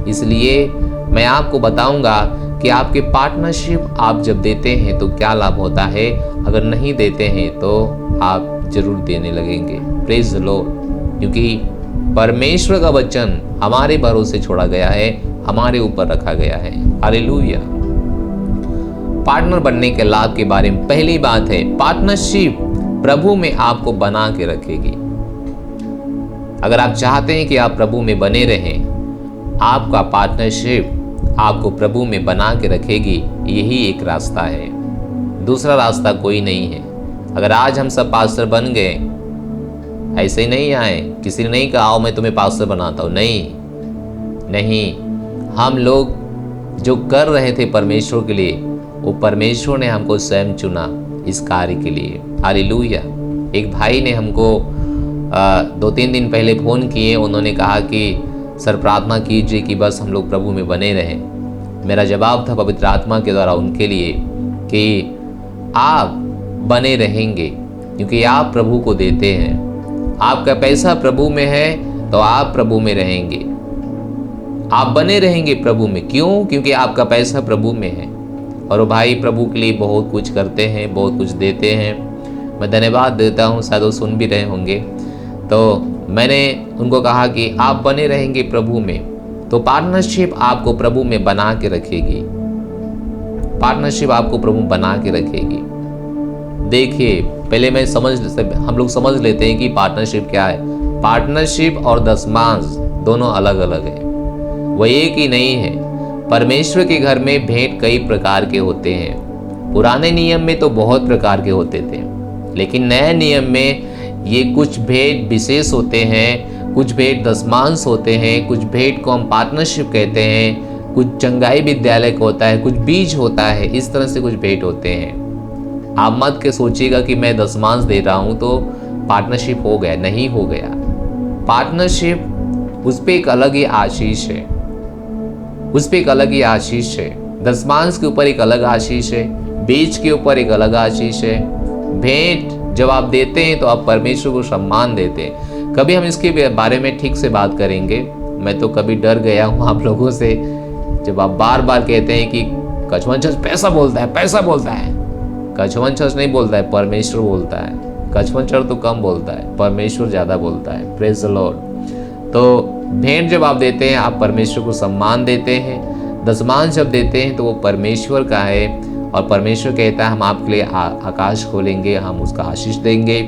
इसलिए मैं आपको बताऊंगा कि आपके पार्टनरशिप आप जब देते हैं तो क्या लाभ होता है, अगर नहीं देते हैं तो आप जरूर देने लगेंगे। Praise the Lord. क्योंकि परमेश्वर का वचन हमारे भरोसे छोड़ा गया है, हमारे ऊपर रखा गया है। हालेलुया। पार्टनर बनने के लाभ के बारे में पहली बात है, पार्टनरशिप प्रभु में आपको बना के रखेगी। अगर आप चाहते हैं कि आप प्रभु में बने रहें, आपका पार्टनरशिप आपको प्रभु में बना के रखेगी, यही एक रास्ता है, दूसरा रास्ता कोई नहीं है। अगर आज हम सब पास्टर बन गए, ऐसे ही नहीं आए, किसी ने नहीं कहा आओ मैं तुम्हें पास्टर बनाता हूँ, नहीं, हम लोग जो कर रहे थे परमेश्वर के लिए, वो परमेश्वर ने हमको स्वयं चुना इस कार्य के लिए। हालेलुया। एक भाई ने हमको 2-3 दिन पहले फ़ोन किए, उन्होंने कहा कि सर प्रार्थना कीजिए कि बस हम लोग प्रभु में बने रहें। मेरा जवाब था पवित्र आत्मा के द्वारा उनके लिए कि आप बने रहेंगे, क्योंकि आप प्रभु को देते हैं। आपका पैसा प्रभु में है तो आप प्रभु में रहेंगे, आप बने रहेंगे प्रभु में। क्यों? क्योंकि आपका पैसा प्रभु में है। और वो भाई प्रभु के लिए बहुत कुछ करते हैं, बहुत कुछ देते हैं। मैं धन्यवाद देता हूँ, शायद वो suन भी रहे होंगे। तो मैंने उनको कहा कि आप बने रहेंगे प्रभु में, तो पार्टनरशिप आपको प्रभु में बना के रखेगी, पार्टनरशिप आपको प्रभु बना के रखेगी। देखिए, पहले हम लोग समझ लेते हैं कि पार्टनरशिप क्या है। पार्टनरशिप और दशमांश दोनों अलग अलग है, वो एक ही नहीं है। परमेश्वर के घर में भेंट कई प्रकार के होते हैं। पुराने नियम में तो बहुत प्रकार के होते थे, लेकिन नए नियम में ये कुछ भेंट विशेष होते हैं, कुछ भेंट दशमांश होते हैं, कुछ भेंट को हम पार्टनरशिप कहते हैं, कुछ चंगाई विद्यालय का होता है, कुछ बीज होता है, इस तरह से कुछ भेंट होते हैं। आप मत के सोचिएगा कि मैं दशमांश दे रहा हूँ तो पार्टनरशिप हो गया, नहीं हो गया। पार्टनरशिप उस पर एक अलग ही आशीष है, उस पर एक अलग ही आशीष है। दशमांश के ऊपर एक अलग आशीष है, बीज के ऊपर एक अलग आशीष है। भेंट जब आप देते हैं तो आप परमेश्वर को सम्मान देते हैं। कभी हम इसके बारे में ठीक से बात करेंगे। मैं तो कभी डर गया हूँ आप लोगों से, जब आप बार बार कहते हैं कि कछुवन चर्च पैसा बोलता है, पैसा बोलता है। कछुवन चर्च नहीं बोलता है, परमेश्वर बोलता है। कछुवन चर्च तो कम बोलता है, परमेश्वर ज़्यादा बोलता है। Praise the Lord. तो भेंट जब आप देते हैं, आप परमेश्वर को सम्मान देते हैं। दशमांश जब देते हैं तो वो परमेश्वर का है, और परमेश्वर कहता है हम आपके लिए आकाश खोलेंगे, हम उसका आशीष देंगे।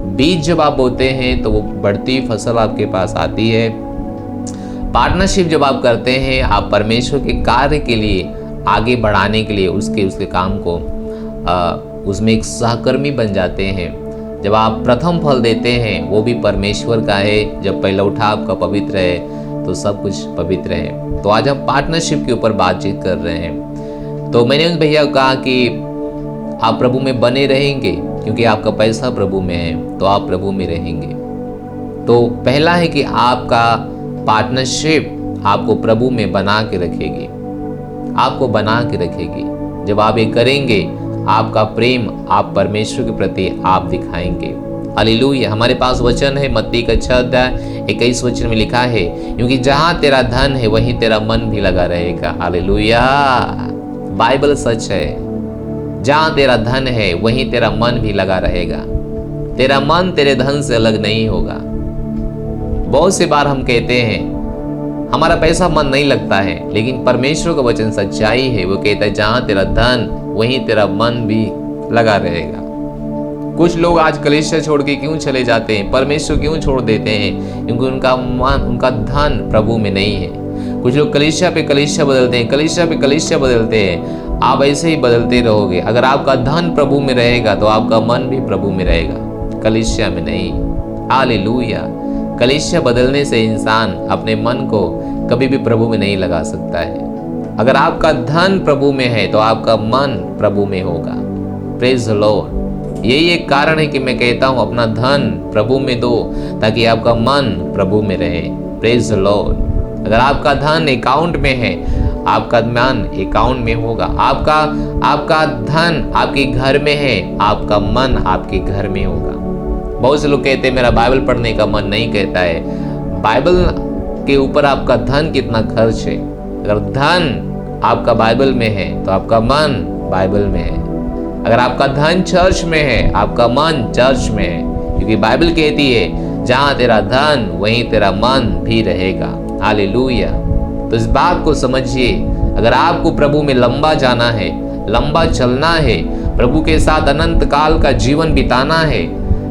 बीज जब आप बोते हैं तो वो बढ़ती फसल आपके पास आती है। पार्टनरशिप जब आप करते हैं, आप परमेश्वर के कार्य के लिए आगे बढ़ाने के लिए उसके काम को उसमें एक सहकर्मी बन जाते हैं। जब आप प्रथम फल देते हैं वो भी परमेश्वर का है। जब पहला उठा आपका पवित्र है तो सब कुछ पवित्र है। तो आज हम पार्टनरशिप के ऊपर बातचीत कर रहे हैं। तो मैंने उस भैया को कहा कि आप प्रभु में बने रहेंगे क्योंकि आपका पैसा प्रभु में है, तो आप प्रभु में रहेंगे। तो पहला है कि आपका पार्टनरशिप आपको प्रभु में बना के रखेगी, आपको बना के रखेगी। जब आप ये करेंगे आपका प्रेम आप परमेश्वर के प्रति आप दिखाएंगे। हालेलुया। हमारे पास वचन है मत्ती का 6 अध्याय 21 वचन में लिखा है, क्योंकि जहाँ तेरा धन है वहीं तेरा मन भी लगा रहेगा। हालेलुया। बाइबल सच है, जहाँ तेरा धन है वहीं तेरा मन भी लगा रहेगा। तेरा मन तेरे धन से अलग नहीं होगा। बहुत सी बार हम कहते हैं हमारा पैसा मन नहीं लगता है, लेकिन परमेश्वर का वचन सच्चाई है। वो कहता है जहाँ तेरा धन वहीं तेरा मन भी लगा रहेगा। कुछ लोग आज कलीसिया छोड़ के क्यों चले जाते हैं, परमेश्वर क्यों छोड़ देते हैं? क्योंकि उनका मन, उनका धन प्रभु में नहीं है। कुछ लोग कलीसिया पे कलीसिया बदलते हैं, कलीसिया पे कलीसिया बदलते हैं। आप ऐसे ही बदलते रहोगे। अगर आपका धन प्रभु में रहेगा तो आपका मन भी प्रभु में रहेगा, कलीसिया में नहीं। हालेलुया। कलीसिया बदलने से इंसान अपने मन को कभी भी प्रभु में नहीं लगा सकता है। अगर आपका धन प्रभु में है तो आपका मन प्रभु में होगा। Praise the Lord. यही एक कारण है कि मैं कहता हूं अपना धन प्रभु में दो ताकि आपका मन प्रभु में रहे। Praise the Lord. अगर आपका धन अकाउंट में है, आपका मन अकाउंट में होगा। आपका धन आपके घर में है, आपका मन आपके घर में होगा। बहुत से लोग कहते हैं मेरा बाइबल पढ़ने का मन नहीं कहता है। बाइबल के ऊपर आपका धन कितना खर्च है। अगर धन आपका बाइबल में है तो आपका मन बाइबल में है। अगर आपका धन चर्च में है, आपका मन चर्च में है, क्योंकि बाइबल कहती है जहां तेरा धन वहीं तेरा मन भी रहेगा। हालेलुया। तो इस बात को समझिए, अगर आपको प्रभु में लंबा जाना है, लंबा चलना है, प्रभु के साथ अनंत काल का जीवन बिताना है।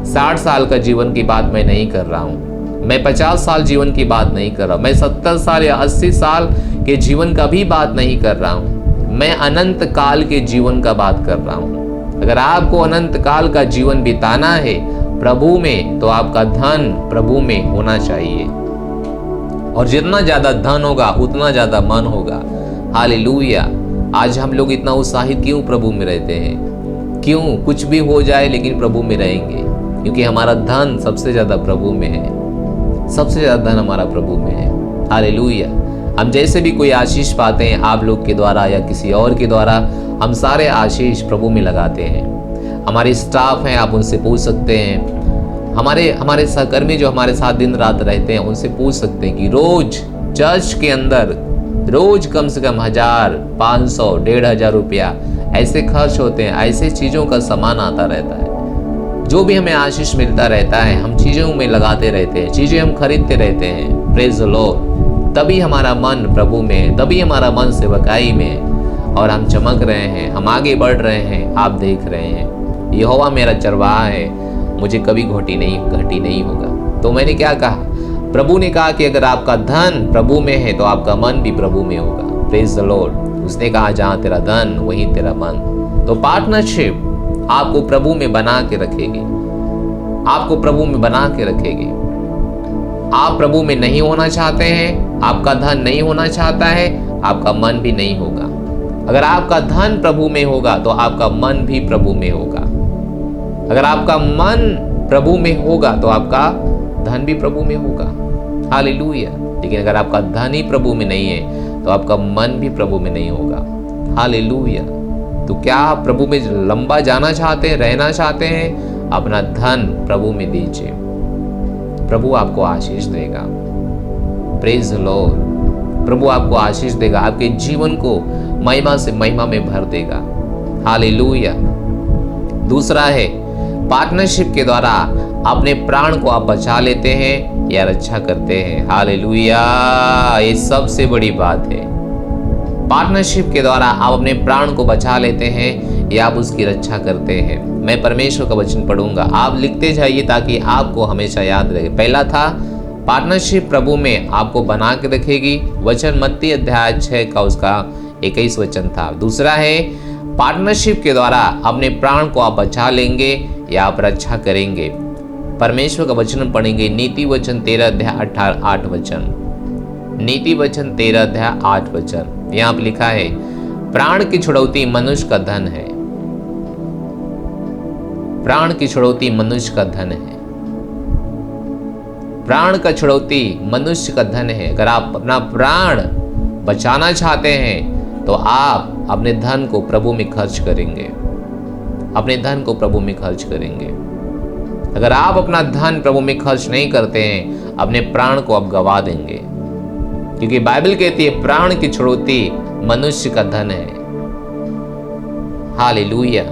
60 साल का जीवन की बात मैं नहीं कर रहा हूँ, मैं 50 साल जीवन की बात नहीं कर रहा हूँ, मैं 70 साल या 80 साल के जीवन का भी बात नहीं कर रहा हूँ, मैं अनंत काल के जीवन का बात कर रहा हूँ। अगर आपको अनंत काल का जीवन बिताना है प्रभु में तो आपका धन प्रभु में होना चाहिए। और जितना ज्यादा धन होगा उतना ज्यादा मन होगा। हालेलुया। आज हम लोग इतना उत्साहित क्यों प्रभु में रहते हैं? क्यों? कुछ भी हो जाए लेकिन प्रभु में रहेंगे, क्योंकि हमारा धन सबसे ज्यादा प्रभु में है। सबसे ज्यादा धन हमारा प्रभु में है। हालेलुया। हम जैसे भी कोई आशीष पाते हैं आप लोग के द्वारा या किसी और के द्वारा, हम सारे आशीष प्रभु में लगाते हैं। हमारे स्टाफ हैं, आप उनसे पूछ सकते हैं। हमारे सहकर्मी जो हमारे साथ दिन रात रहते हैं उनसे पूछ सकते हैं कि रोज चर्च के अंदर रोज कम से कम 1000, 500, 1500 रुपया ऐसे खर्च होते हैं। ऐसे चीजों का सामान आता रहता है। जो भी हमें आशीष मिलता रहता है हम चीजों में लगाते रहते हैं, चीजें हम खरीदते रहते हैं। Praise the Lord. तभी हमारा मन प्रभु में है, तभी हमारा मन सेवकाई में है और हम चमक रहे हैं, हम आगे बढ़ रहे हैं। आप देख रहे हैं यहोवा मेरा चरवाहा है, मुझे कभी घटी नहीं होगा। तो मैंने क्या कहा? प्रभु ने कहा कि अगर आपका धन प्रभु में है तो आपका मन भी प्रभु में होगा। Praise the Lord. उसने कहा जहां तेरा धन वहीं तेरा मन। तो पार्टनरशिप आपको प्रभु में बना के रखेगी, आपको प्रभु में बना के रखेगी। आप प्रभु में नहीं होना चाहते हैं, आपका धन नहीं होना चाहता है, आपका मन भी नहीं होगा। अगर आपका धन प्रभु में होगा तो आपका मन भी प्रभु में होगा। अगर आपका मन प्रभु में होगा तो आपका धन भी प्रभु में होगा। हालेलुया। लेकिन अगर आपका धन ही प्रभु में नहीं है तो आपका मन भी प्रभु में नहीं होगा। हालेलुया। तो क्या आप प्रभु में लंबा जाना चाहते हैं, रहना चाहते हैं? अपना धन प्रभु में दीजिए, प्रभु आपको आशीष देगा। Praise the Lord. प्रभु आपको आशीष देगा, आपके जीवन को महिमा से महिमा में भर देगा। हालेलुया। दूसरा है पार्टनरशिप के द्वारा अपने प्राण को आप बचा लेते हैं या रक्षा करते हैं। हालेलुया। ये सबसे बड़ी बात है। पार्टनरशिप के द्वारा आप अपने प्राण को बचा लेते हैं या आप उसकी रक्षा करते हैं। मैं परमेश्वर का वचन पढ़ूंगा, आप लिखते जाइए ताकि आपको हमेशा याद रहे। पहला था पार्टनरशिप प्रभु में आपको बना के रखेगी, वचन मत्ती अध्याय 6 का उसका 21 वचन था। दूसरा है पार्टनरशिप के द्वारा अपने प्राण को आप बचा लेंगे या आप रक्षा करेंगे। परमेश्वर का वचन पढ़ेंगे, नीति वचन 13 अध्याय 8 वचन। नीति वचन 13 अध्याय 8 वचन। यहाँ पर लिखा है, प्राण की छुड़ौती मनुष्य का धन है। प्राण की छुड़ौती मनुष्य का धन है। प्राण का छुड़ौती मनुष्य का धन है। अगर आप अपना प्राण बचाना चाहते हैं तो आप अपने धन को प्रभु में खर्च करेंगे। अपने धन को प्रभु में खर्च करेंगे। अगर आप अपना धन प्रभु में खर्च नहीं करते हैं, अपने प्राण को आप गवा देंगे, क्योंकि बाइबल कहती है प्राण की छुड़ौती मनुष्य का धन है। हालेलुया।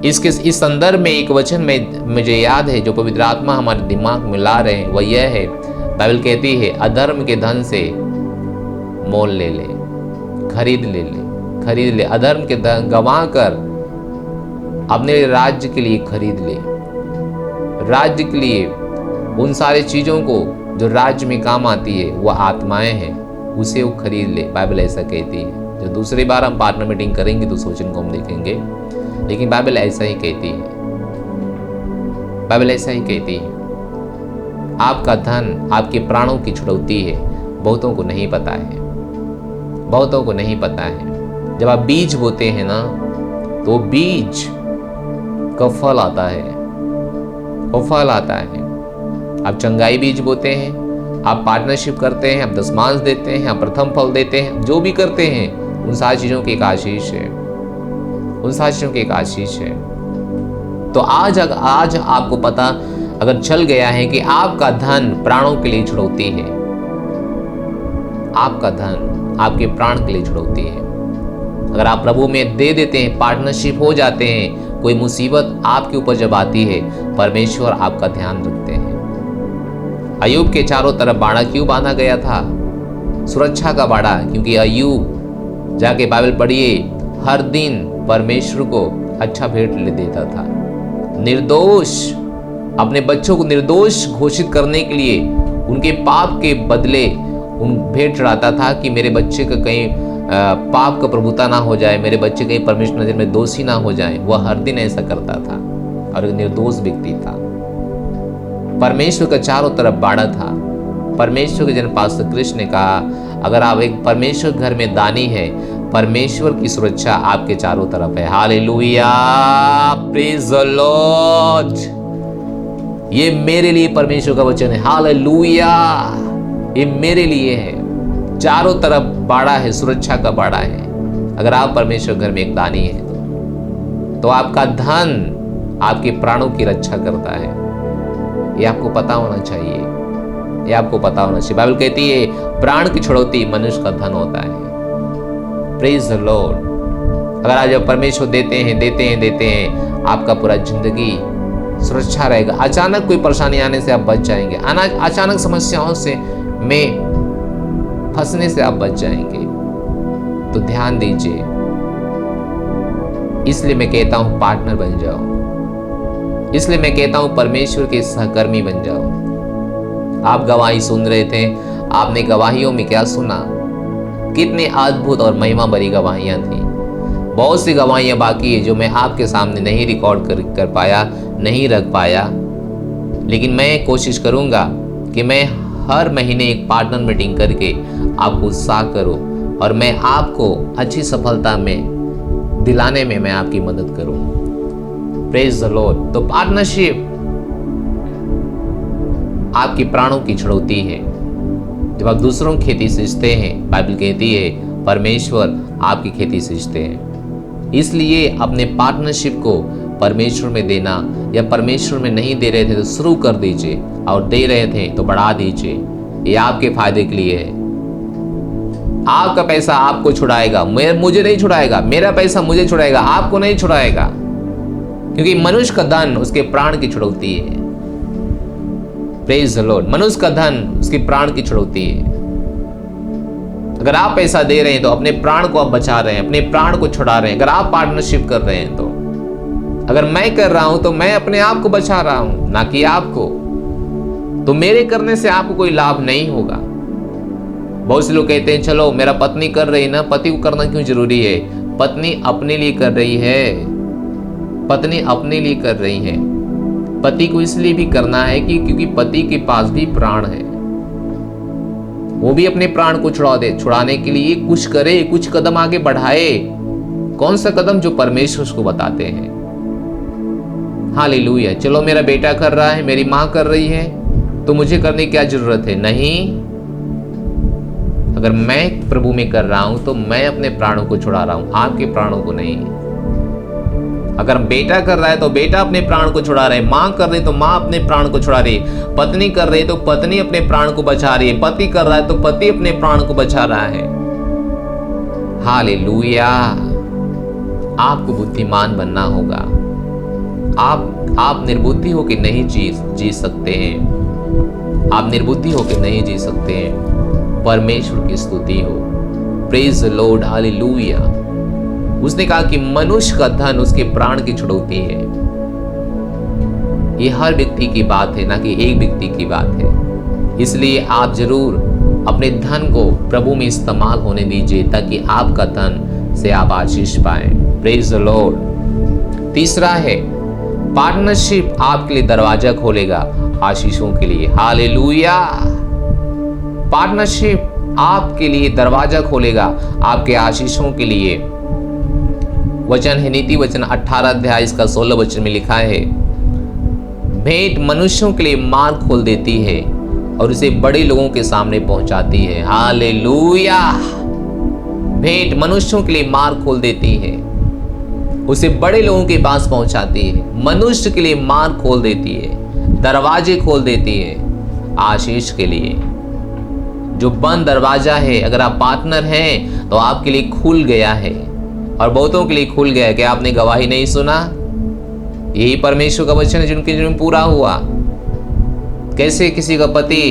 इस संदर्भ में एक वचन में मुझे याद है जो पवित्र आत्मा हमारे दिमाग में ला रहे हैं, वह यह है, बाइबल कहती है अधर्म के धन से मोल ले ले, खरीद ले। अधर्म के धन गंवा कर अपने राज्य के लिए खरीद ले। राज्य के लिए उन सारे चीजों को जो राज्य में काम आती है, वह आत्माएं हैं, उसे वो खरीद ले। बाइबल ऐसा कहती है। जो दूसरी बार हम पार्टनर मीटिंग करेंगे तो उस वचन को हम देखेंगे, लेकिन बाइबल ऐसा ही कहती है। बाइबल ऐसा ही कहती है। आपका धन आपके प्राणों की छुड़ौती है। बहुतों को नहीं पता है। बहुतों को नहीं पता है। जब आप बीज बोते हैं ना, तो बीज का फल आता है। वो फल आता है। आप चंगाई बीज बोते हैं, आप पार्टनरशिप करते हैं, आप दशमांश देते हैं, आप प्रथम फल देते हैं, जो भी करते हैं उन सारी चीजों की एक आशीष है। उन सारी चीजों की एक आशीष है। तो आज आपको पता अगर चल गया है कि आपका धन प्राणों के लिए छुड़ौती है। आपका धन आपके प्राण के लिए छुड़ौती है। अगर आप प्रभु में दे देते हैं, पार्टनरशिप हो जाते हैं, कोई मुसीबत आपके ऊपर जब आती है, परमेश्वर आपका ध्यान रखते हैं। अय्यूब के चारों तरफ बाड़ा क्यों बांधा गया था? सुरक्षा का बाड़ा, क्योंकि अय्यूब जाके बाइबल पढ़िए, हर दिन परमेश्वर को अच्छा भेंट ले देता था। निर्दोष, अपने बच्चों को निर्दोष घोषित करने के लिए उनके पाप के बदले उन भेंट चढ़ाता था कि मेरे बच्चे का कहीं पाप का प्रभुता ना हो जाए, मेरे बच्चे कहीं परमेश्वर नजर में दोषी ना हो जाए। वह हर दिन ऐसा करता था और एक निर्दोष व्यक्ति था। परमेश्वर का चारों तरफ बाड़ा था। परमेश्वर के जन पास्टर कृष्ण ने कहा, अगर आप एक परमेश्वर घर में दानी है, परमेश्वर की सुरक्षा आपके चारों तरफ है। Hallelujah, praise the Lord. ये मेरे लिए परमेश्वर का वचन है। हालेलुया, ये मेरे लिए है। चारों तरफ बाड़ा है, सुरक्षा का बाड़ा है। अगर आप परमेश्वर घर में एक दानी है तो आपका धन आपके प्राणों की रक्षा करता है। ये आपको पता होना चाहिए। ये आपको पता होना चाहिए। बाइबल कहती है प्राण की छुड़ौती मनुष्य का धन होता है। Praise the Lord. अगर आज आप परमेश्वर देते हैं, आपका पूरा जिंदगी सुरक्षा रहेगा। अचानक कोई परेशानी आने से आप बच जाएंगे। अचानक समस्याओं से में फंसने से आप बच जाएंगे। तो ध्यान दीजिए। इसलिए मैं कहता हूं पार्टनर बन जाओ। इसलिए मैं कहता हूं परमेश्वर के सहकर्मी बन जाओ। आप गवाही सुन रहे थे, आपने गवाहियों में क्या सुना? कितनी अद्भुत और महिमा भरी गवाहियां थी। बहुत सी गवाहियां बाकी है जो मैं आपके सामने नहीं रिकॉर्ड कर पाया, नहीं रख पाया, लेकिन मैं कोशिश करूंगा कि मैं हर महीने एक पार्टनर मीटिंग करके आपको उत्साह करूं और मैं आपको अच्छी सफलता में दिलाने में मैं आपकी मदद करूं। Praise the Lord. तो पार्टनरशिप आपकी प्राणों की छुड़ौती है। जब आप दूसरों की खेती सींचते हैं, बाइबल कहती है परमेश्वर आपकी खेती सींचते हैं। इसलिए अपने पार्टनरशिप को परमेश्वर में देना, या परमेश्वर में नहीं दे रहे थे तो शुरू कर दीजिए, और दे रहे थे तो बढ़ा दीजिए। ये आपके फायदे के लिए है। आपका पैसा आपको छुड़ाएगा, मुझे नहीं छुड़ाएगा। मेरा पैसा मुझे छुड़ाएगा, आपको नहीं छुड़ाएगा, क्योंकि मनुष्य का धन उसके प्राण की छुड़ौती है। Praise the Lord. मनुष्य का धन उसके प्राण की छुड़ौती है। अगर आप पैसा दे रहे हैं तो अपने प्राण को आप बचा रहे हैं, अपने प्राण को छुड़ा रहे हैं। अगर आप पार्टनरशिप कर रहे हैं तो, अगर मैं कर रहा हूं तो मैं अपने आप को बचा रहा हूं, ना कि आपको। तो मेरे करने से आपको कोई लाभ नहीं होगा। बहुत से लोग कहते हैं चलो मेरा पत्नी कर रही है ना, पति को करना क्यों जरूरी है? पत्नी अपने लिए कर रही है, पत्नी अपने लिए कर रही है। पति को इसलिए भी करना है कि क्योंकि पति के पास भी प्राण है, वो भी अपने प्राण को छुड़ाने के लिए कुछ करे, कुछ कदम आगे बढ़ाए। कौन सा कदम? जो परमेश्वर उसको बताते हैं। हालेलुया। चलो मेरा बेटा कर रहा है, मेरी माँ कर रही है, तो मुझे करने की क्या जरूरत है? नहीं, अगर मैं प्रभु में कर रहा हूं तो मैं अपने प्राणों को छुड़ा रहा हूं, आपके प्राणों को नहीं। अगर बेटा कर रहा है तो बेटा अपने प्राण को छुड़ा रहे, माँ कर रही तो माँ अपने प्राण को छुड़ा रही, पत्नी कर रही तो पत्नी अपने प्राण को बचा रही है, पति कर रहा है तो पति अपने प्राण को बचा रहा है। हालेलुया। आपको बुद्धिमान बनना होगा। आप निर्बुद्धि होकर नहीं जी सकते हैं। आप निर्बुद्धि होकर नहीं जी सकते हैं। परमेश्वर की स्तुति हो। Praise the Lord. हालेलुया। उसने कहा कि मनुष्य का धन उसके प्राण की छुड़ौती है। ये हर व्यक्ति की बात है, ना कि एक व्यक्ति की बात है। इसलिए आप जरूर अपने धन को प्रभु में इस्तेमाल होने दीजिए, ताकि आपका धन से आप आशीष पाएं। Praise the Lord. तीसरा है, पार्टनरशिप आपके लिए दरवाजा खोलेगा आशीषों के लिए। हालेलुया। पार्टनरशिप आपके लिए दरवाजा खोलेगा आपके आशीषों के लिए। वचन है नीति वचन 18 अध्याय इसका 16 वचन में लिखा है, भेंट मनुष्यों के लिए मार्ग खोल देती है और उसे बड़े लोगों के सामने पहुंचाती है। हालेलुया। भेंट मनुष्यों के लिए मार्ग खोल देती है, उसे बड़े लोगों के पास पहुंचाती है। मनुष्य के लिए मार्ग खोल देती है, दरवाजे खोल देती है आशीष के लिए। जो बंद दरवाजा है, अगर आप पार्टनर हैं तो आपके लिए खुल गया है, और बहुतों के लिए खुल गया है। क्या आपने गवाही नहीं सुना? यही परमेश्वर का वचन है जिनके जीवन में पूरा हुआ। कैसे किसी का पति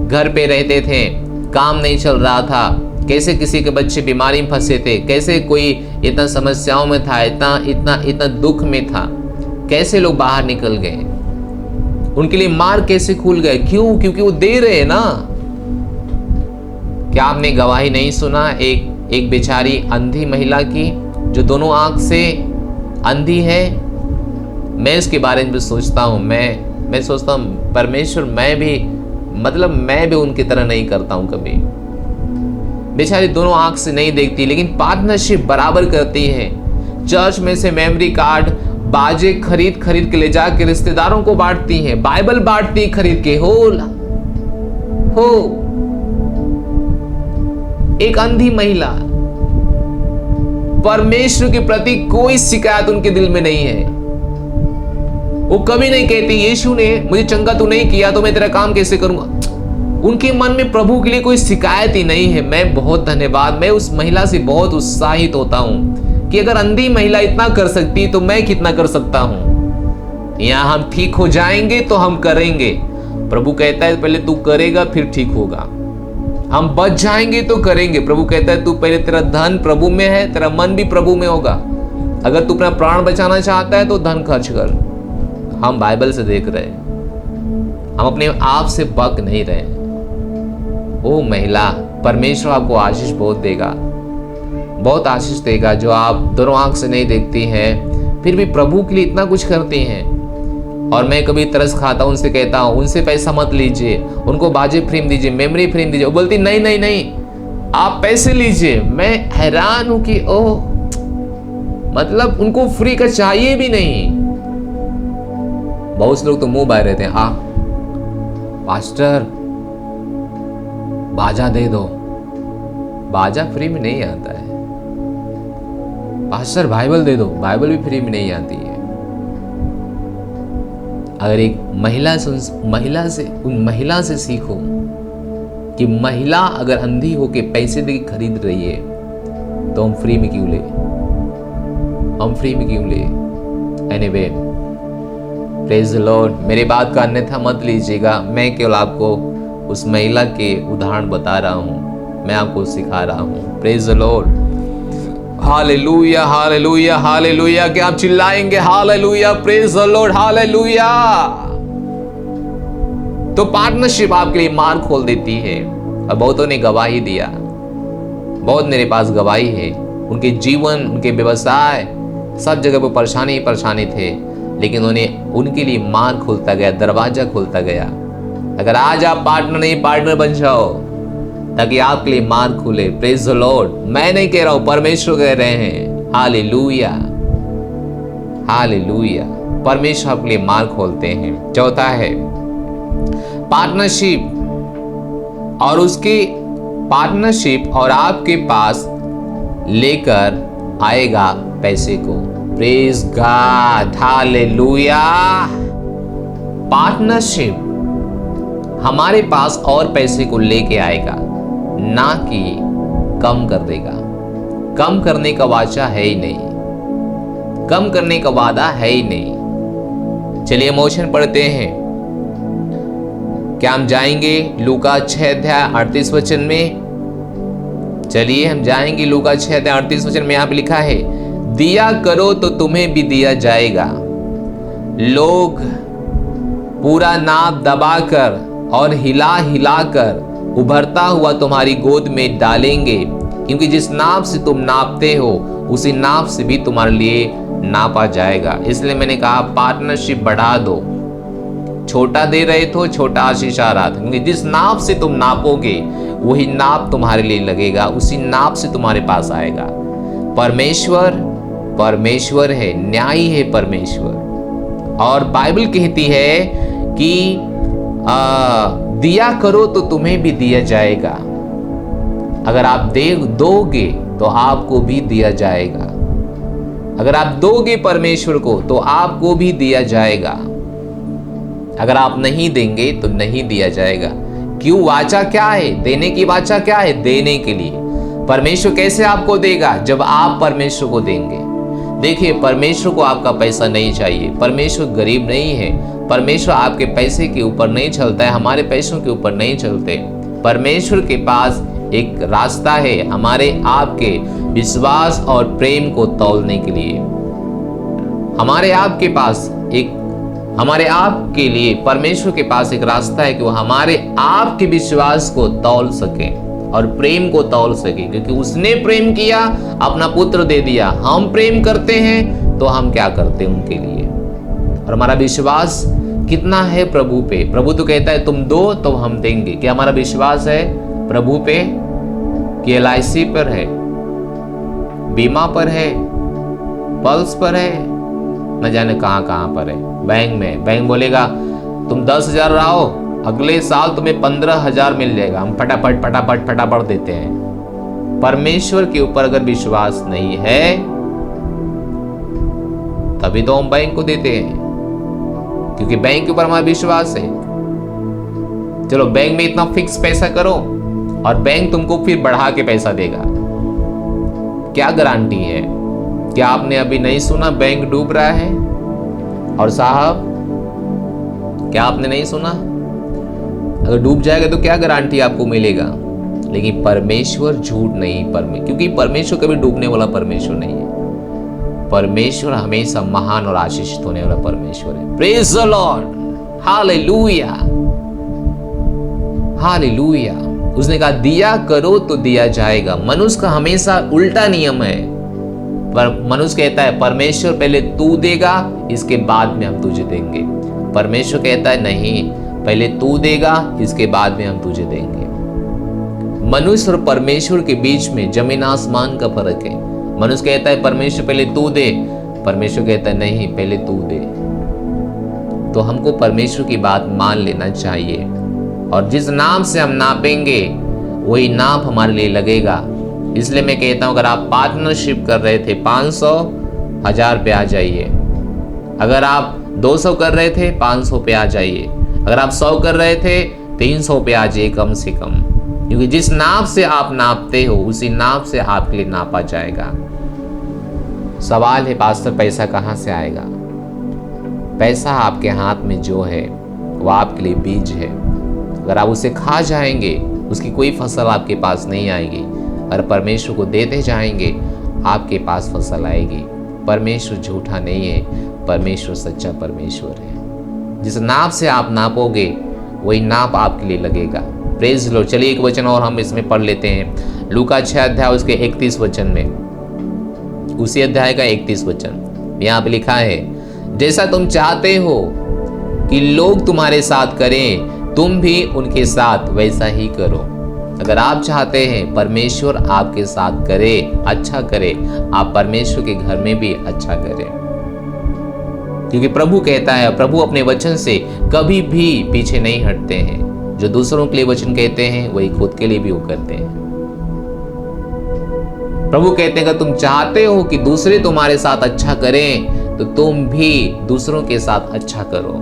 घर पे रहते थे, काम नहीं चल रहा था, कैसे किसी के बच्चे बीमारी में फंसे थे, कैसे कोई इतना समस्याओं में था, इतना दुख में था, कैसे लोग बाहर निकल गए, उनके लिए मार्ग कैसे खुल गए? क्यों? क्योंकि वो दे रहे हैं ना। क्या आपने गवाही नहीं सुना एक बेचारी अंधी महिला की, जो दोनों आंख से अंधी है? मैं इसके बारे में सोचता हूँ, मैं सोचता हूँ परमेश्वर, मैं भी उनकी तरह नहीं करता हूँ कभी। बेचारी दोनों आंख से नहीं देखती, लेकिन पार्टनरशिप बराबर करती है। चर्च में से मेमोरी कार्ड, बाजे खरीद के ले जाके रिश्तेदारों को बांटती है, बाइबल बांटती खरीद के। हो एक अंधी महिला, परमेश्वर के प्रति कोई शिकायत उनके दिल में नहीं है। वो कभी नहीं कहती यीशु ने मुझे चंगा तो नहीं किया तो मैं तेरा काम कैसे करूंगा। उनके मन में प्रभु के लिए कोई शिकायत ही नहीं है। मैं बहुत धन्यवाद, मैं उस महिला से बहुत उत्साहित होता हूं कि अगर अंधी महिला इतना कर सकती तो मैं कितना कर सकता हूं। यहां हम ठीक हो जाएंगे तो हम करेंगे। प्रभु कहता है पहले तू करेगा फिर ठीक होगा। हम बच जाएंगे तो करेंगे। प्रभु कहता है तू पहले, तेरा धन प्रभु में है, तेरा मन भी प्रभु में होगा। अगर तू अपना प्राण बचाना चाहता है तो धन खर्च कर। हम बाइबल से देख रहे हैं, हम अपने आप से बक नहीं रहे। ओ महिला, परमेश्वर आपको आशीष बहुत देगा, बहुत आशीष देगा। जो आप दोनों आंख से नहीं देखती हैं फिर भी प्रभु के लिए इतना कुछ करती हैं। और मैं कभी तरस खाता हूं, उनसे कहता हूं उनसे पैसा मत लीजिए, उनको बाजे फ्री में दीजिए, मेमोरी फ्री में दीजिए। वो बोलती नहीं नहीं नहीं, आप पैसे लीजिए। मैं हैरान हूं कि ओह, मतलब उनको फ्री का चाहिए भी नहीं। बहुत से लोग तो मुंह बाय रहते हैं, पास्टर बाजा दे दो। बाजा फ्री में नहीं आता है। पास्टर बाइबल दे दो, बाइबल भी फ्री में नहीं आती है। अगर एक उन महिला से सीखो कि महिला अगर अंधी होके पैसे दे के खरीद रही है तो हम फ्री में क्यों ले? Anyway, praise the Lord. मेरी बात का अन्यथा मत लीजिएगा। मैं केवल आपको उस महिला के उदाहरण बता रहा हूं, मैं आपको सिखा रहा हूं। Praise the Lord. Hallelujah, hallelujah, hallelujah. क्या आप चिल्लाएंगे hallelujah? Praise the Lord, hallelujah. तो पार्टनरशिप आपके लिए मार्ग खोल देती है। और बहुतों ने गवाही दिया, बहुत मेरे पास गवाही है उनके जीवन, उनके व्यवसाय, सब जगह पर परेशानी ही परेशानी थे, लेकिन उनके लिए मार्ग खुलता गया, दरवाजा खुलता गया। अगर आज आप पार्टनर बन जाओ ताकि आपके लिए मार्ग खुले। Praise the Lord. मैं नहीं कह रहा हूं, परमेश्वर कह रहे हैं। Hallelujah, hallelujah. परमेश्वर आपके लिए मार्ग खोलते हैं। चौथा है पार्टनरशिप, और उसकी पार्टनरशिप और आपके पास लेकर आएगा पैसे को। Praise God, hallelujah. पार्टनरशिप हमारे पास और पैसे को लेके आएगा, ना कि कम कर देगा। कम करने का वाचा है ही नहीं, कम करने का वादा है ही नहीं। चलिए मोशन पढ़ते हैं। क्या हम जाएंगे लूका 6 अध्याय 38 वचन में? चलिए हम जाएंगे लूका 6 अध्याय 38 वचन में। यहाँ पे लिखा है, दिया करो तो तुम्हें भी दिया जाएगा। लोग पूरा नाप दबाकर और हिला हिला कर उभरता हुआ तुम्हारी गोद में डालेंगे, क्योंकि जिस नाप से तुम नापते हो उसी नाप से भी तुम्हारे लिए नापा जाएगा। इसलिए मैंने कहा पार्टनरशिप बढ़ा दो। छोटा दे रहे तो छोटा आशीष आ रहा था, क्योंकि जिस नाप से तुम नापोगे वही नाप तुम्हारे लिए लगेगा, उसी नाप से तुम्हारे पास आएगा। परमेश्वर है, न्यायी है परमेश्वर। और बाइबल कहती है कि दिया करो तो तुम्हें भी दिया जाएगा। अगर आप दोगे तो आपको भी दिया जाएगा। अगर आप दोगे परमेश्वर को तो आपको भी दिया जाएगा। अगर आप नहीं देंगे तो नहीं दिया जाएगा। क्यों? वाचा क्या है? देने की वाचा क्या है? देने के लिए। परमेश्वर कैसे आपको देगा? जब आप परमेश्वर को देंगे। देखिए, परमेश्वर को आपका पैसा नहीं चाहिए। परमेश्वर गरीब नहीं है। परमेश्वर आपके पैसे के ऊपर नहीं चलता है, हमारे पैसों के ऊपर नहीं चलते। परमेश्वर के पास एक रास्ता है हमारे आपके विश्वास और प्रेम को तौलने के लिए। हमारे आप के लिए परमेश्वर के पास एक रास्ता है कि वो हमारे आप के विश्वास को तौल सके और प्रेम को तौल सके, क्योंकि उसने प्रेम किया, अपना पुत्र दे दिया। हम प्रेम करते हैं तो हम क्या करते हैं उनके लिए, और हमारा विश्वास कितना है प्रभु पे। प्रभु तो कहता है तुम दो तो हम देंगे। क्या हमारा विश्वास है प्रभु पे? कि LIC पर है, बीमा पर है, पल्स पर है, न जाने कहां पर है। बैंक बोलेगा तुम 10,000 लाओ, अगले साल तुम्हें 15,000 मिल जाएगा। हम फटाफट देते हैं। परमेश्वर के ऊपर अगर विश्वास नहीं है तभी तो हम बैंक को देते हैं, क्योंकि बैंक के ऊपर हमारा विश्वास है। चलो बैंक में इतना फिक्स पैसा करो और बैंक तुमको फिर बढ़ा के पैसा देगा। क्या गारंटी है? क्या आपने अभी नहीं सुना बैंक डूब रहा है? और साहब, क्या आपने नहीं सुना? अगर डूब जाएगा तो क्या गारंटी आपको मिलेगा? लेकिन परमेश्वर झूठ नहीं, क्योंकि परमेश्वर कभी डूबने वाला परमेश्वर नहीं है। परमेश्वर हमेशा महान और आशीषित होने वाला परमेश्वर है। Praise the Lord, hallelujah, hallelujah. उसने कहा दिया करो तो दिया जाएगा। मनुष्य का हमेशा उल्टा नियम है। पर मनुष्य कहता है परमेश्वर पहले तू देगा, इसके बाद में हम तुझे देंगे। परमेश्वर कहता है नहीं, पहले तू देगा, इसके बाद में हम तुझे देंगे। मनुष्य और परमेश्वर के बीच में जमीन आसमान का फर्क है। मनुष्य कहता है परमेश्वर पहले तू दे, परमेश्वर कहता है नहीं, पहले तू दे। तो हमको परमेश्वर की बात मान लेना चाहिए, और जिस नाप से हम नापेंगे वही नाप हमारे लिए लगेगा। इसलिए मैं कहता हूं अगर आप पार्टनरशिप कर रहे थे 500, 1000 पे आ जाइए। अगर आप 200 कर रहे थे 500 पे आ जाइए। अगर आप 100 कर रहे थे 300 पे आ जाइए कम से कम, क्योंकि जिस नाप से आप नापते हो उसी नाप से आपके लिए नापा जाएगा। सवाल है पास्टर पैसा कहाँ से आएगा? पैसा आपके हाथ में जो है वो आपके लिए बीज है। अगर आप उसे खा जाएंगे उसकी कोई फसल आपके पास नहीं आएगी। अगर परमेश्वर को देते जाएंगे आपके पास फसल आएगी। परमेश्वर झूठा नहीं है, परमेश्वर सच्चा परमेश्वर है। जिस नाप से आप नापोगे वही नाप आपके लिए लगेगा। प्रेज लो। चलिए एक वचन और हम इसमें पढ़ लेते हैं, लूका 6 अध्याय उसके 31 वचन में। उसी अध्याय का 31 वचन यहाँ पे लिखा है, जैसा तुम चाहते हो कि लोग तुम्हारे साथ करें, तुम भी उनके साथ वैसा ही करो। अगर आप चाहते हैं परमेश्वर आपके साथ करे, अच्छा करे, आप परमेश्वर के घर में भी अच्छा करें, क्योंकि प्रभु कहता है, प्रभु अपने वचन से कभी भी पीछे नहीं हटते हैं। जो दूसरों के लिए वचन कहते हैं वही खुद के लिए भी वो करते हैं। प्रभु कहते हैं, अगर तुम चाहते हो कि दूसरे तुम्हारे साथ अच्छा करें, तो तुम भी दूसरों के साथ अच्छा करो।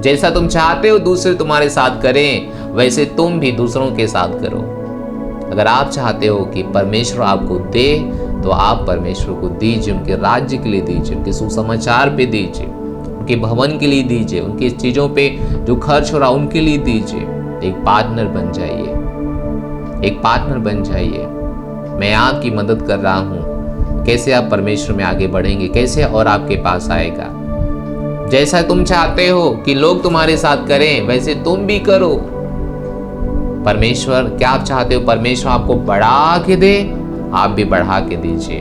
जैसा तुम चाहते हो दूसरे तुम्हारे साथ करें, वैसे तुम भी दूसरों के साथ करो। अगर आप चाहते हो कि परमेश्वर आपको दे, तो आप परमेश्वर को दीजिए, उनके राज्य के लिए दीजिए, उनके सुसमाचार पे दीजिए, उनके भवन के लिए दीजिए, उनकी चीजों पे जो खर्च हो रहा उनके लिए दीजिए। एक पार्टनर बन जाइए, एक पार्टनर बन जाइए। मैं आपकी मदद कर रहा हूं। कैसे आप परमेश्वर में आगे बढ़ेंगे, कैसे और आपके पास आएगा। जैसा तुम चाहते हो कि लोग तुम्हारे साथ करें, वैसे तुम भी करो। परमेश्वर, क्या आप चाहते हो परमेश्वर आपको बढ़ा के दे? आप भी बढ़ा के दीजिए,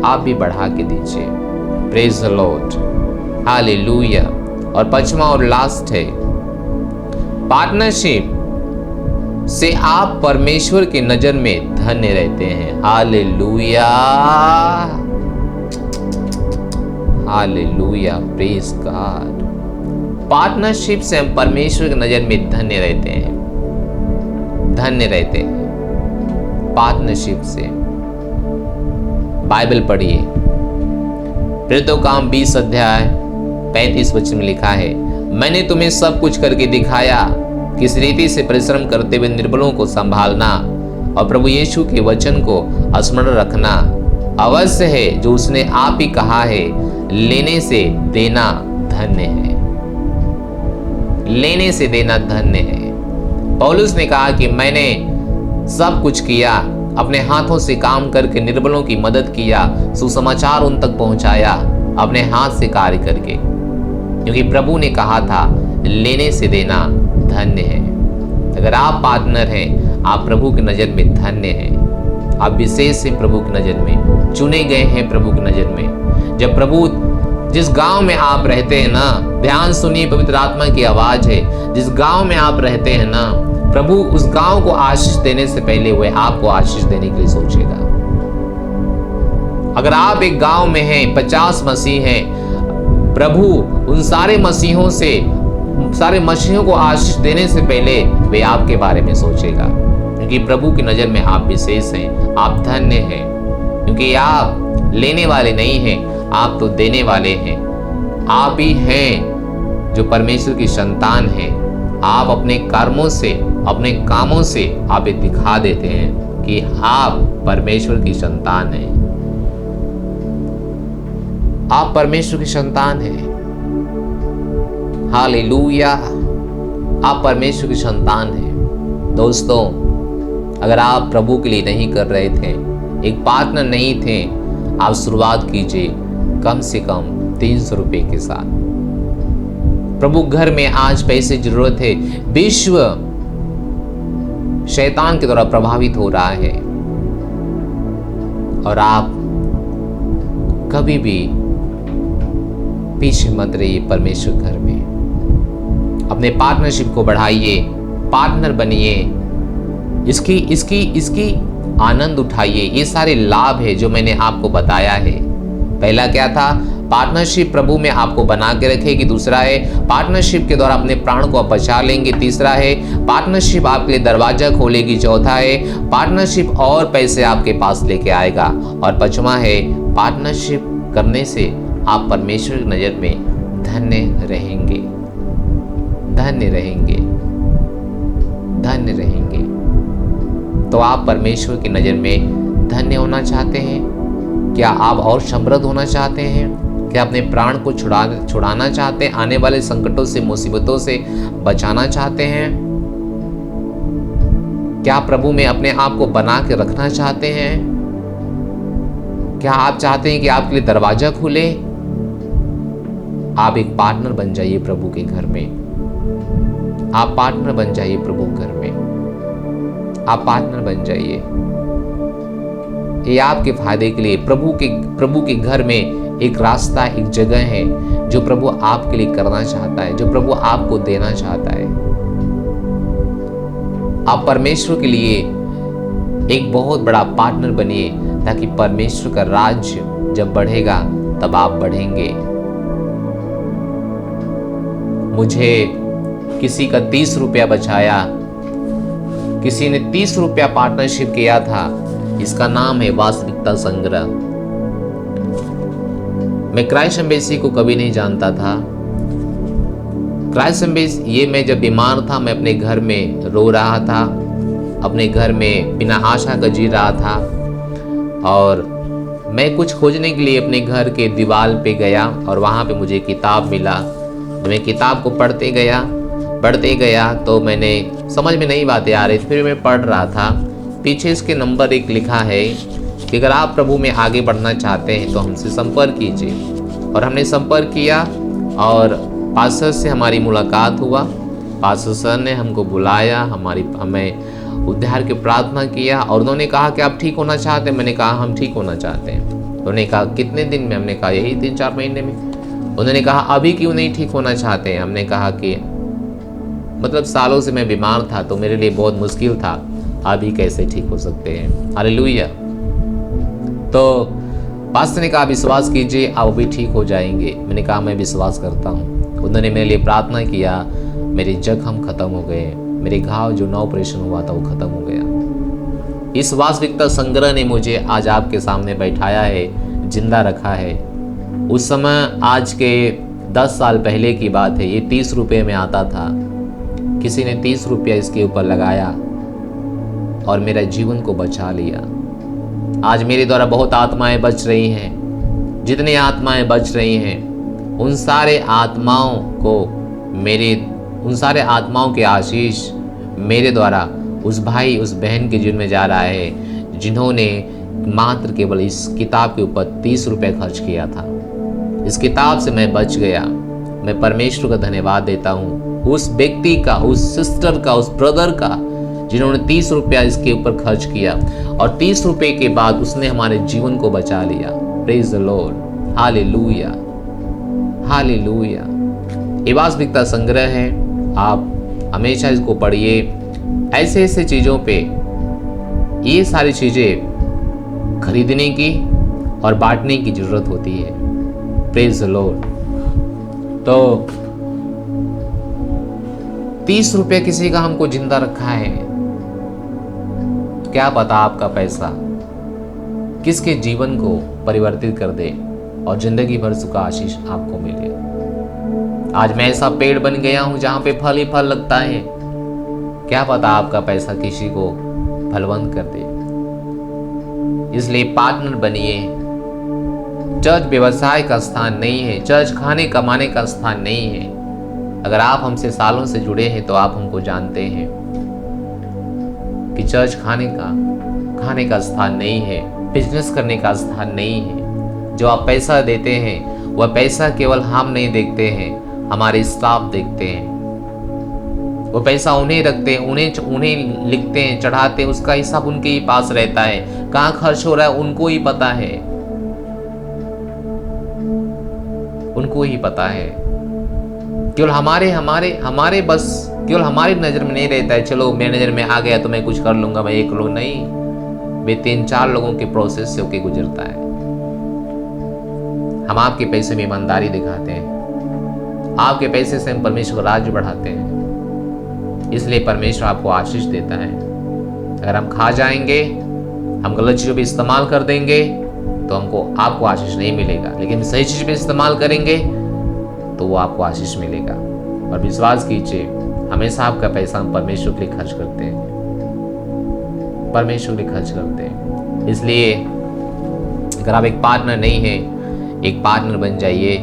आप भी बढ़ा के दीजिए। Praise the Lord, hallelujah. और पांचवा और लास्ट है, पार्टनरशिप से आप परमेश्वर की नजर में धन्य रहते हैं। Hallelujah, hallelujah, praise God. Partnership से हम परमेश्वर की नजर में धन्य रहते हैं, धन्य रहते हैं पार्टनरशिप से। बाइबल पढ़िए, प्रेरितों का काम 20 अध्याय 35 वचन में लिखा है, मैंने तुम्हें सब कुछ करके दिखाया, किस रीति से परिश्रम करते हुए निर्बलों को संभालना और प्रभु यीशु के वचन को स्मरण रखना अवश्य है, जो उसने आप ही कहा है, लेने से देना धन्य है, लेने से देना धन्य है। पौलुस ने कहा कि मैंने सब कुछ किया, अपने हाथों से काम करके निर्बलों की मदद किया, सुसमाचार उन तक पहुंचाया, अपने हाथ से कार्य करके, क्योंकि प्रभु ने कहा था लेने से देना धन्य है। अगर आप पार्टनर हैं, आप प्रभु की नजर में धन्य हैं। आप विशेष हैं प्रभु की नजर में, चुने गए हैं प्रभु की नजर में। जब प्रभु, जिस गांव में आप रहते हैं ना, ध्यान सुनिए, पवित्र आत्मा की आवाज है, जिस गांव में आप रहते हैं ना, प्रभु उस गांव को आशीष देने से पहले वह आपको आशीष देने के लिए सोचेगा। अगर आप एक गांव में हैं, 50 मसीह हैं, प्रभु उन सारे मसीहों से, सारे मसीहों को आशीष देने से पहले वे आपके बारे में सोचेगा, क्योंकि प्रभु की नजर में आप विशेष हैं, आप धन्य हैं, क्योंकि आप लेने वाले नहीं हैं, आप तो देने वाले हैं। आप ही हैं जो परमेश्वर की संतान हैं। आप अपने कर्मों से, अपने कामों से आप ये दिखा देते हैं कि आप परमेश्वर की संतान हैं, आप परमेश्वर की संतान हैं। हालेलुया, आप परमेश्वर की संतान हैं। दोस्तों, अगर आप प्रभु के लिए नहीं कर रहे थे, एक पार्टनर नहीं थे, आप शुरुआत कीजिए कम से कम 300 रुपए के साथ। प्रभु घर में आज पैसे की जरूरत है। विश्व शैतान के द्वारा प्रभावित हो रहा है, और आप कभी भी पीछे मत रहिए परमेश्वर घर में। अपने पार्टनरशिप को बढ़ाइए, पार्टनर बनिए, इसकी आनंद उठाइए। ये सारे लाभ है जो मैंने आपको बताया है। पहला क्या था? पार्टनरशिप प्रभु में आपको बना के रखेगी। दूसरा है पार्टनरशिप के द्वारा अपने प्राण को आप बचा लेंगे। तीसरा है पार्टनरशिप आपके लिए दरवाजा खोलेगी। चौथा है पार्टनरशिप और पैसे आपके पास लेके आएगा। और पांचवा है पार्टनरशिप करने से आप परमेश्वर की नजर में धन्य रहेंगे, धन्य रहेंगे, धन्य रहेंगे। तो आप परमेश्वर की नजर में धन्य होना चाहते हैं? क्या आप और समृद्ध होना चाहते हैं? क्या अपने प्राण को छुड़ाना चाहते हैं? आने वाले संकटों से, मुसीबतों से बचाना चाहते हैं? क्या प्रभु में अपने आप को बना के रखना चाहते हैं? क्या आप चाहते हैं कि आपके लिए दरवाजा खुले? आप एक पार्टनर बन जाइए प्रभु के घर में। आप पार्टनर बन जाइए प्रभु घर में। आप पार्टनर बन जाइए। ये आपके फायदे के लिए प्रभु के घर में एक रास्ता, एक जगह है जो प्रभु आपके लिए करना चाहता है, जो प्रभु आपको देना चाहता है। आप परमेश्वर के लिए एक बहुत बड़ा पार्टनर बनिए, ताकि परमेश्वर का राज्य जब बढ़ेगा तब आप बढ़ेंगे। मुझे किसी का 30 रुपया बचाया, किसी ने 30 रुपया पार्टनरशिप किया था। इसका नाम है वास्तविकता संग्रह। मैं क्राइस्ट एम्बेसी को कभी नहीं जानता था। क्राइस्ट एम्बेसी, ये मैं जब बीमार था, मैं अपने घर में रो रहा था, अपने घर में बिना आशा का जी रहा था, और मैं कुछ खोजने के लिए अपने घर के दीवार पे गया और वहाँ पे मुझे किताब मिला। जब मैं किताब को पढ़ते गया तो मैंने समझ में नई बातें आ रही थी, फिर मैं पढ़ रहा था। पीछे इसके नंबर 1 लिखा है कि अगर आप प्रभु में आगे बढ़ना चाहते हैं तो हमसे संपर्क कीजिए। और हमने संपर्क किया और पास्टर से हमारी मुलाकात हुआ। पास्टर सर ने हमको बुलाया, हमें उद्धार की प्रार्थना किया, और उन्होंने कहा कि आप ठीक होना चाहते हैं। मैंने कहा हम ठीक होना चाहते हैं। उन्होंने कहा कितने दिन में? हमने कहा यही 3-4 महीने में। उन्होंने कहा अभी क्यों नहीं ठीक होना चाहते हैं? हमने कहा कि मतलब सालों से मैं बीमार था तो मेरे लिए बहुत मुश्किल था, अभी कैसे ठीक हो सकते हैं। हालेलुया। तो पास्टर ने कहा विश्वास कीजिए, आप भी ठीक हो जाएंगे। मैंने कहा मैं विश्वास करता हूँ। उन्होंने मेरे लिए प्रार्थना किया, मेरे जख्म खत्म हो गए, मेरे घाव जो 9 ऑपरेशन हुआ था वो खत्म हो गया। इस वास्तविकता संग्रह ने मुझे आज आपके सामने बैठाया है, जिंदा रखा है। उस समय, आज के 10 साल पहले की बात है, ये 30 रुपये में आता था। किसी ने 30 रुपया इसके ऊपर लगाया और मेरा जीवन को बचा लिया। आज मेरे द्वारा बहुत आत्माएं बच रही हैं। जितनी आत्माएं बच रही हैं, उन सारे आत्माओं के आशीष मेरे द्वारा उस भाई, उस बहन के जीवन में जा रहा है, जिन्होंने मात्र केवल इस किताब के ऊपर 30 रुपये खर्च किया था। इस किताब से मैं बच गया। मैं परमेश्वर का धन्यवाद देता हूँ, उस व्यक्ति का, उस सिस्टर का, उस ब्रदर का, जिन्होंने 30 रुपया इसके ऊपर खर्च किया, और 30 रुपये के बाद उसने हमारे जीवन को बचा लिया। Praise the Lord. Hallelujah, hallelujah. ये वास्तविकता संग्रह है। आप हमेशा इसको पढ़िए। ऐसे ऐसे चीज़ों पे, ये सारी चीज़ें खरीदने की और बांटने की ज़रूरत होती है। Praise the Lord. तो 30 रुपये किसी का हमको जिंदा रखा है, क्या पता आपका पैसा किसके जीवन को परिवर्तित कर दे और जिंदगी भर सुख आशीष आपको मिले। आज मैं ऐसा पेड़ बन गया हूं जहां पे फल ही फल लगता है। क्या पता आपका पैसा किसी को फलवंत कर दे। इसलिए पार्टनर बनिए। चर्च व्यवसाय का स्थान नहीं है, चर्च खाने कमाने का स्थान नहीं है। अगर आप हमसे सालों से जुड़े हैं तो आप हमको जानते हैं कि चर्च खाने का स्थान नहीं है, बिजनेस करने का स्थान नहीं है। जो आप पैसा देते हैं वह पैसा केवल हम नहीं देखते हैं, हमारे स्टाफ देखते हैं। वो पैसा उन्हें रखते हैं, उन्हें लिखते हैं, चढ़ाते हैं, उसका हिसाब उनके ही पास रहता है। कहाँ खर्च हो रहा है उनको ही पता है, उनको ही पता है। केवल हमारे बस केवल हमारी नज़र में नहीं रहता है, चलो मेरी नज़र में आ गया तो मैं कुछ कर लूंगा, मैं एक लोग नहीं, वे 3-4 लोगों के प्रोसेस से होके गुजरता है। हम आपके पैसे में ईमानदारी दिखाते हैं, आपके पैसे से हम परमेश्वर का राज्य बढ़ाते हैं। इसलिए परमेश्वर आपको आशीष देता है। अगर हम खा जाएंगे, हम गलत चीज़ों पर इस्तेमाल कर देंगे तो आपको आशीष नहीं मिलेगा, लेकिन सही चीज़ पे इस्तेमाल करेंगे तो वो आपको आशीष मिलेगा। और विश्वास कीजिए, हमेशा आपका पैसा हम परमेश्वर के लिए खर्च करते हैं, परमेश्वर के लिए खर्च करते हैं। इसलिए अगर आप एक पार्टनर नहीं है, एक पार्टनर बन जाइए,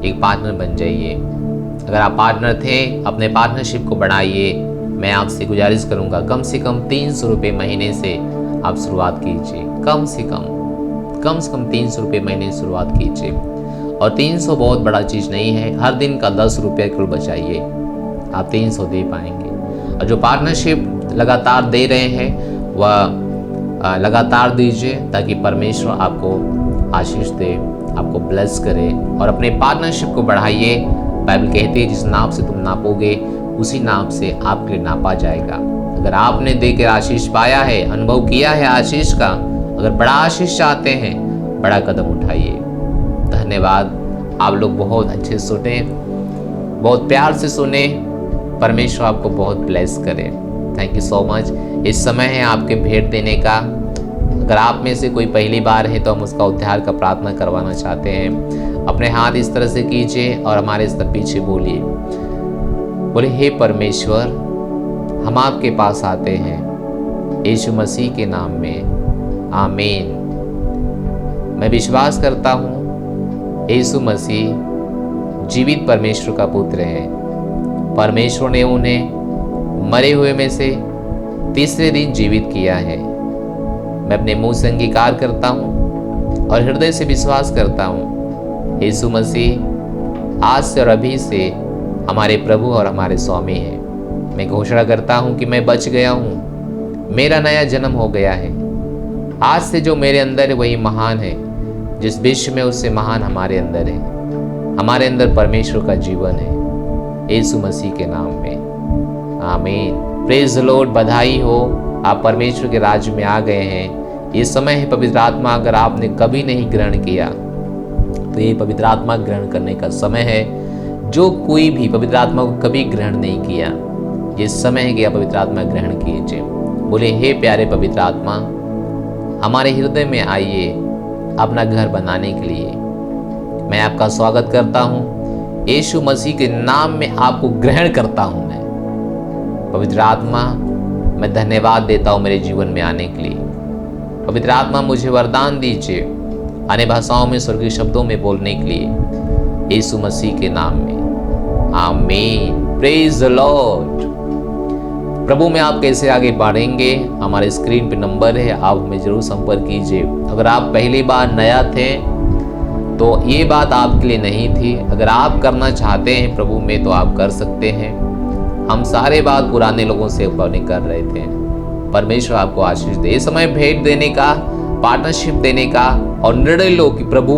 एक पार्टनर बन जाइए। अगर आप पार्टनर थे, अपने पार्टनरशिप को बढ़ाइए। मैं आपसे गुजारिश करूंगा, कम से कम 300 रुपये महीने से आप शुरुआत कीजिए। कम से कम 300 रुपये महीने से शुरुआत कीजिए। और 300 बहुत बड़ा चीज़ नहीं है, हर दिन का 10 रुपये केवल बचाइए, आप 300 दे पाएंगे। और जो पार्टनरशिप लगातार दे रहे हैं वह लगातार दीजिए ताकि परमेश्वर आपको आशीष दे, आपको ब्लेस करे और अपने पार्टनरशिप को बढ़ाइए। बाइबल कहती है जिस नाप से तुम नापोगे उसी नाप से आपके लिए नापा जाएगा। अगर आपने देकर आशीष पाया है, अनुभव किया है आशीष का, अगर बड़ा आशीष चाहते हैं, बड़ा कदम उठाइए। धन्यवाद। आप लोग बहुत अच्छे सुने, बहुत प्यार से सुने। परमेश्वर आपको बहुत ब्लेस करे। Thank you so much. इस समय है आपके भेंट देने का। अगर आप में से कोई पहली बार है तो हम उसका उद्धार का प्रार्थना करवाना चाहते हैं। अपने हाथ इस तरह से कीजिए और हमारे इस तरह पीछे बोलिए, बोले हे परमेश्वर, हम आपके पास आते हैं यीशु मसीह के नाम में, आमीन। मैं विश्वास करता हूँ यीशु मसीह जीवित परमेश्वर का पुत्र है। परमेश्वर ने उन्हें मरे हुए में से तीसरे दिन जीवित किया है। मैं अपने मुंह से अंगीकार करता हूँ और हृदय से विश्वास करता हूँ यीशु मसीह आज से और अभी से हमारे प्रभु और हमारे स्वामी हैं। मैं घोषणा करता हूँ कि मैं बच गया हूँ, मेरा नया जन्म हो गया है। आज से जो मेरे अंदर है वही महान है, जिस विश्व में उससे महान हमारे अंदर है। हमारे अंदर परमेश्वर का जीवन है यीशु मसीह के नाम में, आमीन। Praise the Lord. बधाई हो, आप परमेश्वर के राज्य में आ गए हैं। ये समय है पवित्र आत्मा अगर आपने कभी नहीं ग्रहण किया तो ये पवित्र आत्मा ग्रहण करने का समय है। जो कोई भी पवित्र आत्मा को कभी ग्रहण नहीं किया, ये समय है कि आप पवित्र आत्मा ग्रहण कीजिए। बोले हे प्यारे पवित्र आत्मा, हमारे हृदय में आइए अपना घर बनाने के लिए। मैं आपका स्वागत करता हूँ, यीशु मसीह के नाम में आपको ग्रहण करता हूँ। मैं पवित्र आत्मा, मैं धन्यवाद देता हूँ मेरे जीवन में आने के लिए। पवित्र आत्मा मुझे वरदान दीजिए अन्य भाषाओं में, स्वर्गीय शब्दों में बोलने के लिए यीशु मसीह के नाम में, आमीन। Praise the Lord. प्रभु में आप कैसे आगे बढ़ेंगे, हमारे स्क्रीन पे नंबर है, आप हमें जरूर संपर्क कीजिए। अगर आप पहली बार नया थे तो ये बात आपके लिए नहीं थी। अगर आप करना चाहते हैं प्रभु में तो आप कर सकते हैं। हम सारे बात पुराने लोगों से बने कर रहे थे। परमेश्वर आपको आशीष दे। इस समय भेंट देने का, पार्टनरशिप देने का और निर्णय लो कि प्रभु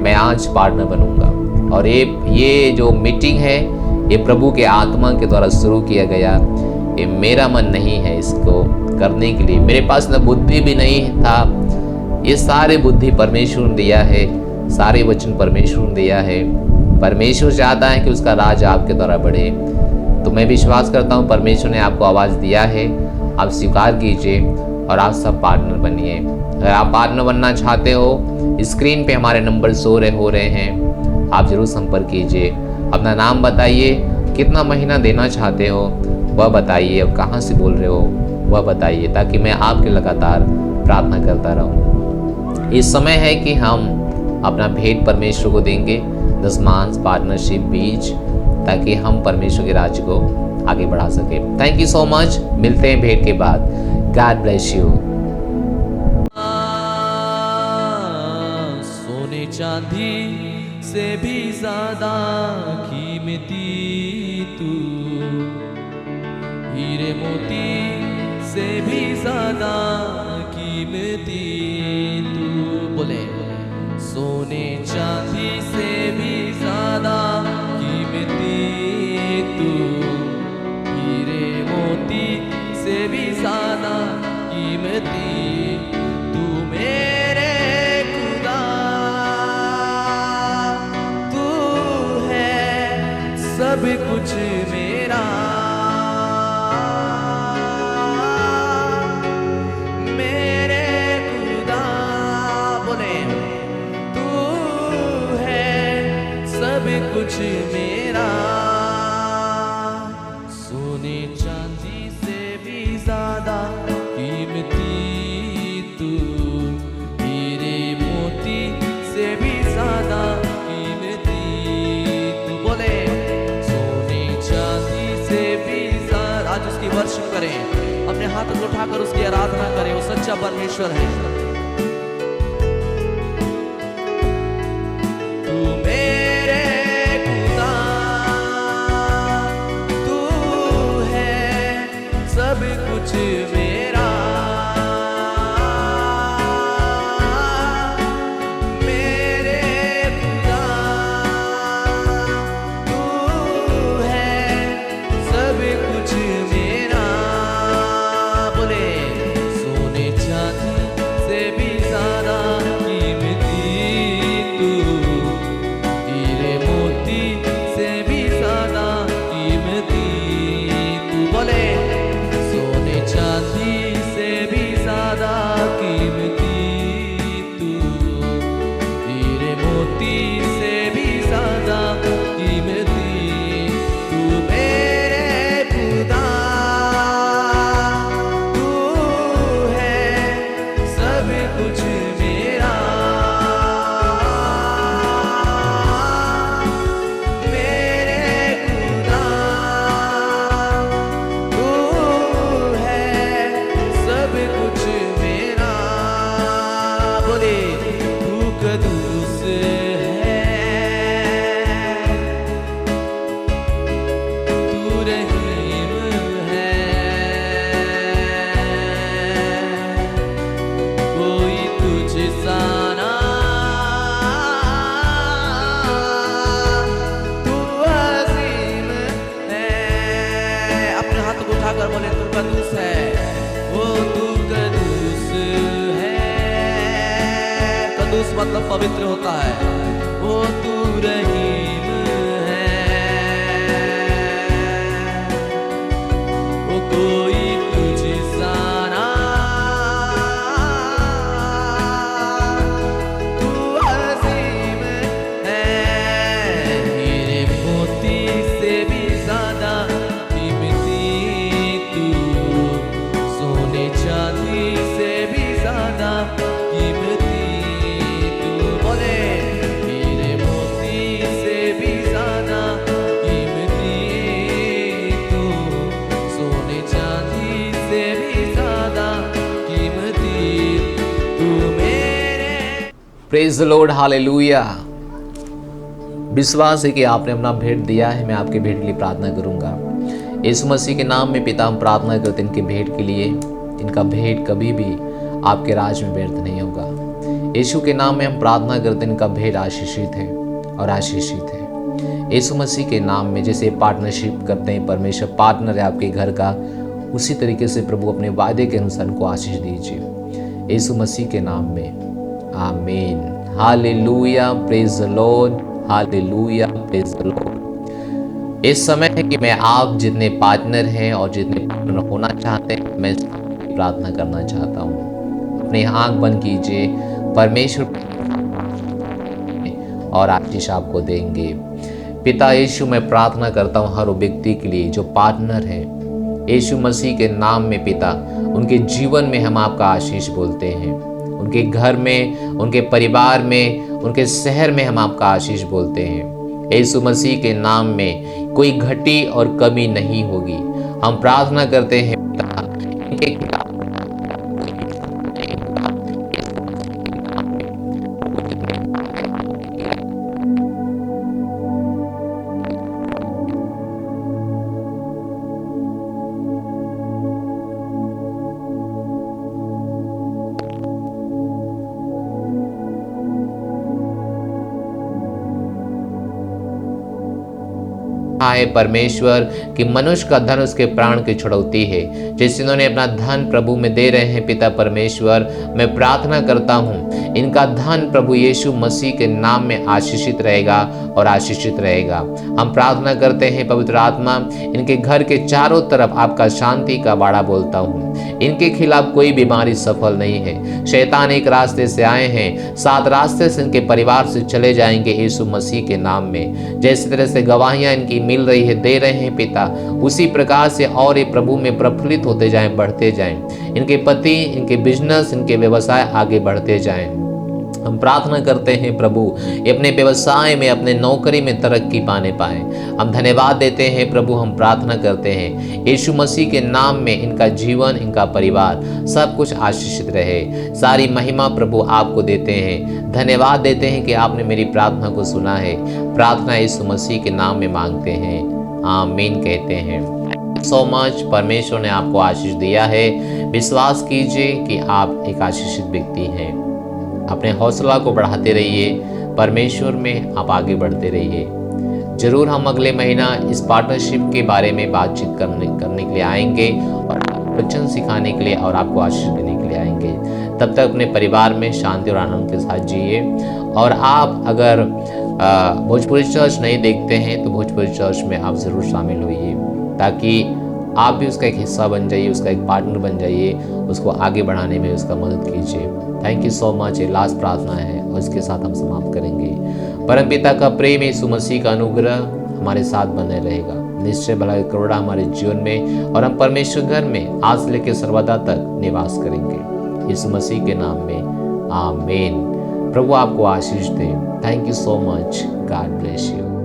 मैं आज पार्टनर बनूंगा। और ये जो मीटिंग है ये प्रभु के आत्मा के द्वारा शुरू किया गया। ये मेरा मन नहीं है इसको करने के लिए, मेरे पास न बुद्धि भी नहीं था। ये सारे बुद्धि परमेश्वर ने दिया है, सारे वचन परमेश्वर ने दिया है। परमेश्वर चाहता है कि उसका राज आपके द्वारा बढ़े। तो मैं विश्वास करता हूँ परमेश्वर ने आपको आवाज़ दिया है, आप स्वीकार कीजिए और आप सब पार्टनर बनिए। अगर आप पार्टनर बनना चाहते हो, स्क्रीन पे हमारे नंबर शो हो रहे हैं, आप जरूर संपर्क कीजिए। अपना नाम बताइए, कितना महीना देना चाहते हो वह बताइए, और कहाँ से बोल रहे हो वह बताइए, ताकि मैं आपके लगातार प्रार्थना करता रहूँ। इस समय है कि हम अपना भेंट परमेश्वर को देंगे, दशमांश, पार्टनरशिप, बीज, ताकि हम परमेश्वर के राज्य को आगे बढ़ा सके। Thank you so much. मिलते हैं भेंट के बाद। God bless you. सोने चांदी से भी ज्यादा कीमती तू, हीरे मोती से भी ज्यादा कीमती तू। बोले सोने चांदी से भी ज्यादा कीमती तू, हीरे मोती से भी ज्यादा कीमती तू। मेरे खुदा तू है सब कुछ मेरा, मेरे खुदा। बोले तू है सब कुछ मेरा। सोने चांदी से भी ज्यादा कीमती तू, हीरे मोती से भी ज्यादा कीमती तू। बोले सोने चांदी से भी ज्यादा। आज उसकी वर्शिप करें, अपने हाथ को उठाकर उसकी आराधना करें। वो सच्चा परमेश्वर है। तू मेरे खुदा, तू है सब कुछ मेरा, मतलब पवित्र होता है। वो तू रहीम है, वो कोई तुझसा ना, तू अजीम है। हीरे मोती से भी ज्यादा कीमती तू, सोने चांदी से भी ज्यादा कीमती तू। बोले हीरे मोती से भी ज्यादा कीमती तू, सोने चांदी से भी ज्यादा कीमती तू मेरे। Praise the Lord, hallelujah. विश्वास है कि आपने अपना भेंट दिया है। मैं आपके भेंट के लिए प्रार्थना करूंगा। यीशु मसीह के नाम में पिता, हम प्रार्थना करते हैं इनके भेंट के लिए। इनका भेंट कभी भी आपके राज में व्यर्थ नहीं होगा। यीशु के नाम में हम प्रार्थना करते हैं इनका भेंट आशीषित है और आशीषित है। यीशु मसीह के नाम में जैसे पार्टनरशिप करते हैं, परमेश्वर पार्टनर है आपके घर का, उसी तरीके से प्रभु अपने वायदे के अनुसार उनको आशीष दीजिए यीशु मसीह के नाम में, आमीन। Hallelujah, praise the Lord, hallelujah, praise the Lord. इस समय है कि मैं आप जितने पार्टनर हैं और जितने पार्टनर होना चाहते हैं, मैं प्रार्थना करना चाहता हूँ। अपनी आंख बंद कीजिए, परमेश्वर और आशीष आपको देंगे। पिता यीशु, मैं प्रार्थना करता हूँ हर व्यक्ति के लिए जो पार्टनर है, यीशु मसीह के नाम में पिता, उनके जीवन में हम आपका आशीष बोलते हैं। उनके घर में, उनके परिवार में, उनके शहर में हम आपका आशीष बोलते हैं। यीशु मसीह के नाम में कोई घटी और कमी नहीं होगी। हम प्रार्थना करते हैं पिता, इनके खिलाफ है परमेश्वर कि मनुष्य का धन उसके प्राण की छुड़ौती है। जिस इन्होंने अपना धन प्रभु में दे रहे हैं पिता परमेश्वर, मैं प्रार्थना करता हूँ इनका धन प्रभु यीशु मसीह के नाम में आशीषित रहेगा और आशीषित रहेगा। हम प्रार्थना करते हैं पवित्र आत्मा, इनके घर के चारों तरफ आपका शांति का बाड़ा बोलता हूँ। इनके खिलाफ कोई बीमारी सफल नहीं है। शैतान एक रास्ते से आए हैं, 7 रास्ते से इनके परिवार से चले जाएंगे यीशु मसीह के नाम में। जैसे तरह से गवाहियां इनकी मिल रही है, दे रहे हैं पिता, उसी प्रकार से और ये प्रभु में प्रफुल्लित होते जाएं, बढ़ते जाएं। इनके पति, इनके बिजनेस, इनके व्यवसाय आगे बढ़ते जाएं। हम प्रार्थना करते हैं प्रभु अपने व्यवसाय में, अपने नौकरी में तरक्की पाने पाए। हम धन्यवाद देते हैं प्रभु। हम प्रार्थना करते हैं यीशु मसीह के नाम में इनका जीवन, इनका परिवार सब कुछ आशीषित रहे। सारी महिमा प्रभु आपको देते हैं। धन्यवाद देते हैं कि आपने मेरी प्रार्थना को सुना है। प्रार्थना यीशु मसीह के नाम में मांगते हैं, आमीन कहते हैं। सो मच, परमेश्वर ने आपको आशीष दिया है। विश्वास कीजिए कि आप एक आशीषित व्यक्ति हैं। अपने हौसला को बढ़ाते रहिए, परमेश्वर में आप आगे बढ़ते रहिए। जरूर हम अगले महीना इस पार्टनरशिप के बारे में बातचीत करने के लिए आएंगे और वचन सिखाने के लिए और आपको आशीष देने के लिए आएंगे। तब तक अपने परिवार में शांति और आनंद के साथ जिए। और आप अगर भोजपुरी चर्च नहीं देखते हैं तो भोजपुरी चर्च में आप ज़रूर शामिल होइए, ताकि आप भी उसका एक हिस्सा बन जाइए, उसका एक पार्टनर बन जाइए, उसको आगे बढ़ाने में उसका मदद कीजिए। Thank you so much. ये लास्ट प्रार्थना है और इसके साथ हम समाप्त करेंगे। परमपिता का प्रेम, यीशु मसीह का अनुग्रह हमारे साथ बने रहेगा। निश्चय भलाई करुणा हमारे जीवन में और हम परमेश्वर घर में आज से लेकर सर्वदा तक निवास करेंगे। यीशु मसीह के नाम में, आमीन। प्रभु आपको आशीष दे। Thank you so much. God bless you.